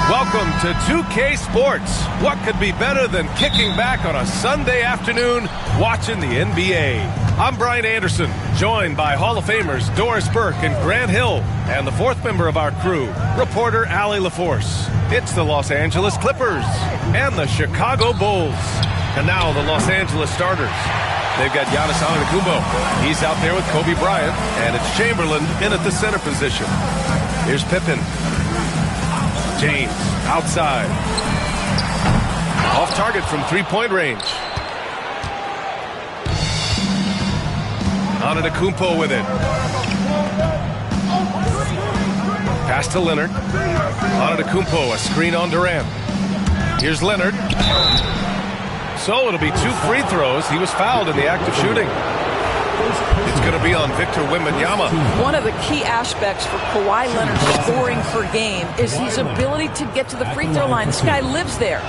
Welcome to 2K Sports. What could be better than kicking back on a Sunday afternoon watching the NBA? I'm Brian Anderson, joined by Hall of Famers Doris Burke and Grant Hill, and the fourth member of our crew, reporter Allie LaForce. It's the Los Angeles Clippers and the Chicago Bulls. And now the Los Angeles starters. They've got Giannis Antetokounmpo. He's out there with Kobe Bryant, and it's Chamberlain in at the center position. Here's Pippen. James, outside. Off target from three-point range. Antetokounmpo with it. Pass to Leonard. Antetokounmpo, a screen on Durant. Here's Leonard. So it'll be 2 free throws. He was fouled in the act of shooting. It's going to be on Victor Wembanyama. One of the key aspects for Kawhi Leonard scoring per game is his ability to get to the free throw line. This guy lives there.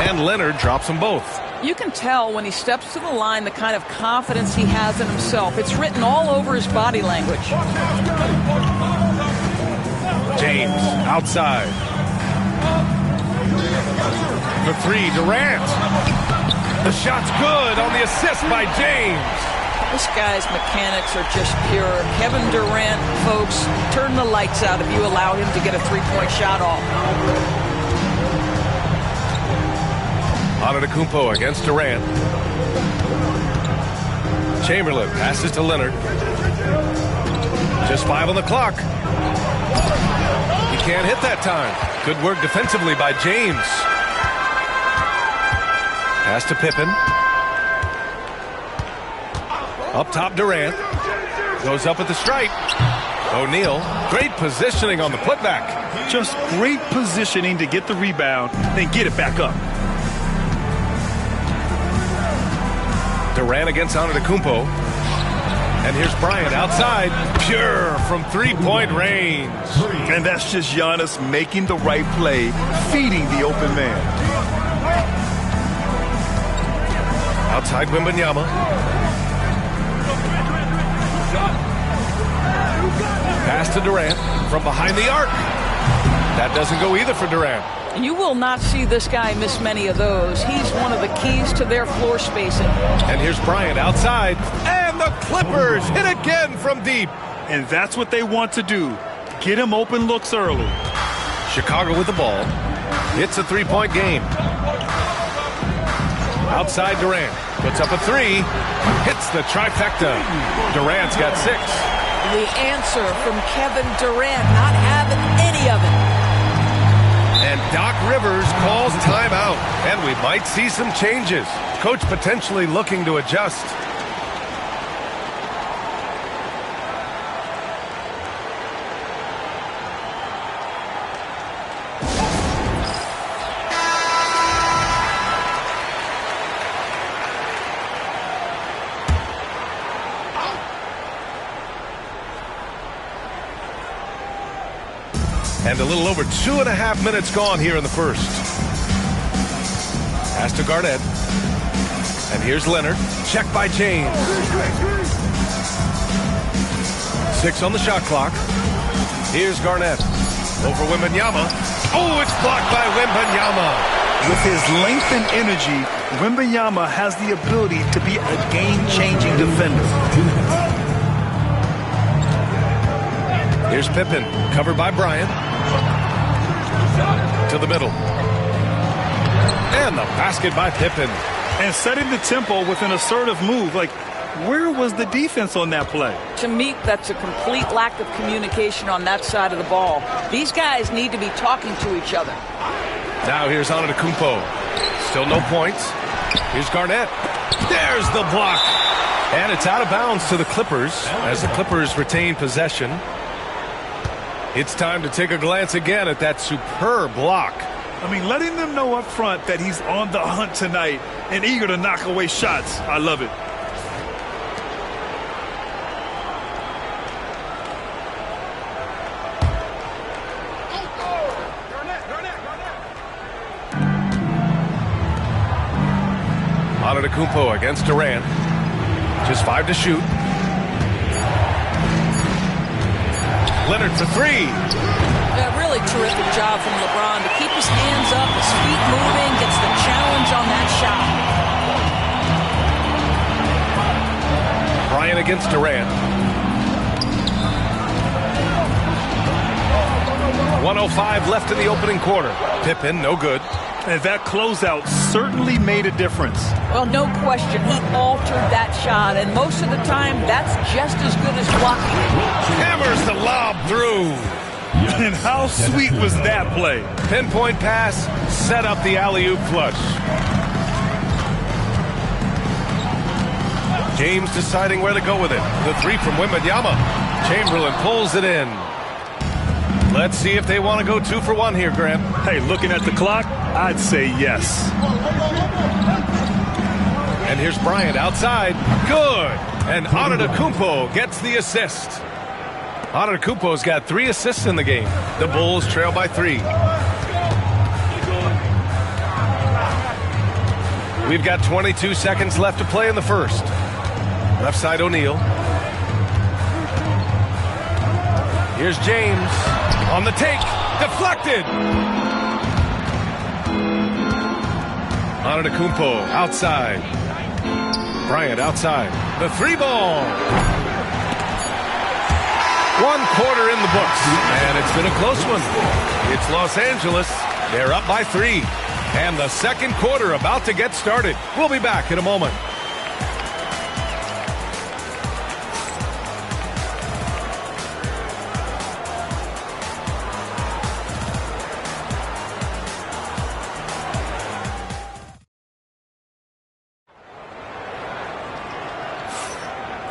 And Leonard drops them both. You can tell when he steps to the line the kind of confidence he has in himself. It's written all over his body language. James, outside. The three, Durant. The shot's good on the assist by James. This guy's mechanics are just pure. Kevin Durant, folks, turn the lights out if you allow him to get a three-point shot off. Antetokounmpo against Durant. Chamberlain passes to Leonard. Just 5 on the clock. He can't hit that time. Good work defensively by James. Pass to Pippen. Up top, Durant. Goes up at the stripe. O'Neal. Great positioning on the putback. Just great positioning to get the rebound, then get it back up. Durant against Antetokounmpo. And here's Bryant outside. Pure from three-point range. And that's just Giannis making the right play, feeding the open man. Outside Wembanyama. Pass to Durant from behind the arc. That doesn't go either for Durant. You will not see this guy miss many of those. He's one of the keys to their floor spacing. And here's Bryant outside. And the Clippers hit again from deep. And that's what they want to do. Get him open looks early. Chicago with the ball. It's a three-point game. Outside Durant. Puts up a three. Hits the trifecta. Durant's got 6. The answer from Kevin Durant, not having any of it. And Doc Rivers calls timeout. And we might see some changes. Coach potentially looking to adjust. And a little over 2.5 minutes gone here in the first. Pass to Garnett. And here's Leonard. Check by James. 6 on the shot clock. Here's Garnett. Over Wembanyama. Oh, it's blocked by Wembanyama. With his length and energy, Wembanyama has the ability to be a game-changing defender. Here's Pippen, covered by Bryant. To the middle. And the basket by Pippen. And setting the tempo with an assertive move. Like, where was the defense on that play? To me, that's a complete lack of communication on that side of the ball. These guys need to be talking to each other. Now here's Antetokounmpo. Still no points. Here's Garnett. There's the block. And it's out of bounds to the Clippers as the Clippers retain possession. It's time to take a glance again at that superb block. I mean, letting them know up front that he's on the hunt tonight and eager to knock away shots. I love it. Antetokounmpo against Durant. Just 5 to shoot. Leonard for 3. Yeah, really terrific job from LeBron to keep his hands up, his feet moving, gets the challenge on that shot. Bryant against Durant. 1:05 left in the opening quarter. Pippen, no good. And that closeout certainly made a difference. Well, no question. He altered that shot, and most of the time, that's just as good as blocking it. Hammers the lob through. And how sweet was that play? Pinpoint pass, set up the alley-oop flush. James deciding where to go with it. The 3 from Wembanyama. Chamberlain pulls it in. Let's see if they want to go 2 for 1 here, Graham. Hey, looking at the clock, I'd say yes. And here's Bryant outside. Good. And Antetokounmpo gets the assist. Antetokounmpo's got 3 assists in the game. The Bulls trail by 3. We've got 22 seconds left to play in the first. Left side O'Neal. Here's James. On the take, deflected. Antetokounmpo outside. Bryant outside. The 3 ball. 1 quarter in the books, and it's been a close one. It's Los Angeles. They're up by 3, and the second quarter about to get started. We'll be back in a moment.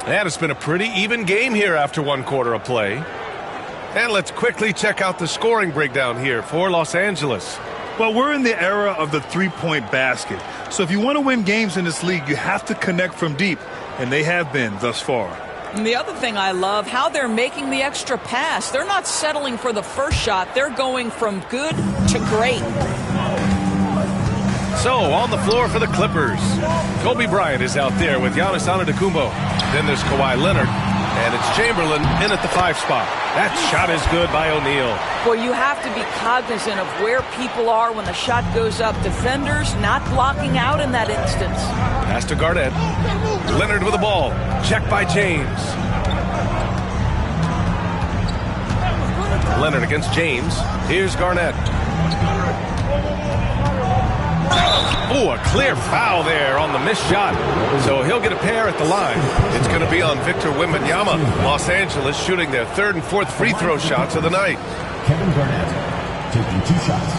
And it's been a pretty even game here after 1 quarter of play. And let's quickly check out the scoring breakdown here for Los Angeles. Well, we're in the era of the 3-point basket. So if you want to win games in this league, you have to connect from deep. And they have been thus far. And the other thing I love, how they're making the extra pass. They're not settling for the first shot. They're going from good to great. So, on the floor for the Clippers, Kobe Bryant is out there with Giannis Antetokounmpo. Then there's Kawhi Leonard, and it's Chamberlain in at the 5 spot. That shot is good by O'Neal. Well, you have to be cognizant of where people are when the shot goes up. Defenders not blocking out in that instance. Pass to Garnett. Leonard with the ball. Checked by James. Leonard against James. Here's Garnett. Oh, a clear foul there on the missed shot. So he'll get a pair at the line. It's going to be on Victor Wembanyama. Los Angeles shooting their 3rd and 4th free throw shots of the night. Kevin Garnett taking 2 shots.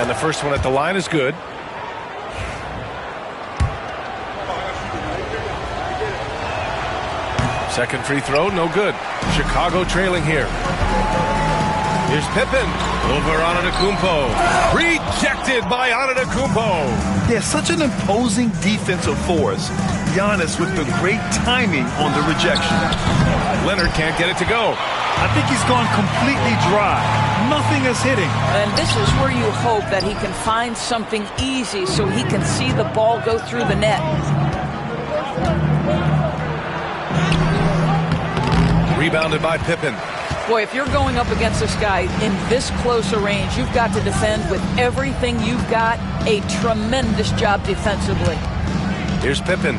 And the first one at the line is good. Second free throw, no good. Chicago trailing here. Here's Pippen. Over Antetokounmpo. Rejected by Antetokounmpo. Yeah, such an imposing defensive force. Giannis with the great timing on the rejection. Leonard can't get it to go. I think he's gone completely dry. Nothing is hitting. And this is where you hope that he can find something easy so he can see the ball go through the net. Rebounded by Pippen. Boy, if you're going up against this guy in this close a range, you've got to defend with everything you've got. A tremendous job defensively. Here's Pippen.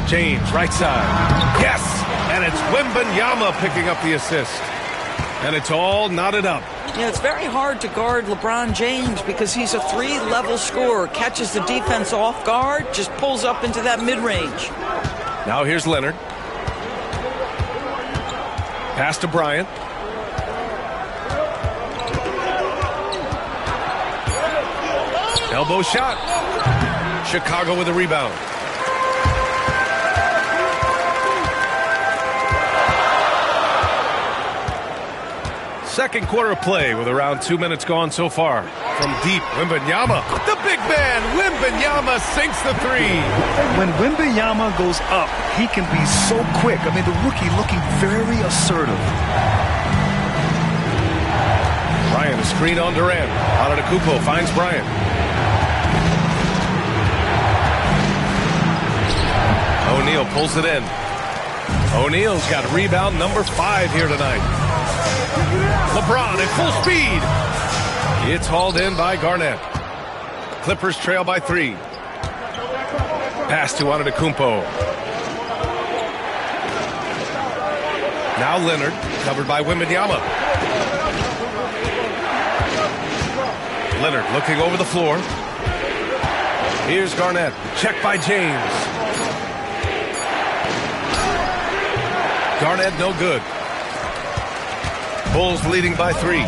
James, right side. Yes! And it's Wembanyama picking up the assist. And it's all knotted up. Yeah, it's very hard to guard LeBron James because he's a three-level scorer. Catches the defense off guard, just pulls up into that mid-range. Now here's Leonard. Pass to Bryant. Elbow shot. Chicago with a rebound. Second quarter play with around 2 minutes gone so far. From deep, Wembanyama. The big man, Wembanyama sinks the three. When Wembanyama goes up, he can be so quick. I mean, the rookie looking very assertive. Bryant, a screen on Durant. Antetokounmpo finds Bryant. O'Neal pulls it in. O'Neal's got rebound number 5 here tonight. LeBron at full speed. It's hauled in by Garnett. Clippers trail by 3. Pass to Antetokounmpo. Now Leonard, covered by Wembanyama. Leonard looking over the floor. Here's Garnett. Check by James. Garnett no good. Bulls leading by 3.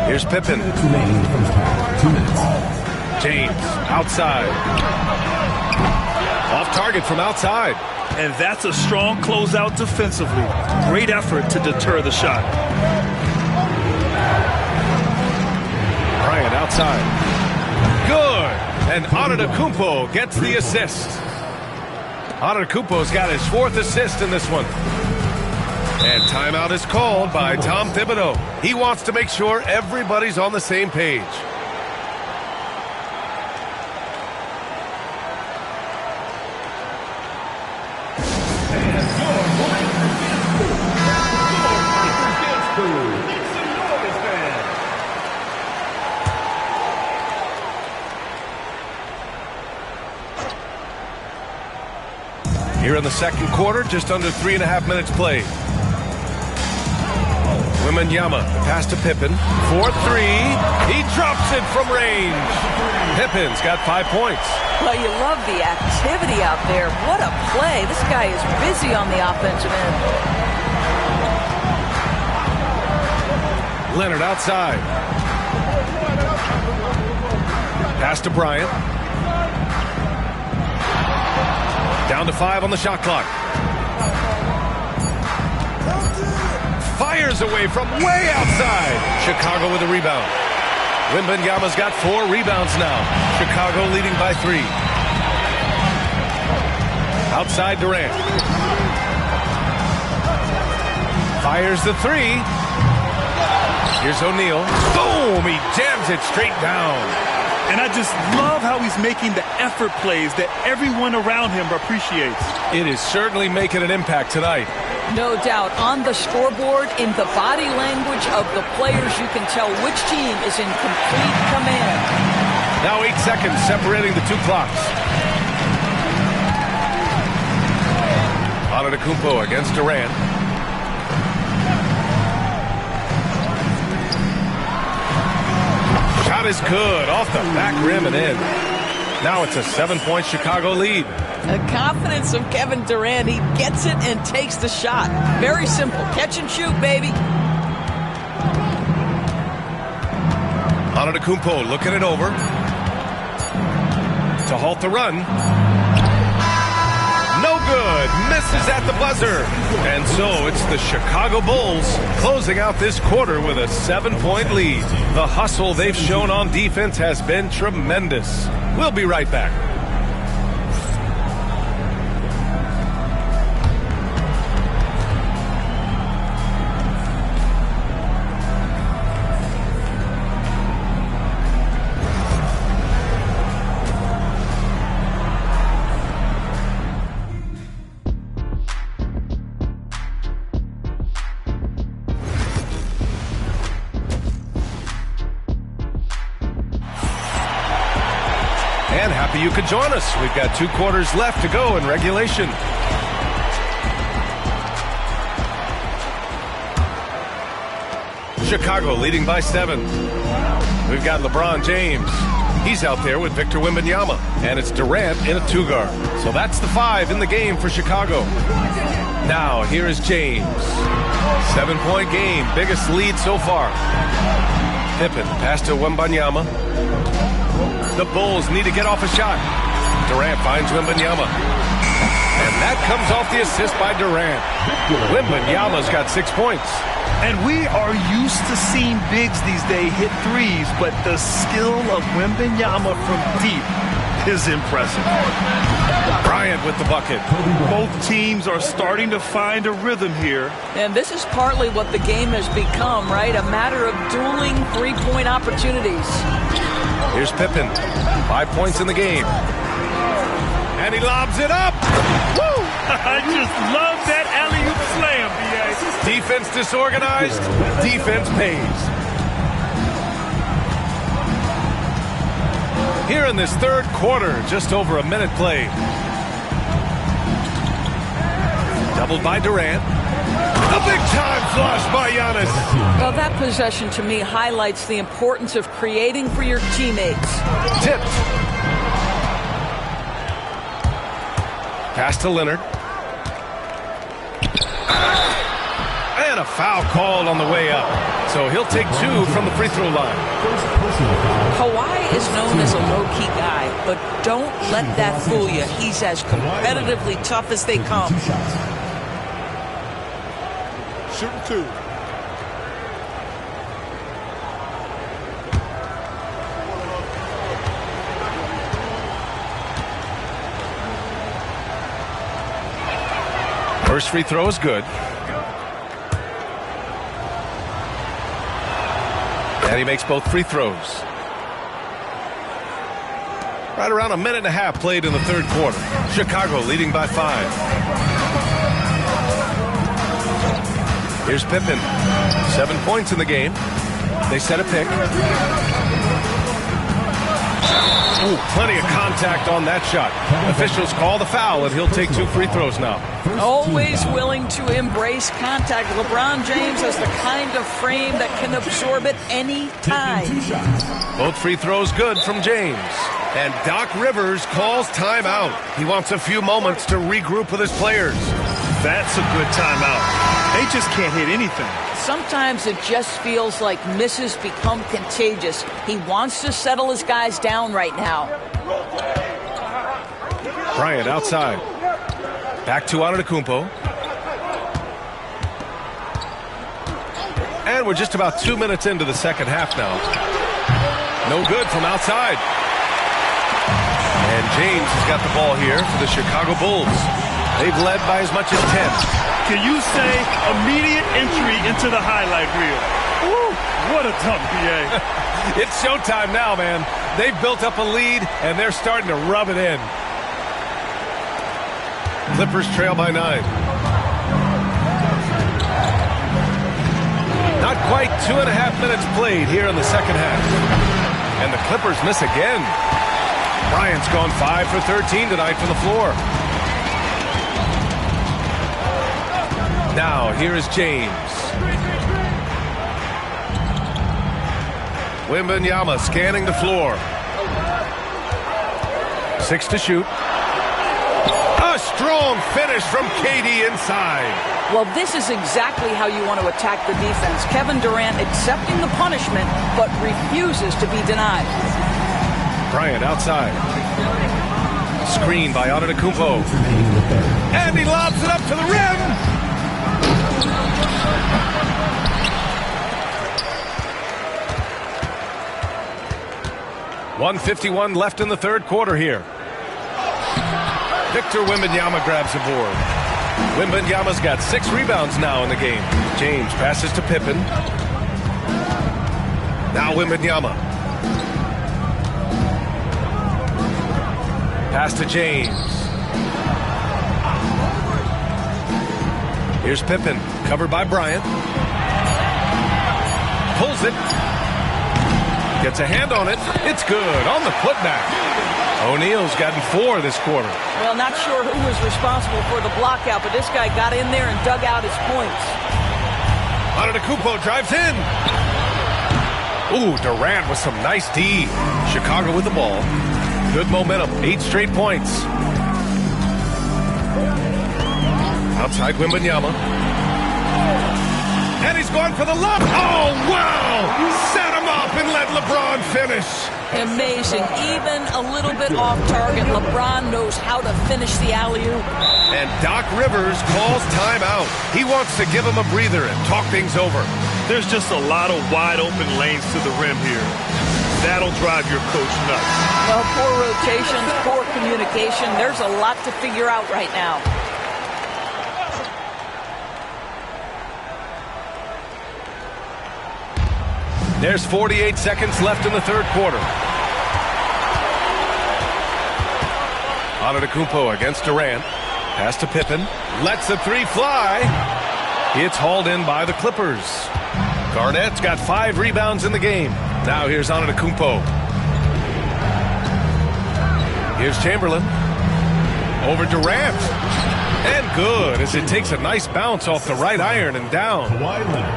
Here's Pippen. James outside. Off target from outside. And that's a strong closeout defensively. Great effort to deter the shot. Bryant outside. Good. And Antetokounmpo gets the assist. Antetokounmpo's got his 4th assist in this one. And timeout is called by Tom Thibodeau. He wants to make sure everybody's on the same page. Here in the second quarter, just under 3.5 minutes played. Wembanyama, pass to Pippen. 4-3. He drops it from range. Pippen's got 5 points. Well, you love the activity out there. What a play. This guy is busy on the offensive end. Leonard outside. Pass to Bryant. Down to 5 on the shot clock. Fires away from way outside. Chicago with a rebound. Wembanyama's got 4 rebounds now. Chicago leading by 3. Outside Durant. Fires the 3. Here's O'Neal. Boom! He jams it straight down. And I just love how he's making the effort plays that everyone around him appreciates. It is certainly making an impact tonight. No doubt. On the scoreboard, in the body language of the players, you can tell which team is in complete command. Now 8 seconds separating the 2 clocks. Antetokounmpo against Durant. Shot is good. Off the back rim and in. Now it's a 7-point Chicago lead. The confidence of Kevin Durant. He gets it and takes the shot. Very simple. Catch and shoot, baby. Antetokounmpo looking it over. To halt the run. No good. Misses at the buzzer. And so it's the Chicago Bulls closing out this quarter with a 7-point lead. The hustle they've shown on defense has been tremendous. We'll be right back. happy you could join us. We've got 2 quarters left to go in regulation. Chicago leading by 7. We've got LeBron James. He's out there with Victor Wembanyama. And it's Durant in a 2-guard. So that's the 5 in the game for Chicago. Now, here is James. 7-point game. Biggest lead so far. Pippen, pass to Wembanyama. The Bulls need to get off a shot. Durant finds Wembanyama. And that comes off the assist by Durant. Wembanyama's got 6 points. And we are used to seeing bigs these days hit threes, but the skill of Wembanyama from deep is impressive. Bryant with the bucket. Both teams are starting to find a rhythm here. And this is partly what the game has become, right? A matter of dueling three-point opportunities. Here's Pippen. 5 points in the game. And he lobs it up. Woo! I just love that alley-oop slam, B.A. Defense disorganized. Defense pays. Here in this 3rd quarter, just over a minute played. Doubled by Durant. A big-time flush by Giannis. Well, that possession to me highlights the importance of creating for your teammates. Tipped. Pass to Leonard. And a foul called on the way up. So he'll take 2 from the free throw line. Kawhi is known as a low-key guy, but don't let that fool you. He's as competitively tough as they come. Shooting 2. First free throw is good. And he makes both free throws. Right around a minute and a half played in the 3rd quarter. Chicago leading by 5. Here's Pippen. 7 points in the game. They set a pick. Ooh, plenty of contact on that shot. Officials call the foul, and he'll take 2 free throws now. Always willing to embrace contact. LeBron James has the kind of frame that can absorb it any time. Both free throws good from James. And Doc Rivers calls timeout. He wants a few moments to regroup with his players. That's a good timeout. They just can't hit anything. Sometimes it just feels like misses become contagious. He wants to settle his guys down right now. Bryant outside. Back to Antetokounmpo. And we're just about 2 minutes into the 2nd half now. No good from outside. And James has got the ball here for the Chicago Bulls. They've led by as much as 10. Can you say immediate entry into the highlight reel? Woo, what a dunk, B.A. It's showtime now, man. They've built up a lead, and they're starting to rub it in. Clippers trail by 9. Not quite 2.5 minutes played here in the 2nd half. And the Clippers miss again. Bryant's gone 5 for 13 tonight from the floor. Now, here is James. Wembanyama scanning the floor. 6 to shoot. A strong finish from KD inside. Well, this is exactly how you want to attack the defense. Kevin Durant accepting the punishment, but refuses to be denied. Bryant outside. Screen by Antetokounmpo. And he lobs it up to the rim. 1:51 left in the 3rd quarter here. Victor Wembanyama grabs a board. Wembanyama's got 6 rebounds now in the game. James passes to Pippen. Now Wembanyama. Pass to James. Here's Pippen, covered by Bryant. Pulls it. Gets a hand on it. It's good on the putback. O'Neal's gotten 4 this quarter. Well, not sure who was responsible for the block out, but this guy got in there and dug out his points. Antetokounmpo drives in. Ooh, Durant with some nice D. Chicago with the ball. Good momentum, 8 straight points. Outside Wembanyama. And he's going for the lob. Oh, wow! Set him up and let LeBron finish. Amazing. Even a little bit off target, LeBron knows how to finish the alley-oop. And Doc Rivers calls timeout. He wants to give him a breather and talk things over. There's just a lot of wide open lanes to the rim here. That'll drive your coach nuts. Well, poor rotations, poor communication. There's a lot to figure out right now. There's 48 seconds left in the third quarter. Antetokounmpo against Durant. Pass to Pippen. Lets the 3 fly. It's hauled in by the Clippers. Garnett's got 5 rebounds in the game. Now here's Antetokounmpo. Here's Chamberlain. Over Durant. And good, as it takes a nice bounce off the right iron and down.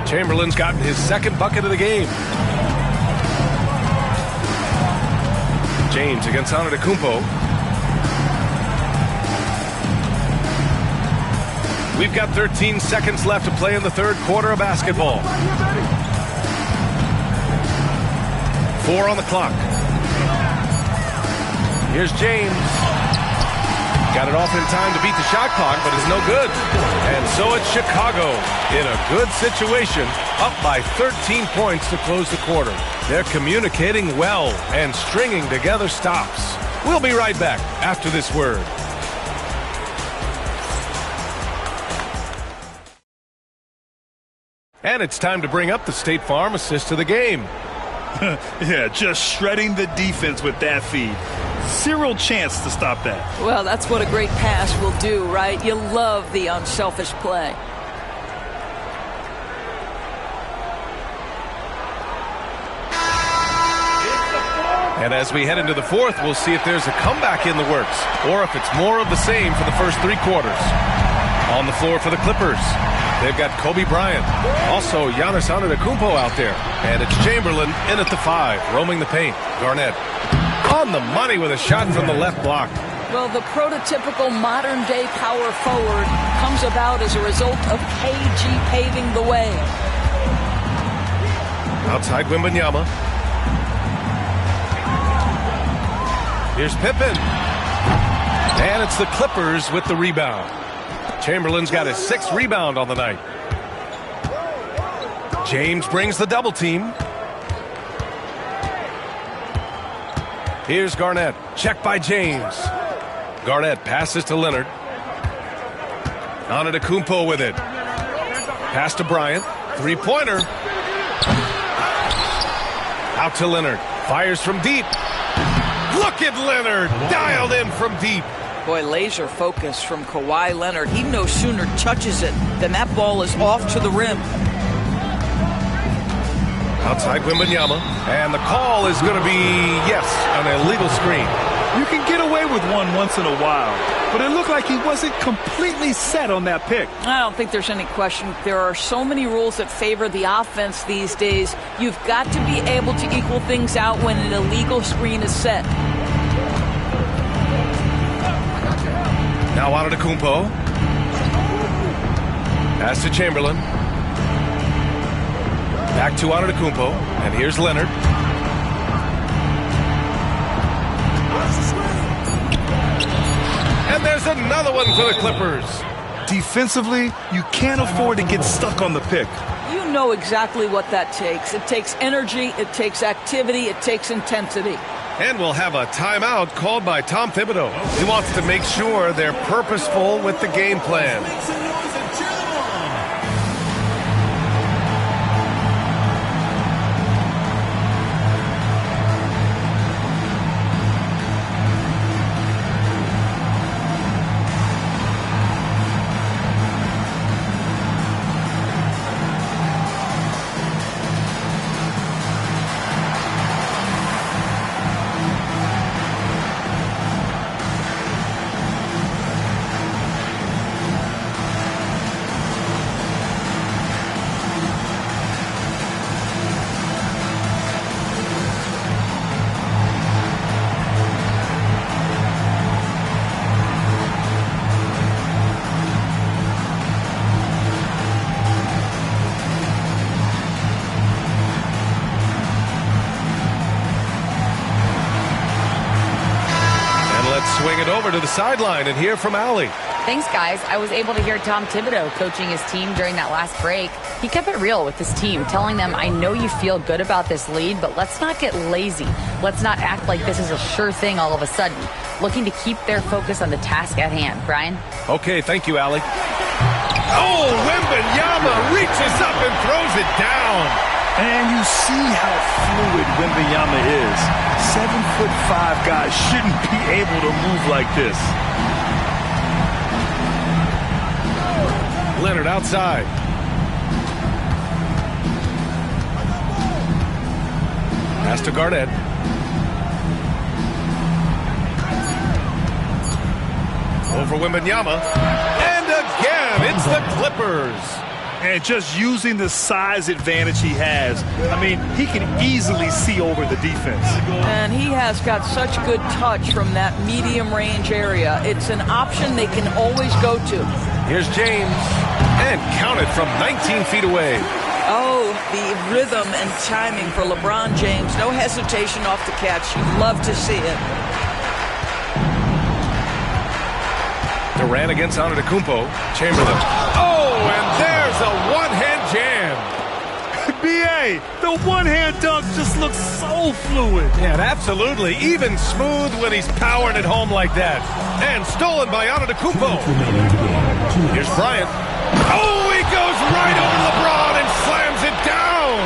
Chamberlain's gotten his 2nd bucket of the game. James against Antetokounmpo. We've got 13 seconds left to play in the third quarter of basketball. 4 on the clock. Here's James. Got it off in time to beat the shot clock, but it's no good. And so it's Chicago in a good situation, up by 13 points to close the quarter. They're communicating well and stringing together stops. We'll be right back after this word. And it's time to bring up the State Farm assist to the game. Yeah, just shredding the defense with that feed. Zero chance to stop that. Well, that's what a great pass will do, right? You love the unselfish play. And as we head into the fourth, we'll see if there's a comeback in the works or if it's more of the same for the first 3 quarters. On the floor for the Clippers, they've got Kobe Bryant. Also, Giannis Antetokounmpo out there. And it's Chamberlain in at the 5, roaming the paint. Garnett on the money with a shot from the left block. Well, the prototypical modern-day power forward comes about as a result of KG paving the way. Outside Wembanyama. Here's Pippen. And it's the Clippers with the rebound. Chamberlain's got his 6th rebound on the night. James brings the double team. Here's Garnett. Check by James. Garnett passes to Leonard. Antetokounmpo with it. Pass to Bryant. 3-pointer. Out to Leonard. Fires from deep. Look at Leonard. Dialed in from deep. Boy, laser focus from Kawhi Leonard. He no sooner touches it than that ball is off to the rim. Outside Wembanyama. And the call is going to be, yes, an illegal screen. You can get away with one once in a while, but it looked like he wasn't completely set on that pick. I don't think there's any question. There are so many rules that favor the offense these days. You've got to be able to equal things out when an illegal screen is set. Now Antetokounmpo. Pass to Chamberlain. Back to Antetokounmpo. And here's Leonard. And there's another one for the Clippers. Defensively, you can't afford to get stuck on the pick. You know exactly what that takes. It takes energy, it takes activity, it takes intensity. And we'll have a timeout called by Tom Thibodeau. He wants to make sure they're purposeful with the game plan. swing it over to the sideline and hear from Allie. Thanks, guys. I was able to hear Tom Thibodeau coaching his team during that last break. He kept it real with his team, telling them, I know you feel good about this lead, but let's not get lazy. Let's not act like this is a sure thing all of a sudden. Looking to keep their focus on the task at hand. Brian? Okay, thank you, Allie. Oh, Wembanyama reaches up and throws it down. And you see how fluid Wembanyama is. 7'5" guys shouldn't be able to move like this. Leonard outside. Pass to Garnett. Over Wembanyama. And again, it's the Clippers. And just using the size advantage he has, I mean, he can easily see over the defense. And he has got such good touch from that medium range area. It's an option they can always go to. Here's James. And counted from 19 feet away. Oh, the rhythm and timing for LeBron James. No hesitation off the catch. You'd love to see it. Durant against Antetokounmpo. Chamberlain. Oh, and there's a one-hand jam. B.A., the one-hand dunk just looks so fluid. Yeah, absolutely. Even smooth when he's powering it home like that. And stolen by Antetokounmpo. Here's Bryant. Oh, he goes right over LeBron and slams it down.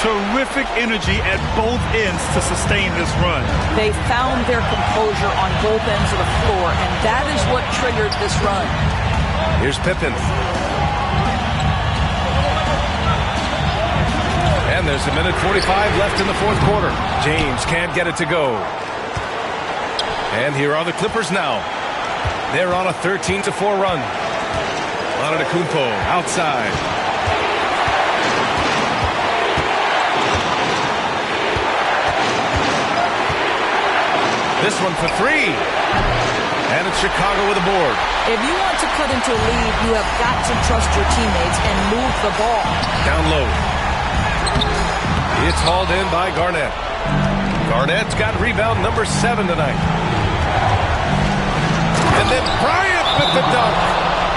Terrific energy at both ends to sustain this run. They found their composure on both ends of the floor, and that is what triggered this run. Here's Pippen. And there's a minute 45 left in the fourth quarter. James can't get it to go. And here are the Clippers now. They're on a 13-4 run. Antetokounmpo outside. This one for three. And it's Chicago with a board. If you want to cut into a lead, you have got to trust your teammates and move the ball. Down low. It's hauled in by Garnett. Garnett's got rebound number 7 tonight. And then Bryant with the dunk.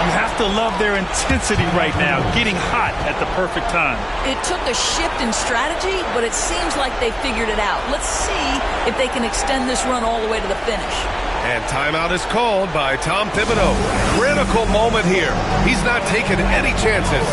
You have to love their intensity right now, getting hot at the perfect time. It took a shift in strategy, but it seems like they figured it out. Let's see if they can extend this run all the way to the finish. And timeout is called by Tom Thibodeau. Critical moment here. He's not taking any chances.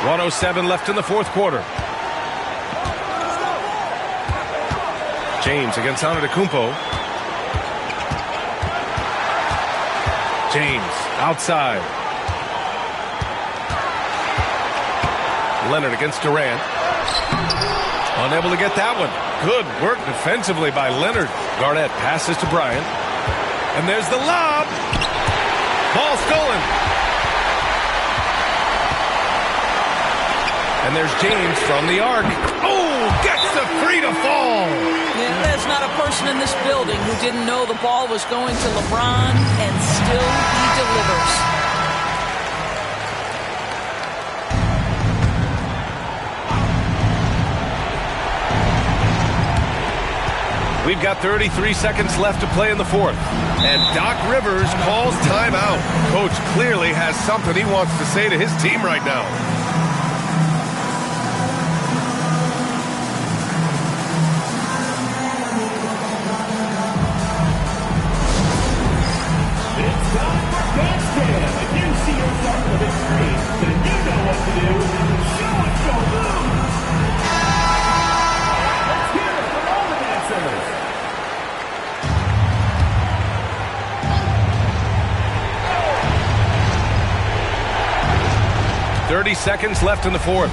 .107 left in the fourth quarter. James against Antetokounmpo. James outside. Leonard against Durant. Unable to get that one. Good work defensively by Leonard. Garnett passes to Bryant. And there's the lob. Ball stolen. And there's James from the arc. Oh, gets the three to fall. Yeah, there's not a person in this building who didn't know the ball was going to LeBron, and still he delivers. We've got 33 seconds left to play in the fourth. And Doc Rivers calls timeout. Coach clearly has something he wants to say to his team right now. Let's hear it from all the dancers. 30 seconds left in the fourth.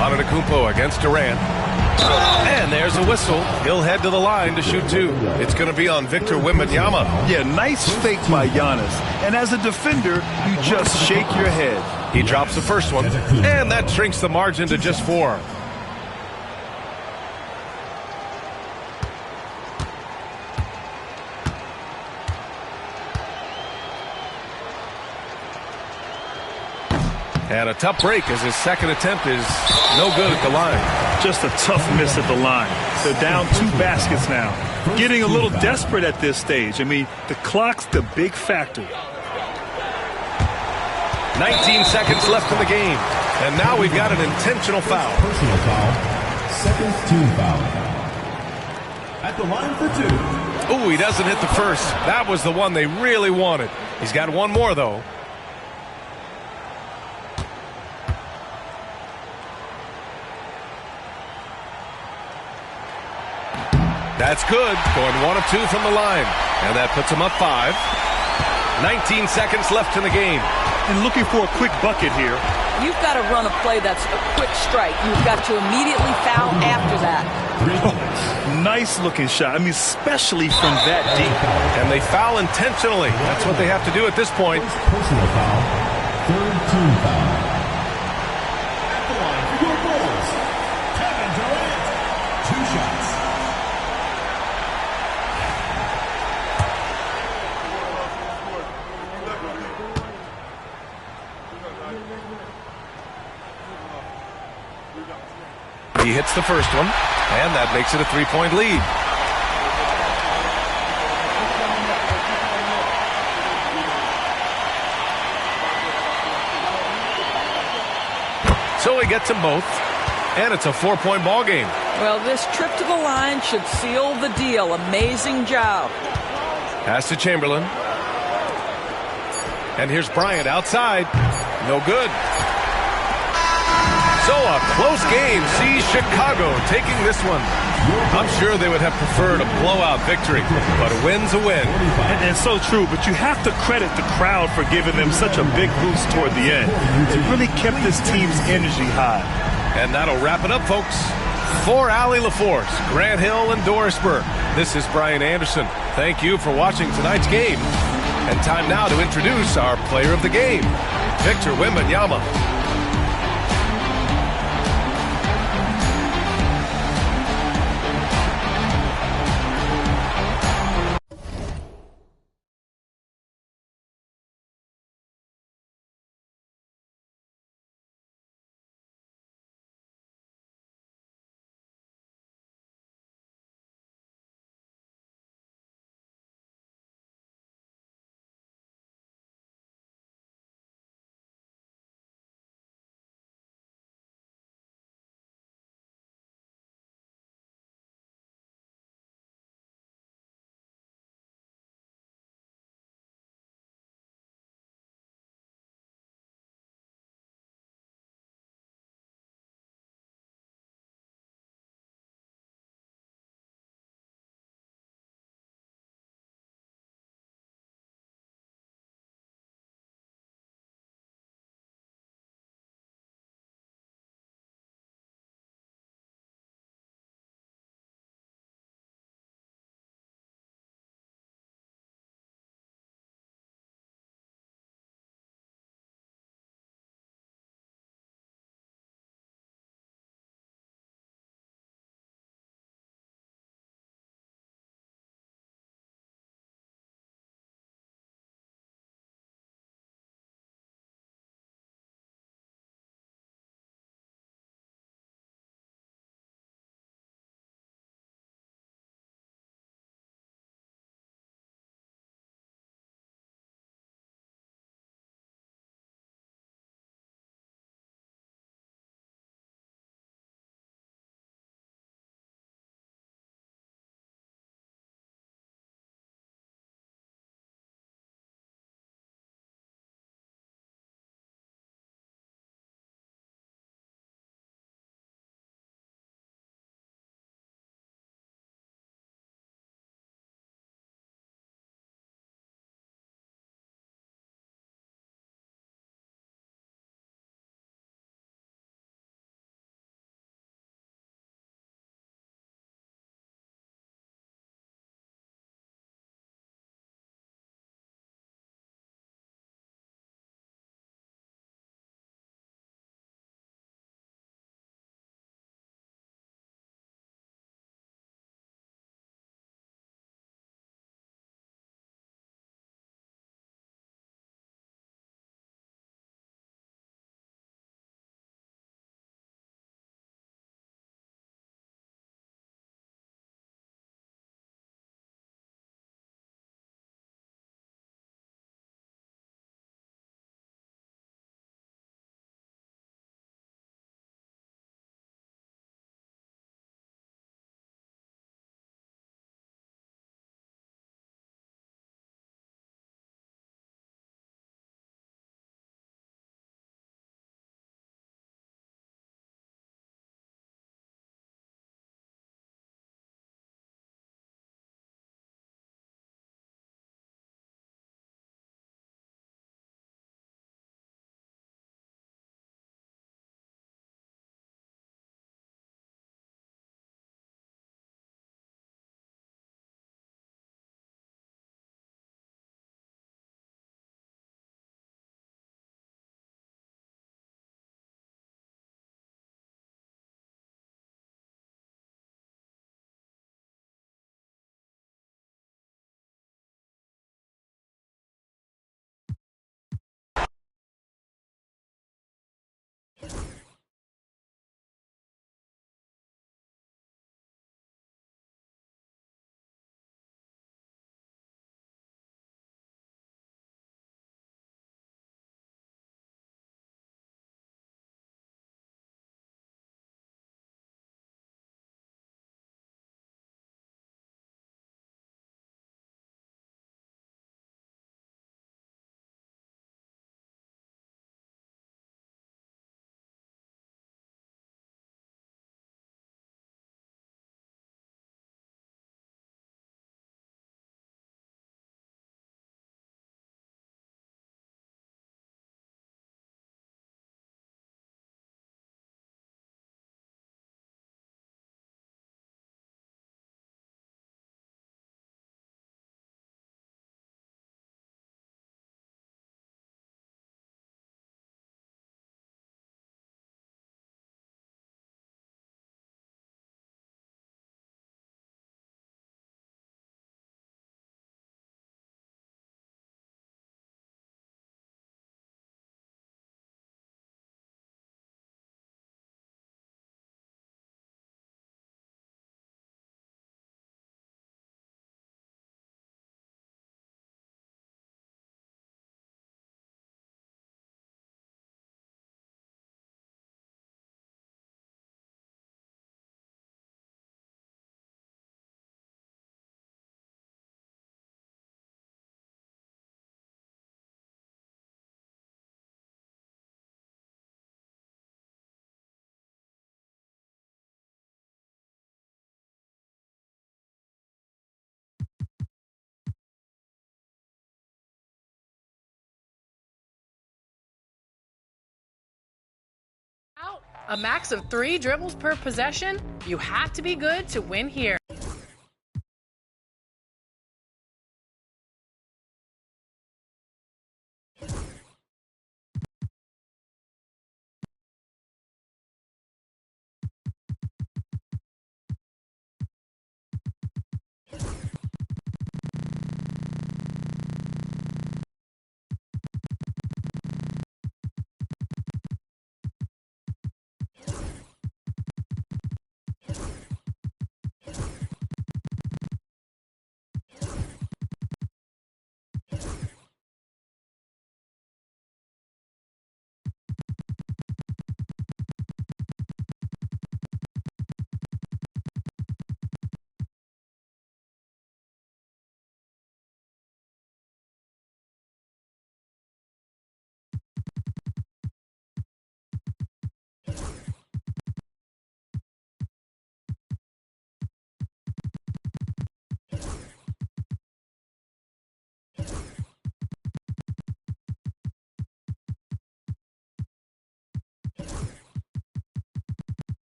Antetokounmpo against Durant. And there's a whistle. He'll head to the line to shoot two. It's going to be on Victor Wembanyama. Yeah, nice fake by Giannis. And as a defender, you just shake your head. He drops the first one, and that shrinks the margin to just 4. And a tough break as his second attempt is no good at the line. Just a tough miss at the line. They're down 2 baskets now. Getting a little desperate at this stage. I mean, the clock's the big factor. 19 seconds left in the game. And now we've got an intentional foul. Personal foul. Second team foul. At the line for 2. Ooh, he doesn't hit the first. That was the one they really wanted. He's got one more, though. That's good. Going 1 of 2 from the line. And that puts him up 5. 19 seconds left in the game. And looking for a quick bucket here. You've got to run a play that's a quick strike. You've got to immediately foul after that. Nice looking shot. I mean, especially from that deep. And they foul intentionally. That's what they have to do at this point. Personal foul. Third team foul. At the line for your Bulls, Kevin Durant. 2 shots. He hits the first one, and that makes it a 3-point lead. So he gets them both, and it's a 4-point ball game. Well, this trip to the line should seal the deal. Amazing job. Pass to Chamberlain. And here's Bryant outside. No good. So a close game sees Chicago taking this one. I'm sure they would have preferred a blowout victory, but a win's a win. And so true, but you have to credit the crowd for giving them such a big boost toward the end. It really kept this team's energy high. And that'll wrap it up, folks. For Allie LaForce, Grant Hill, and Doris Burke, this is Brian Anderson. Thank you for watching tonight's game. And time now to introduce our player of the game, Victor Wembanyama. A max of 3 dribbles per possession? You have to be good to win here.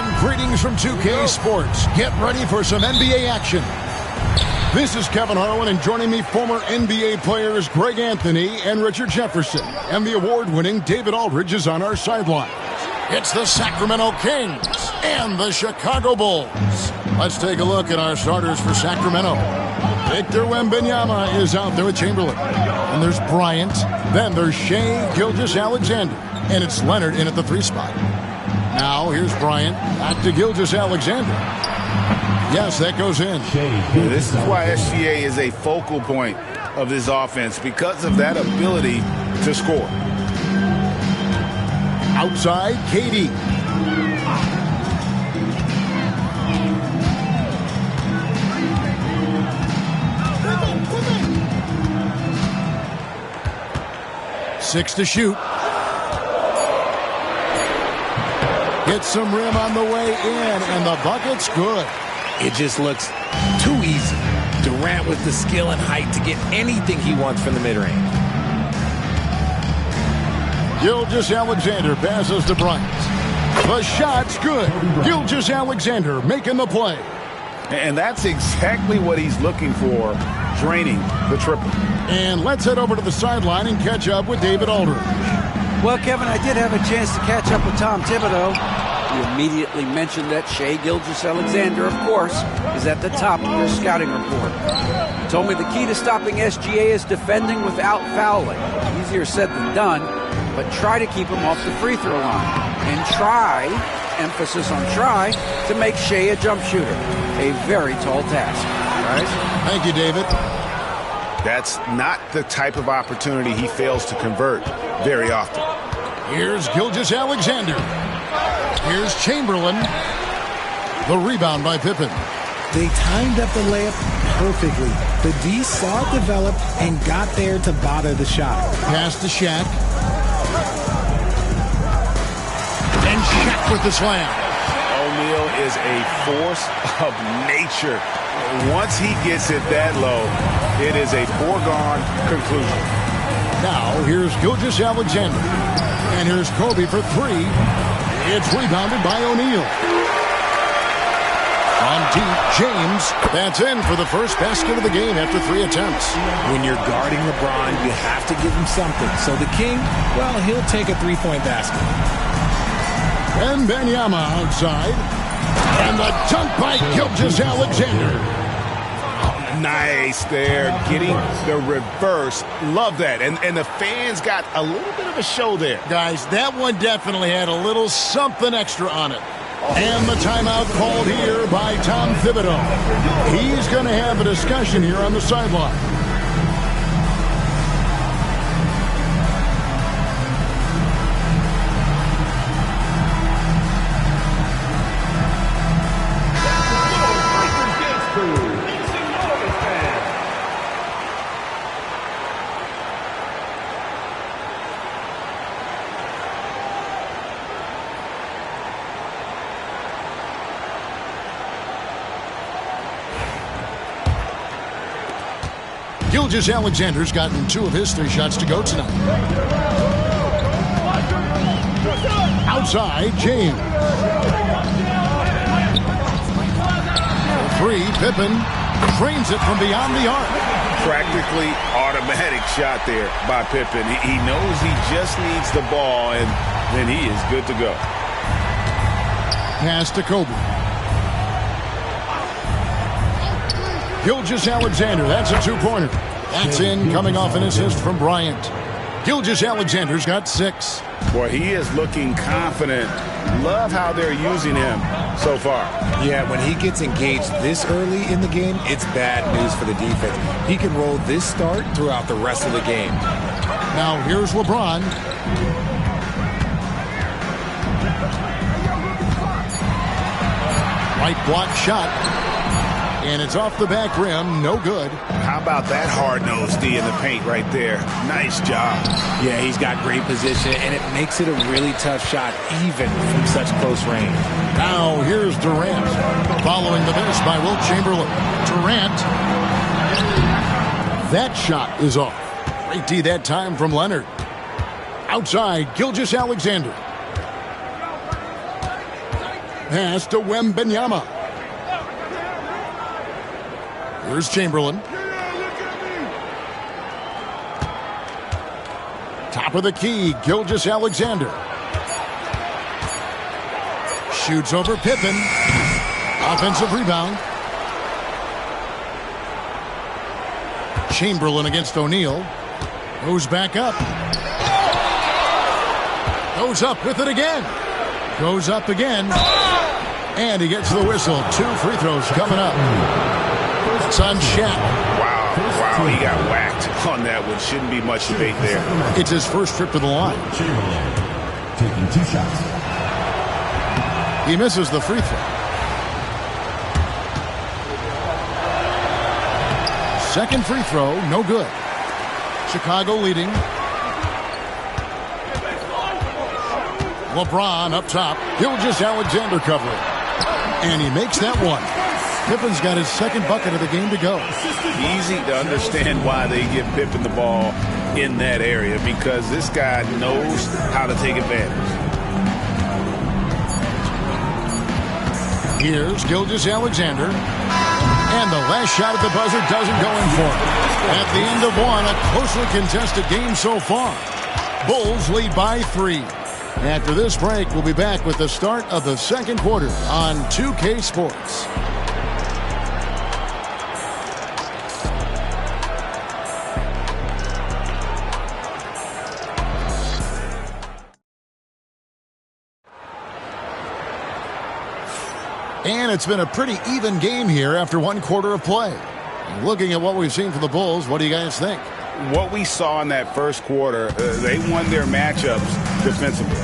everyone. Greetings from 2K Sports. Get ready for some NBA action. This is Kevin Harlan, and joining me, former NBA players Greg Anthony and Richard Jefferson. And the award-winning David Aldridge is on our sideline. It's the Sacramento Kings and the Chicago Bulls. Let's take a look at our starters for Sacramento. Victor Wembanyama is out there with Chamberlain. And there's Bryant. Then there's Shai Gilgeous-Alexander. And it's Leonard in at the 3 spot. Now here's Bryant. Back to Gilgeous-Alexander. Yes, that goes in. This is why SGA is a focal point of this offense, because of that ability to score. Outside, KD. Six to shoot. Gets some rim on the way in, and the bucket's good. It just looks too easy. Durant with the skill and height to get anything he wants from the mid-range. Gilgeous-Alexander passes to Bryant. The shot's good. Gilgeous-Alexander making the play. And that's exactly what he's looking for, draining the triple. And let's head over to the sideline and catch up with David Aldridge. Well, Kevin, I did have a chance to catch up with Tom Thibodeau. You immediately mentioned that Shai Gilgeous-Alexander, of course, is at the top of your scouting report. He told me the key to stopping SGA is defending without fouling. Easier said than done, but try to keep him off the free throw line. And try, emphasis on try, to make Shai a jump shooter. A very tall task. Right? Thank you, David. That's not the type of opportunity he fails to convert very often. Here's Gilgeous-Alexander. Here's Chamberlain. The rebound by Pippen. They timed up the layup perfectly. The D saw it develop and got there to bother the shot. Pass to Shaq. And Shaq with the slam. O'Neal is a force of nature. Once he gets it that low, it is a foregone conclusion. Now, here's Gilgeous-Alexander. And here's Kobe for 3. It's rebounded by O'Neal. On deep, James. That's in for the first basket of the game after 3 attempts. When you're guarding LeBron, you have to give him something. So the King, well, he'll take a 3-point basket. Wembanyama outside. And the dunk by Gilgeous-Alexander. Nice there, getting the reverse. Love that. And the fans got a little bit of a show there. Guys, that one definitely had a little something extra on it. And the timeout called here by Tom Thibodeau. He's going to have a discussion here on the sideline. Gilgeous-Alexander's gotten 2 of his 3 shots to go tonight. Outside, James. 3, Pippen frames it from beyond the arc. Practically automatic shot there by Pippen. He knows he just needs the ball, and then he is good to go. Pass to Kobe. Gilgeous-Alexander, that's a 2-pointer. That's in, coming off an assist from Bryant. Gilgeous-Alexander's got 6. Boy, he is looking confident. Love how they're using him so far. Yeah, when he gets engaged this early in the game, it's bad news for the defense. He can roll this start throughout the rest of the game. Now here's LeBron. Right block shot. And it's off the back rim, no good. How about that hard-nosed D in the paint right there? Nice job. Yeah, he's got great position, and it makes it a really tough shot, even from such close range. Now here's Durant, following the miss by Wilt Chamberlain. Durant. That shot is off. Great D that time from Leonard. Outside, Gilgeous-Alexander. Pass to Wembanyama. Here's Chamberlain. Top of the key, Gilgeous-Alexander. Shoots over Pippen. Offensive rebound. Chamberlain against O'Neal. Goes back up. Goes up with it again. Goes up again. And he gets the whistle. 2 free throws coming up. It's on Shaq. Wow, he got whacked on that one. Shouldn't be much debate there. It's his first trip to the line. Taking 2 shots. He misses the free throw. Second free throw, no good. Chicago leading. LeBron up top. Gilgeous-Alexander covering. And he makes that one. Pippen's got his second bucket of the game to go. Easy to understand why they give Pippen the ball in that area, because this guy knows how to take advantage. Here's Gilgeous-Alexander. And the last shot at the buzzer doesn't go in for him. At the end of one, a closely contested game so far. Bulls lead by 3. After this break, we'll be back with the start of the second quarter on 2K Sports. And it's been a pretty even game here after 1 quarter of play. Looking at what we've seen from the Bulls, what do you guys think? What we saw in that first quarter, they won their matchups defensively.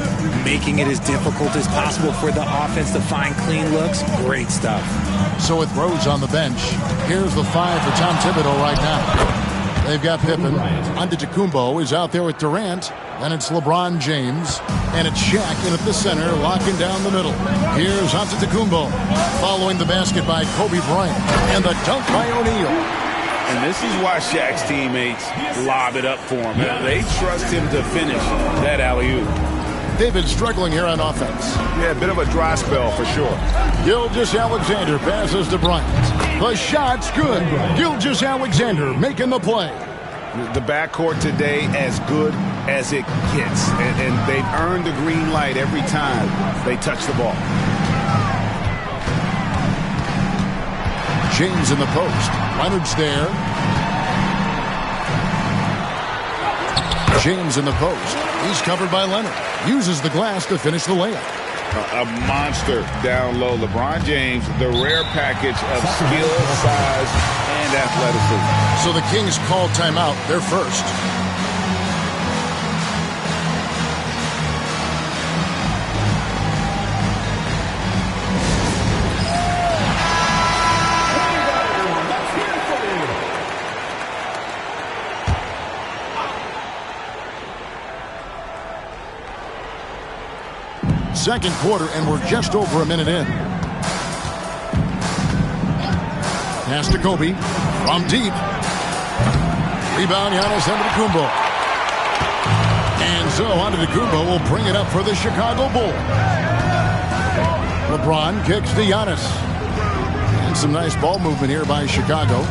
Making it as difficult as possible for the offense to find clean looks. Great stuff. So with Rose on the bench, here's the 5 for Tom Thibodeau right now. They've got Pippen. Antetokounmpo is out there with Durant. Then it's LeBron James. And it's Shaq in at the center, locking down the middle. Here's Antetokounmpo. Following the basket by Kobe Bryant. And the dunk by O'Neal. And this is why Shaq's teammates lob it up for him. They trust him to finish that alley-oop. They've been struggling here on offense. Yeah, a bit of a dry spell for sure. Gilgeous-Alexander passes to Bryant. The shot's good. Gilgeous-Alexander making the play. The backcourt today as good as it gets. And they've earned the green light every time they touch the ball. James in the post. Leonard's there. James in the post. He's covered by Leonard. Uses the glass to finish the layup. A monster down low. LeBron James, the rare package of skill, size, and athleticism. So the Kings call timeout. They're first. Second quarter, and we're just over a minute in. Pass to Kobe from deep. Rebound, Giannis Antetokounmpo. And so Antetokounmpo will bring it up for the Chicago Bulls. LeBron kicks to Giannis. And some nice ball movement here by Chicago.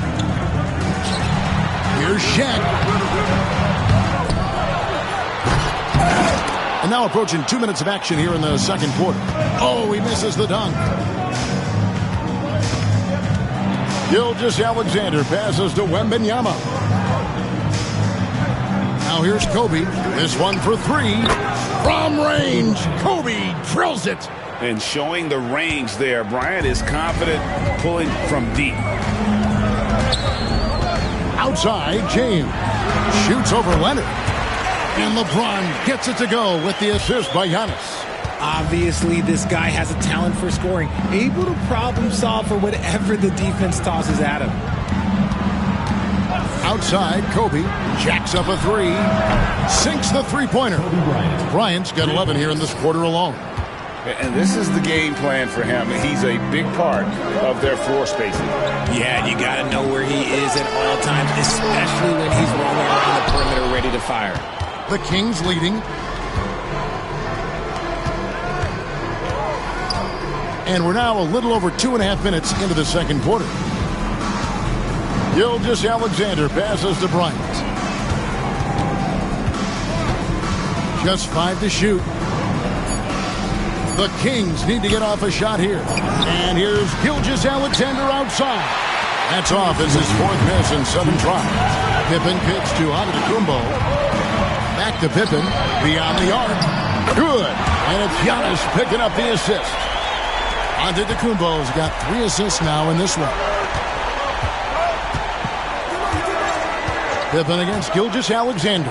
Here's Shaq. And now approaching 2 minutes of action here in the second quarter. Oh, he misses the dunk. Gilgeous-Alexander passes to Wembanyama. Now here's Kobe. This one for 3. From range, Kobe drills it. And showing the range there. Bryant is confident pulling from deep. Outside, James shoots over Leonard. And LeBron gets it to go with the assist by Giannis. Obviously, this guy has a talent for scoring, able to problem solve for whatever the defense tosses at him. Outside, Kobe jacks up a 3, sinks the three-pointer. Bryant's got 11 here in this quarter alone. And this is the game plan for him. He's a big part of their floor spacing. Yeah, and you got to know where he is at all times, especially when he's rolling around the perimeter ready to fire. The Kings leading. And we're now a little over 2.5 minutes into the second quarter. Gilgeous-Alexander passes to Bryant. Just 5 to shoot. The Kings need to get off a shot here. And here's Gilgeous-Alexander outside. That's off as his 4th miss in 7 tries. Pippen kicks to Antetokounmpo. Back to Pippen. Beyond the arc. Good. And it's Giannis picking up the assist. Antetokounmpo's got 3 assists now in this one. Pippen against Gilgeous-Alexander.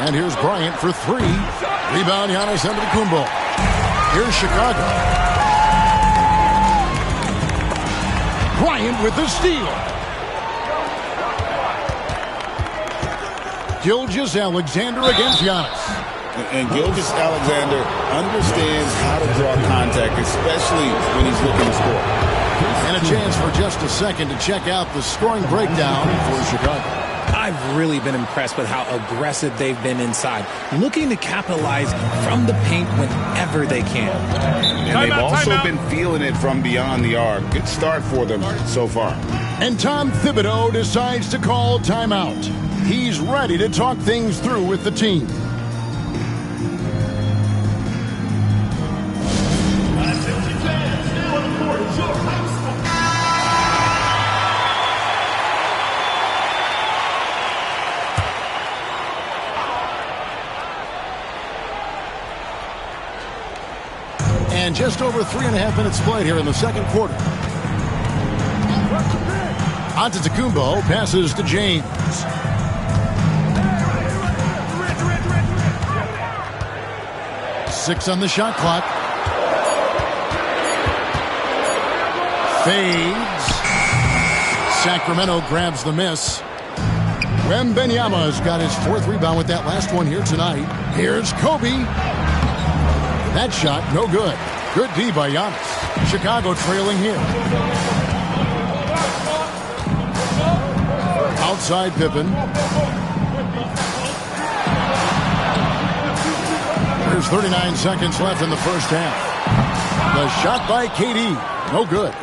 And here's Bryant for 3. Rebound Giannis Antetokounmpo. Here's Chicago. Bryant with the steal. Gilgeous-Alexander against Giannis. And Gilgeous-Alexander understands how to draw contact, especially when he's looking to score. And a chance for just a second to check out the scoring breakdown for Chicago. I've really been impressed with how aggressive they've been inside, looking to capitalize from the paint whenever they can. And they've also been feeling it from beyond the arc. Good start for them so far. And Tom Thibodeau decides to call timeout. He's ready to talk things through with the team. And just over 3.5 minutes played here in the second quarter. Antetokounmpo passes to James. Six on the shot clock. Fades. Sacramento grabs the miss. Wembanyama's got his 4th rebound with that last one here tonight. Here's Kobe. That shot, no good. Good D by Giannis. Chicago trailing here. Outside Pippen. There's 39 seconds left in the first half. The shot by KD, no good.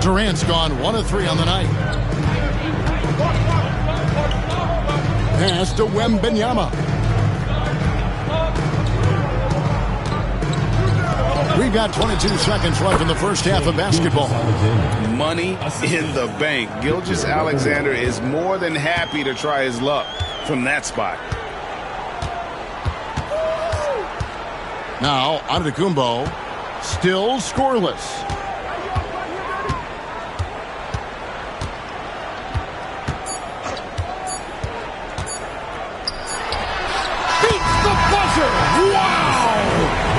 Durant's gone 1 of 3 on the night. Pass to Wembanyama. We've got 22 seconds left in the first half of basketball. Money in the bank. Gilgeous-Alexander is more than happy to try his luck from that spot. Now, Antetokounmpo, still scoreless. Beats the buzzer! Wow!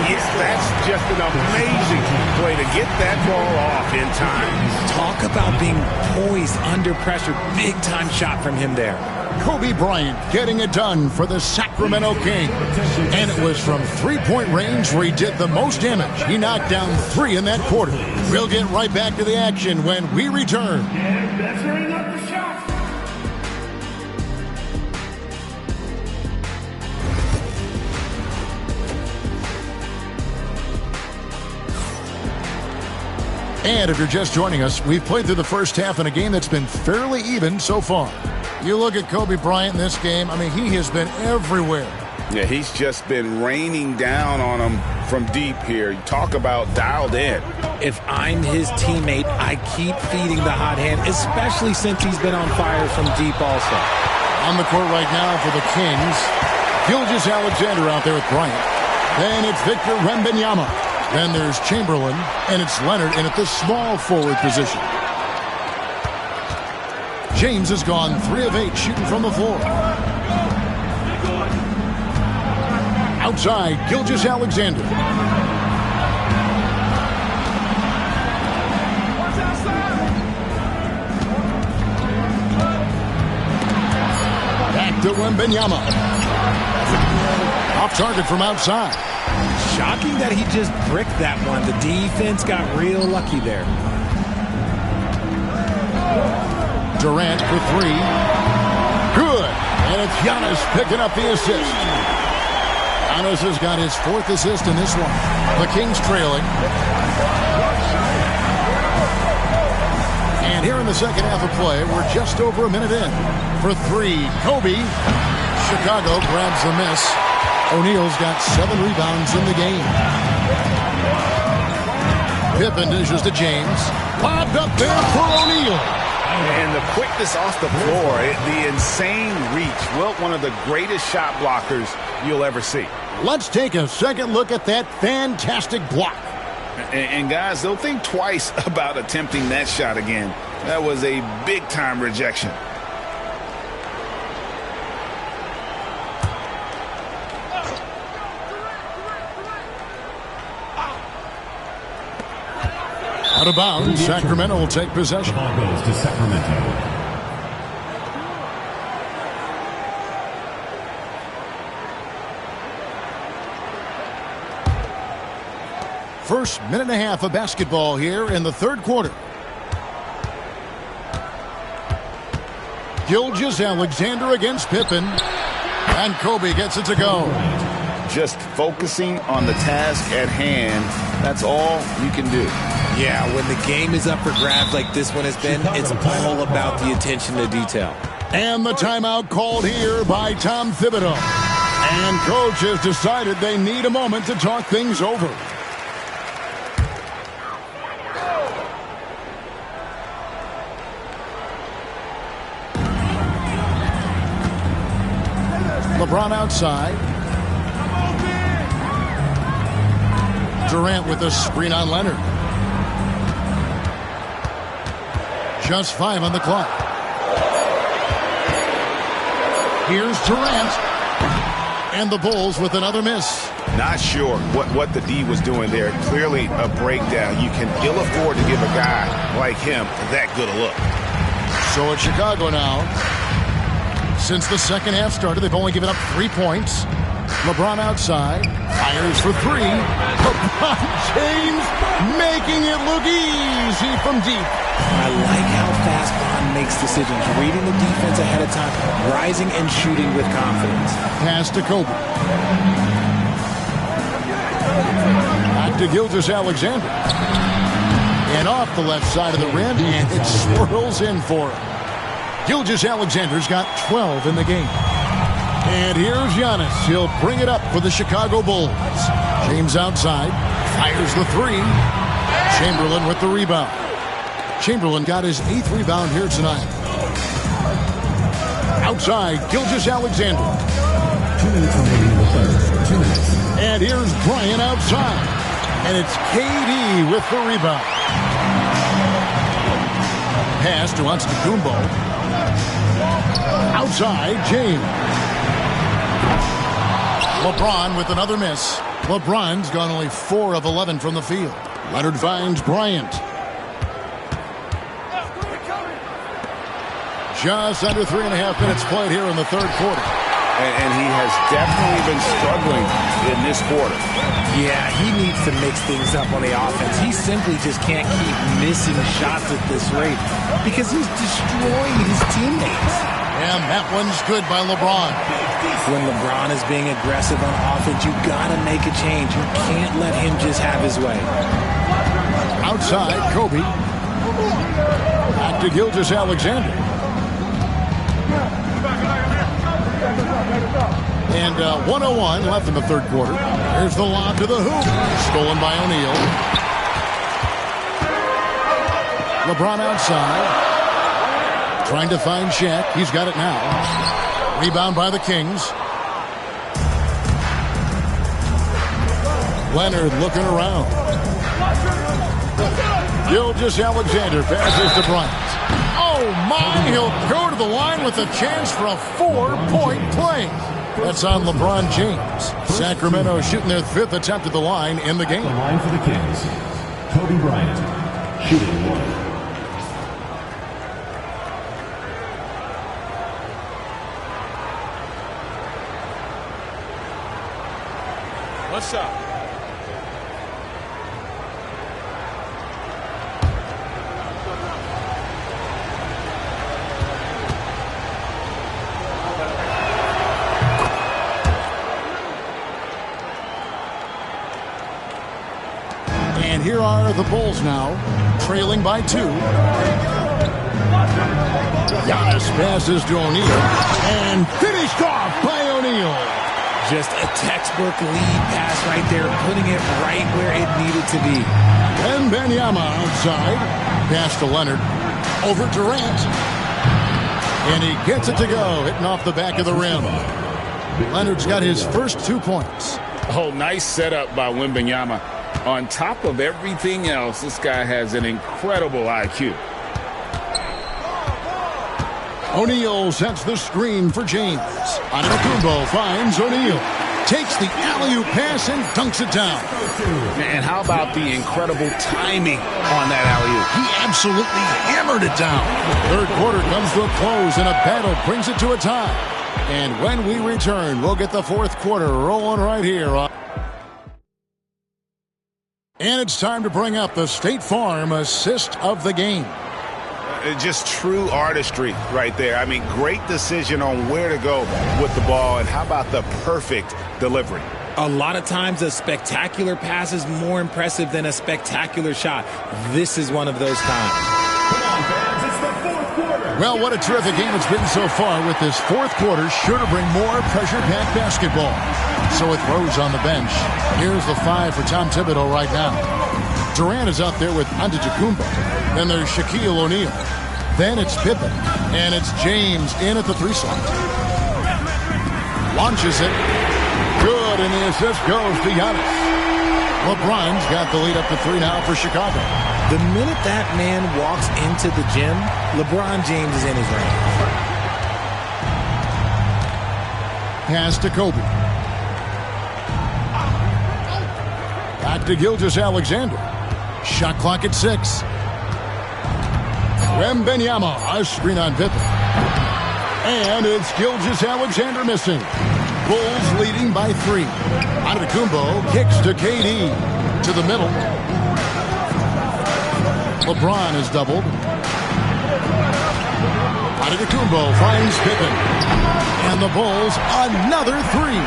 Yes, that's just an amazing play to get that ball off in time. Talk about being poised under pressure. Big-time shot from him there. Kobe Bryant getting it done for the Sacramento Kings. And it was from 3-point range where he did the most damage. He knocked down 3 in that quarter. We'll get right back to the action when we return. And if you're just joining us, we've played through the first half in a game that's been fairly even so far. You look at Kobe Bryant in this game, I mean, he has been everywhere. Yeah, he's just been raining down on him from deep here. Talk about dialed in. If I'm his teammate, I keep feeding the hot hand, especially since he's been on fire from deep also. On the court right now for the Kings, Gilgeous-Alexander out there with Bryant. Then it's Victor Wembanyama. Then there's Chamberlain, and it's Leonard in at the small forward position. James has gone 3 of 8 shooting from the floor. Outside, Gilgeous-Alexander. Back to Wembanyama. Off target from outside. Shocking that he just bricked that one. The defense got real lucky there. Durant for 3. Good. And it's Giannis picking up the assist. Giannis has got his 4th assist in this one. The Kings trailing. And here in the second half of play, we're just over a minute in. For three, Kobe. Chicago grabs the miss. O'Neal's got 7 rebounds in the game. Pippen dishes to James. Lobbed up there for O'Neal. And the quickness off the floor, the insane reach. Wilt, one of the greatest shot blockers you'll ever see. Let's take a second look at that fantastic block. And guys, don't think twice about attempting that shot again. That was a big-time rejection. Out of bounds, Sacramento will take possession. Ball goes to Sacramento. First minute and a half of basketball here in the third quarter. Gilgeous-Alexander against Pippen. And Kobe gets it to go. Just focusing on the task at hand. That's all you can do. Yeah, when the game is up for grabs like this one has been, it's all about the attention to detail. And the timeout called here by Tom Thibodeau. And coach has decided they need a moment to talk things over. LeBron outside. Durant with a screen on Leonard. Just 5 on the clock. Here's Durant. And the Bulls with another miss. Not sure what the D was doing there. Clearly a breakdown. You can ill afford to give a guy like him that good a look. So it's Chicago now. Since the second half started, they've only given up 3 points. LeBron outside. Fires for 3. LeBron James making it look easy from deep. I like how fast Bond makes decisions, reading the defense ahead of time, rising and shooting with confidence. Pass to Kobe. Back to Gilgeous-Alexander. And off the left side of the rim, and it swirls in for him. Gilgeous-Alexander's got 12 in the game. And here's Giannis. He'll bring it up for the Chicago Bulls. James outside. Fires the 3. Chamberlain with the rebound. Chamberlain got his 8th rebound here tonight. Outside, Gilgeous-Alexander. 2 minutes remaining in the third. 2 minutes. And here's Bryant outside. And it's KD with the rebound. Pass to Antetokounmpo. Outside, James. LeBron with another miss. LeBron's gone only 4 of 11 from the field. Leonard finds Bryant. Just under 3.5 minutes played here in the third quarter. And he has definitely been struggling in this quarter. Yeah, he needs to mix things up on the offense. He simply just can't keep missing shots at this rate because he's destroying his teammates. And that one's good by LeBron. When LeBron is being aggressive on offense, you gotta make a change. You can't let him just have his way. Outside, Kobe. Back to Gilgeous-Alexander. And 1:01 left in the third quarter. Here's the lob to the hoop. Stolen by O'Neal. LeBron outside. Trying to find Shaq. He's got it now. Rebound by the Kings. Leonard looking around. Gilgeous-Alexander passes to Bryant. Oh my, he'll go to the line with a chance for a 4-point play. That's on LeBron James. Sacramento shooting their 5th attempt at the line in the game. The line for the Kings. Kobe Bryant, shooting 1. What's up? And here are the Bulls now, trailing by 2. Giannis passes to O'Neal and finished off by O'Neal. Just a textbook lead pass right there, putting it right where it needed to be. Wembanyama outside. Pass to Leonard. Over Durant. And he gets it to go, hitting off the back of the rim. Leonard's got his first 2 points. Oh, nice setup by Wembanyama. On top of everything else, this guy has an incredible IQ. O'Neal sets the screen for James. Antetokounmpo finds O'Neal. Takes the alley-oop pass and dunks it down. And how about the incredible timing on that alley-oop? He absolutely hammered it down. Third quarter comes to a close and a battle brings it to a tie. And when we return, we'll get the fourth quarter rolling right here. And it's time to bring up the State Farm assist of the game. Just true artistry right there. I mean, great decision on where to go with the ball, and how about the perfect delivery? A lot of times a spectacular pass is more impressive than a spectacular shot. This is one of those times. Well, what a terrific game it's been so far, with this fourth quarter sure to bring more pressure-packed basketball. So with Rose on the bench, here's the 5 for Tom Thibodeau right now. Durant is out there with Antetokounmpo. Then there's Shaquille O'Neal. Then it's Pippen. And it's James in at the 3 slot. Launches it. Good, and the assist goes to Giannis. LeBron's got the lead up to 3 now for Chicago. The minute that man walks into the gym, LeBron James is in his range. Pass to Kobe. Back to Gilgeous-Alexander. Shot clock at 6. Wembanyama, a screen on Pippen. And it's Gilgeous-Alexander missing. Bulls leading by 3. Antetokounmpo kicks to KD. To the middle. LeBron is doubled. Antetokounmpo finds Pippen. And the Bulls another 3.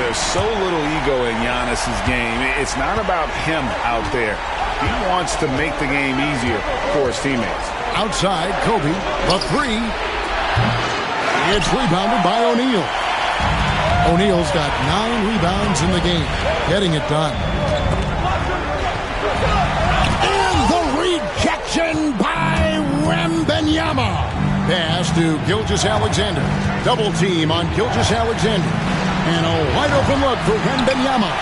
There's so little ego in Giannis's game. It's not about him out there. He wants to make the game easier for his teammates. Outside, Kobe, the 3. It's rebounded by O'Neal. O'Neal's got 9 rebounds in the game, getting it done. And the rejection by Wembanyama. Pass to Gilgeous-Alexander. Double team on Gilgeous-Alexander. And a wide open look for Wembanyama.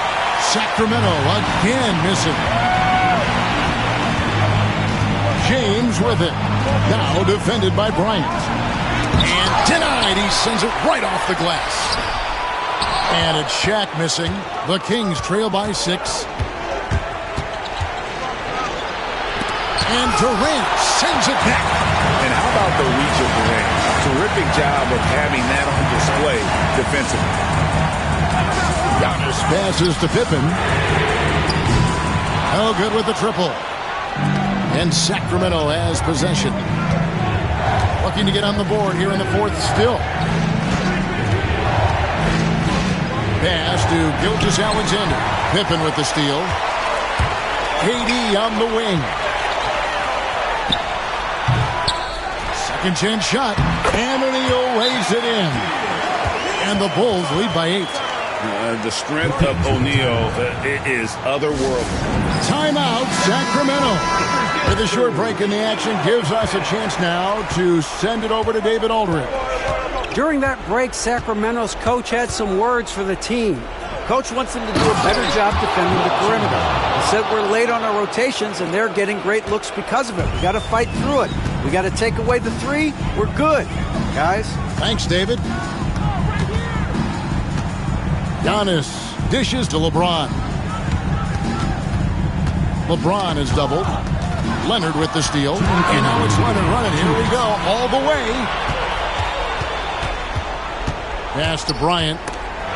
Sacramento again missing. James with it. Now defended by Bryant. And denied. He sends it right off the glass. And it's Shaq missing. The Kings trail by 6. And Durant sends it back. And how about the reach of Durant? Terrific job of having that on display defensively. Giannis passes to Pippen. Oh, good with the triple. And Sacramento has possession. Looking to get on the board here in the fourth still. Pass to Gilgeous-Alexander. Pippen with the steal. KD on the wing. Second chance shot. And O'Neal lays it in. And the Bulls lead by 8. The strength of O'Neal is otherworldly. Timeout, Sacramento. With a short break in the action, gives us a chance now to send it over to David Aldridge. During that break, Sacramento's coach had some words for the team. Coach wants them to do a better job defending the perimeter. He said we're late on our rotations, and they're getting great looks because of it. We got to fight through it. We got to take away the 3. We're good, guys. Thanks, David. Giannis dishes to LeBron. LeBron is doubled. Leonard with the steal. And now it's Leonard running. Here we go. All the way. Pass to Bryant.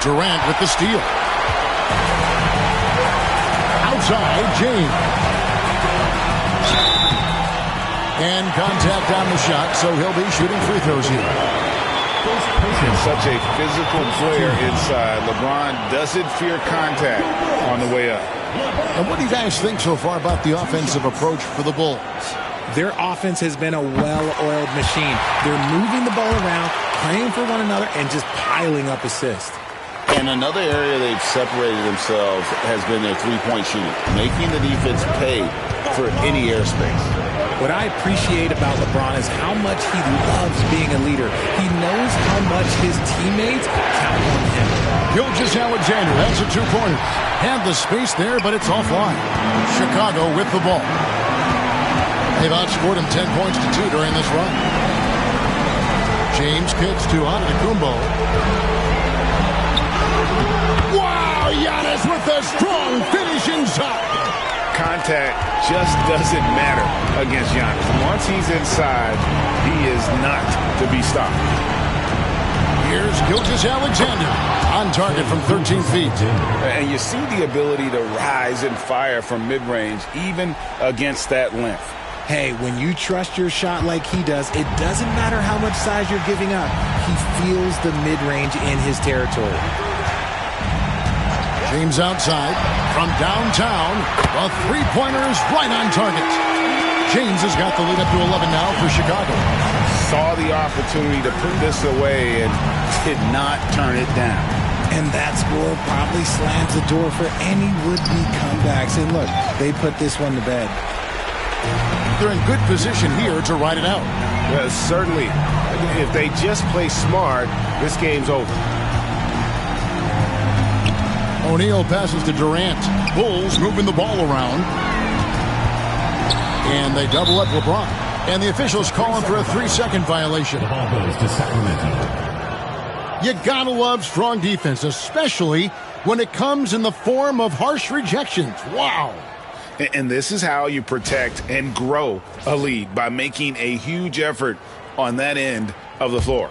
Durant with the steal. Outside, James. And contact on the shot, so he'll be shooting free throws here. Such a physical player inside. LeBron doesn't fear contact on the way up. And what do you guys think so far about the offensive approach for the Bulls? Their offense has been a well-oiled machine. They're moving the ball around, playing for one another, and just piling up assists. And another area they've separated themselves has been their three-point shooting, making the defense pay for any airspace. What I appreciate about LeBron is how much he loves being a leader. He knows how much his teammates count on him. Gilgeous-Alexander has a two-pointer. Had the space there, but it's offline. Chicago with the ball. They've outscored him 10 points to 2 during this run. James kicks to Antetokounmpo. Wow, Giannis with a strong finish inside. Contact just doesn't matter against Giannis. Once he's inside, he is not to be stopped. Here's Gilgeous-Alexander on target from 13 feet. And you see the ability to rise and fire from mid-range, even against that length. Hey, when you trust your shot like he does, it doesn't matter how much size you're giving up. He feels the mid-range in his territory. James outside from downtown. A three-pointer is right on target. James has got the lead up to 11 now for Chicago. Saw the opportunity to put this away and did not turn it down. And that score probably slams the door for any would-be comebacks. And look, they put this one to bed. They're in good position here to ride it out. Certainly. If they just play smart, this game's over. O'Neal passes to Durant. Bulls moving the ball around. And they double up LeBron. And the officials calling for a 3-second violation. The ball goes to Sacramento. You gotta love strong defense, especially when it comes in the form of harsh rejections. Wow. And this is how you protect and grow a lead, by making a huge effort on that end of the floor.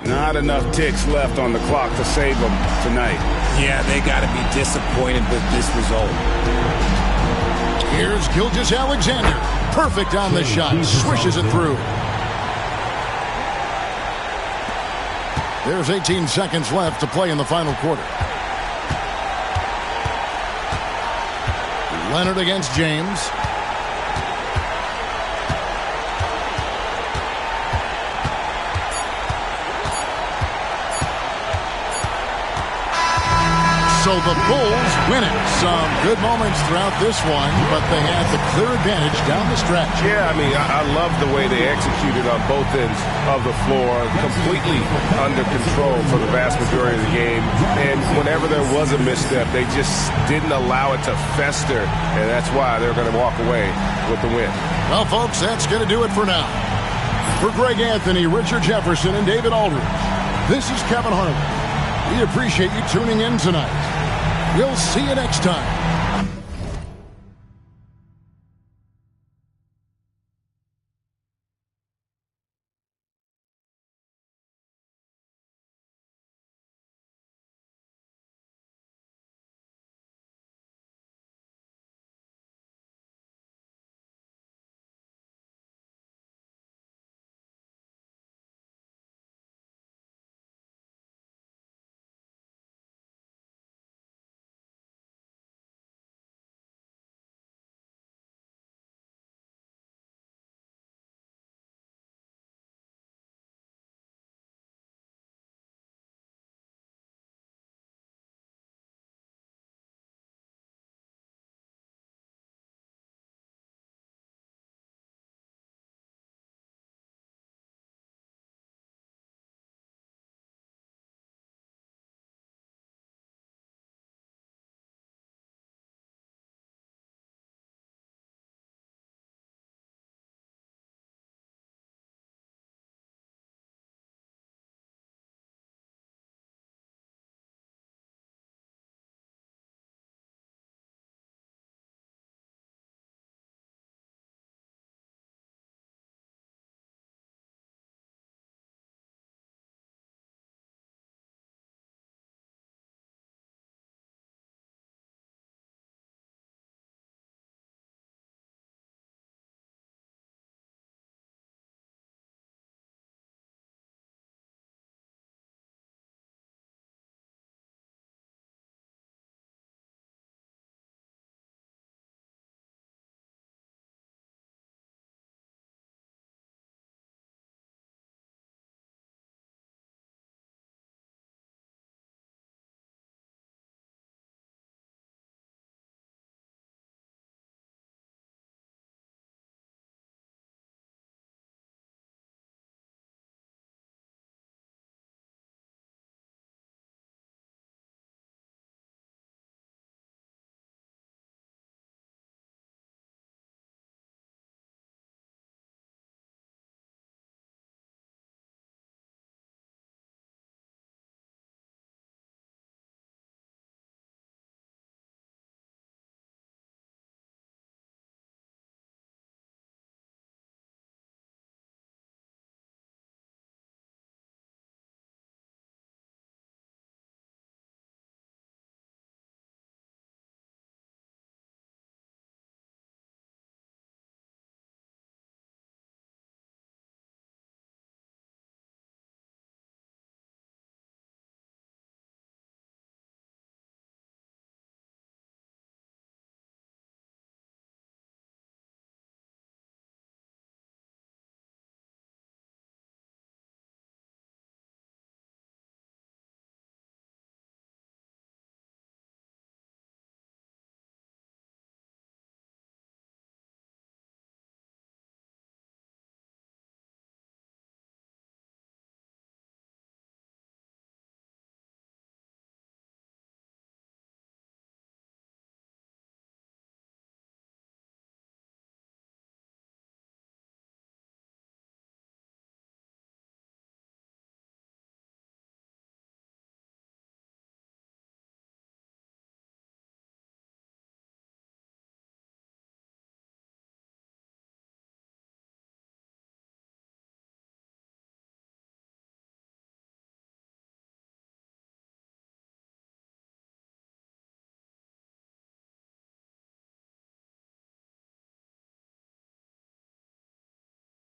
Not enough ticks left on the clock to save them tonight. Yeah, they got to be disappointed with this result. Here's Gilgeous-Alexander. Perfect on the shot. Swishes it through. There's 18 seconds left to play in the final quarter. Leonard against James. So the Bulls win it. Some good moments throughout this one, but they had the clear advantage down the stretch. Yeah, I mean, I love the way they executed on both ends of the floor, completely under control for the vast majority of the game. And whenever there was a misstep, they just didn't allow it to fester, and that's why they're going to walk away with the win. Well, folks, that's going to do it for now. For Greg Anthony, Richard Jefferson, and David Aldridge, this is Kevin Harlan. We appreciate you tuning in tonight. We'll see you next time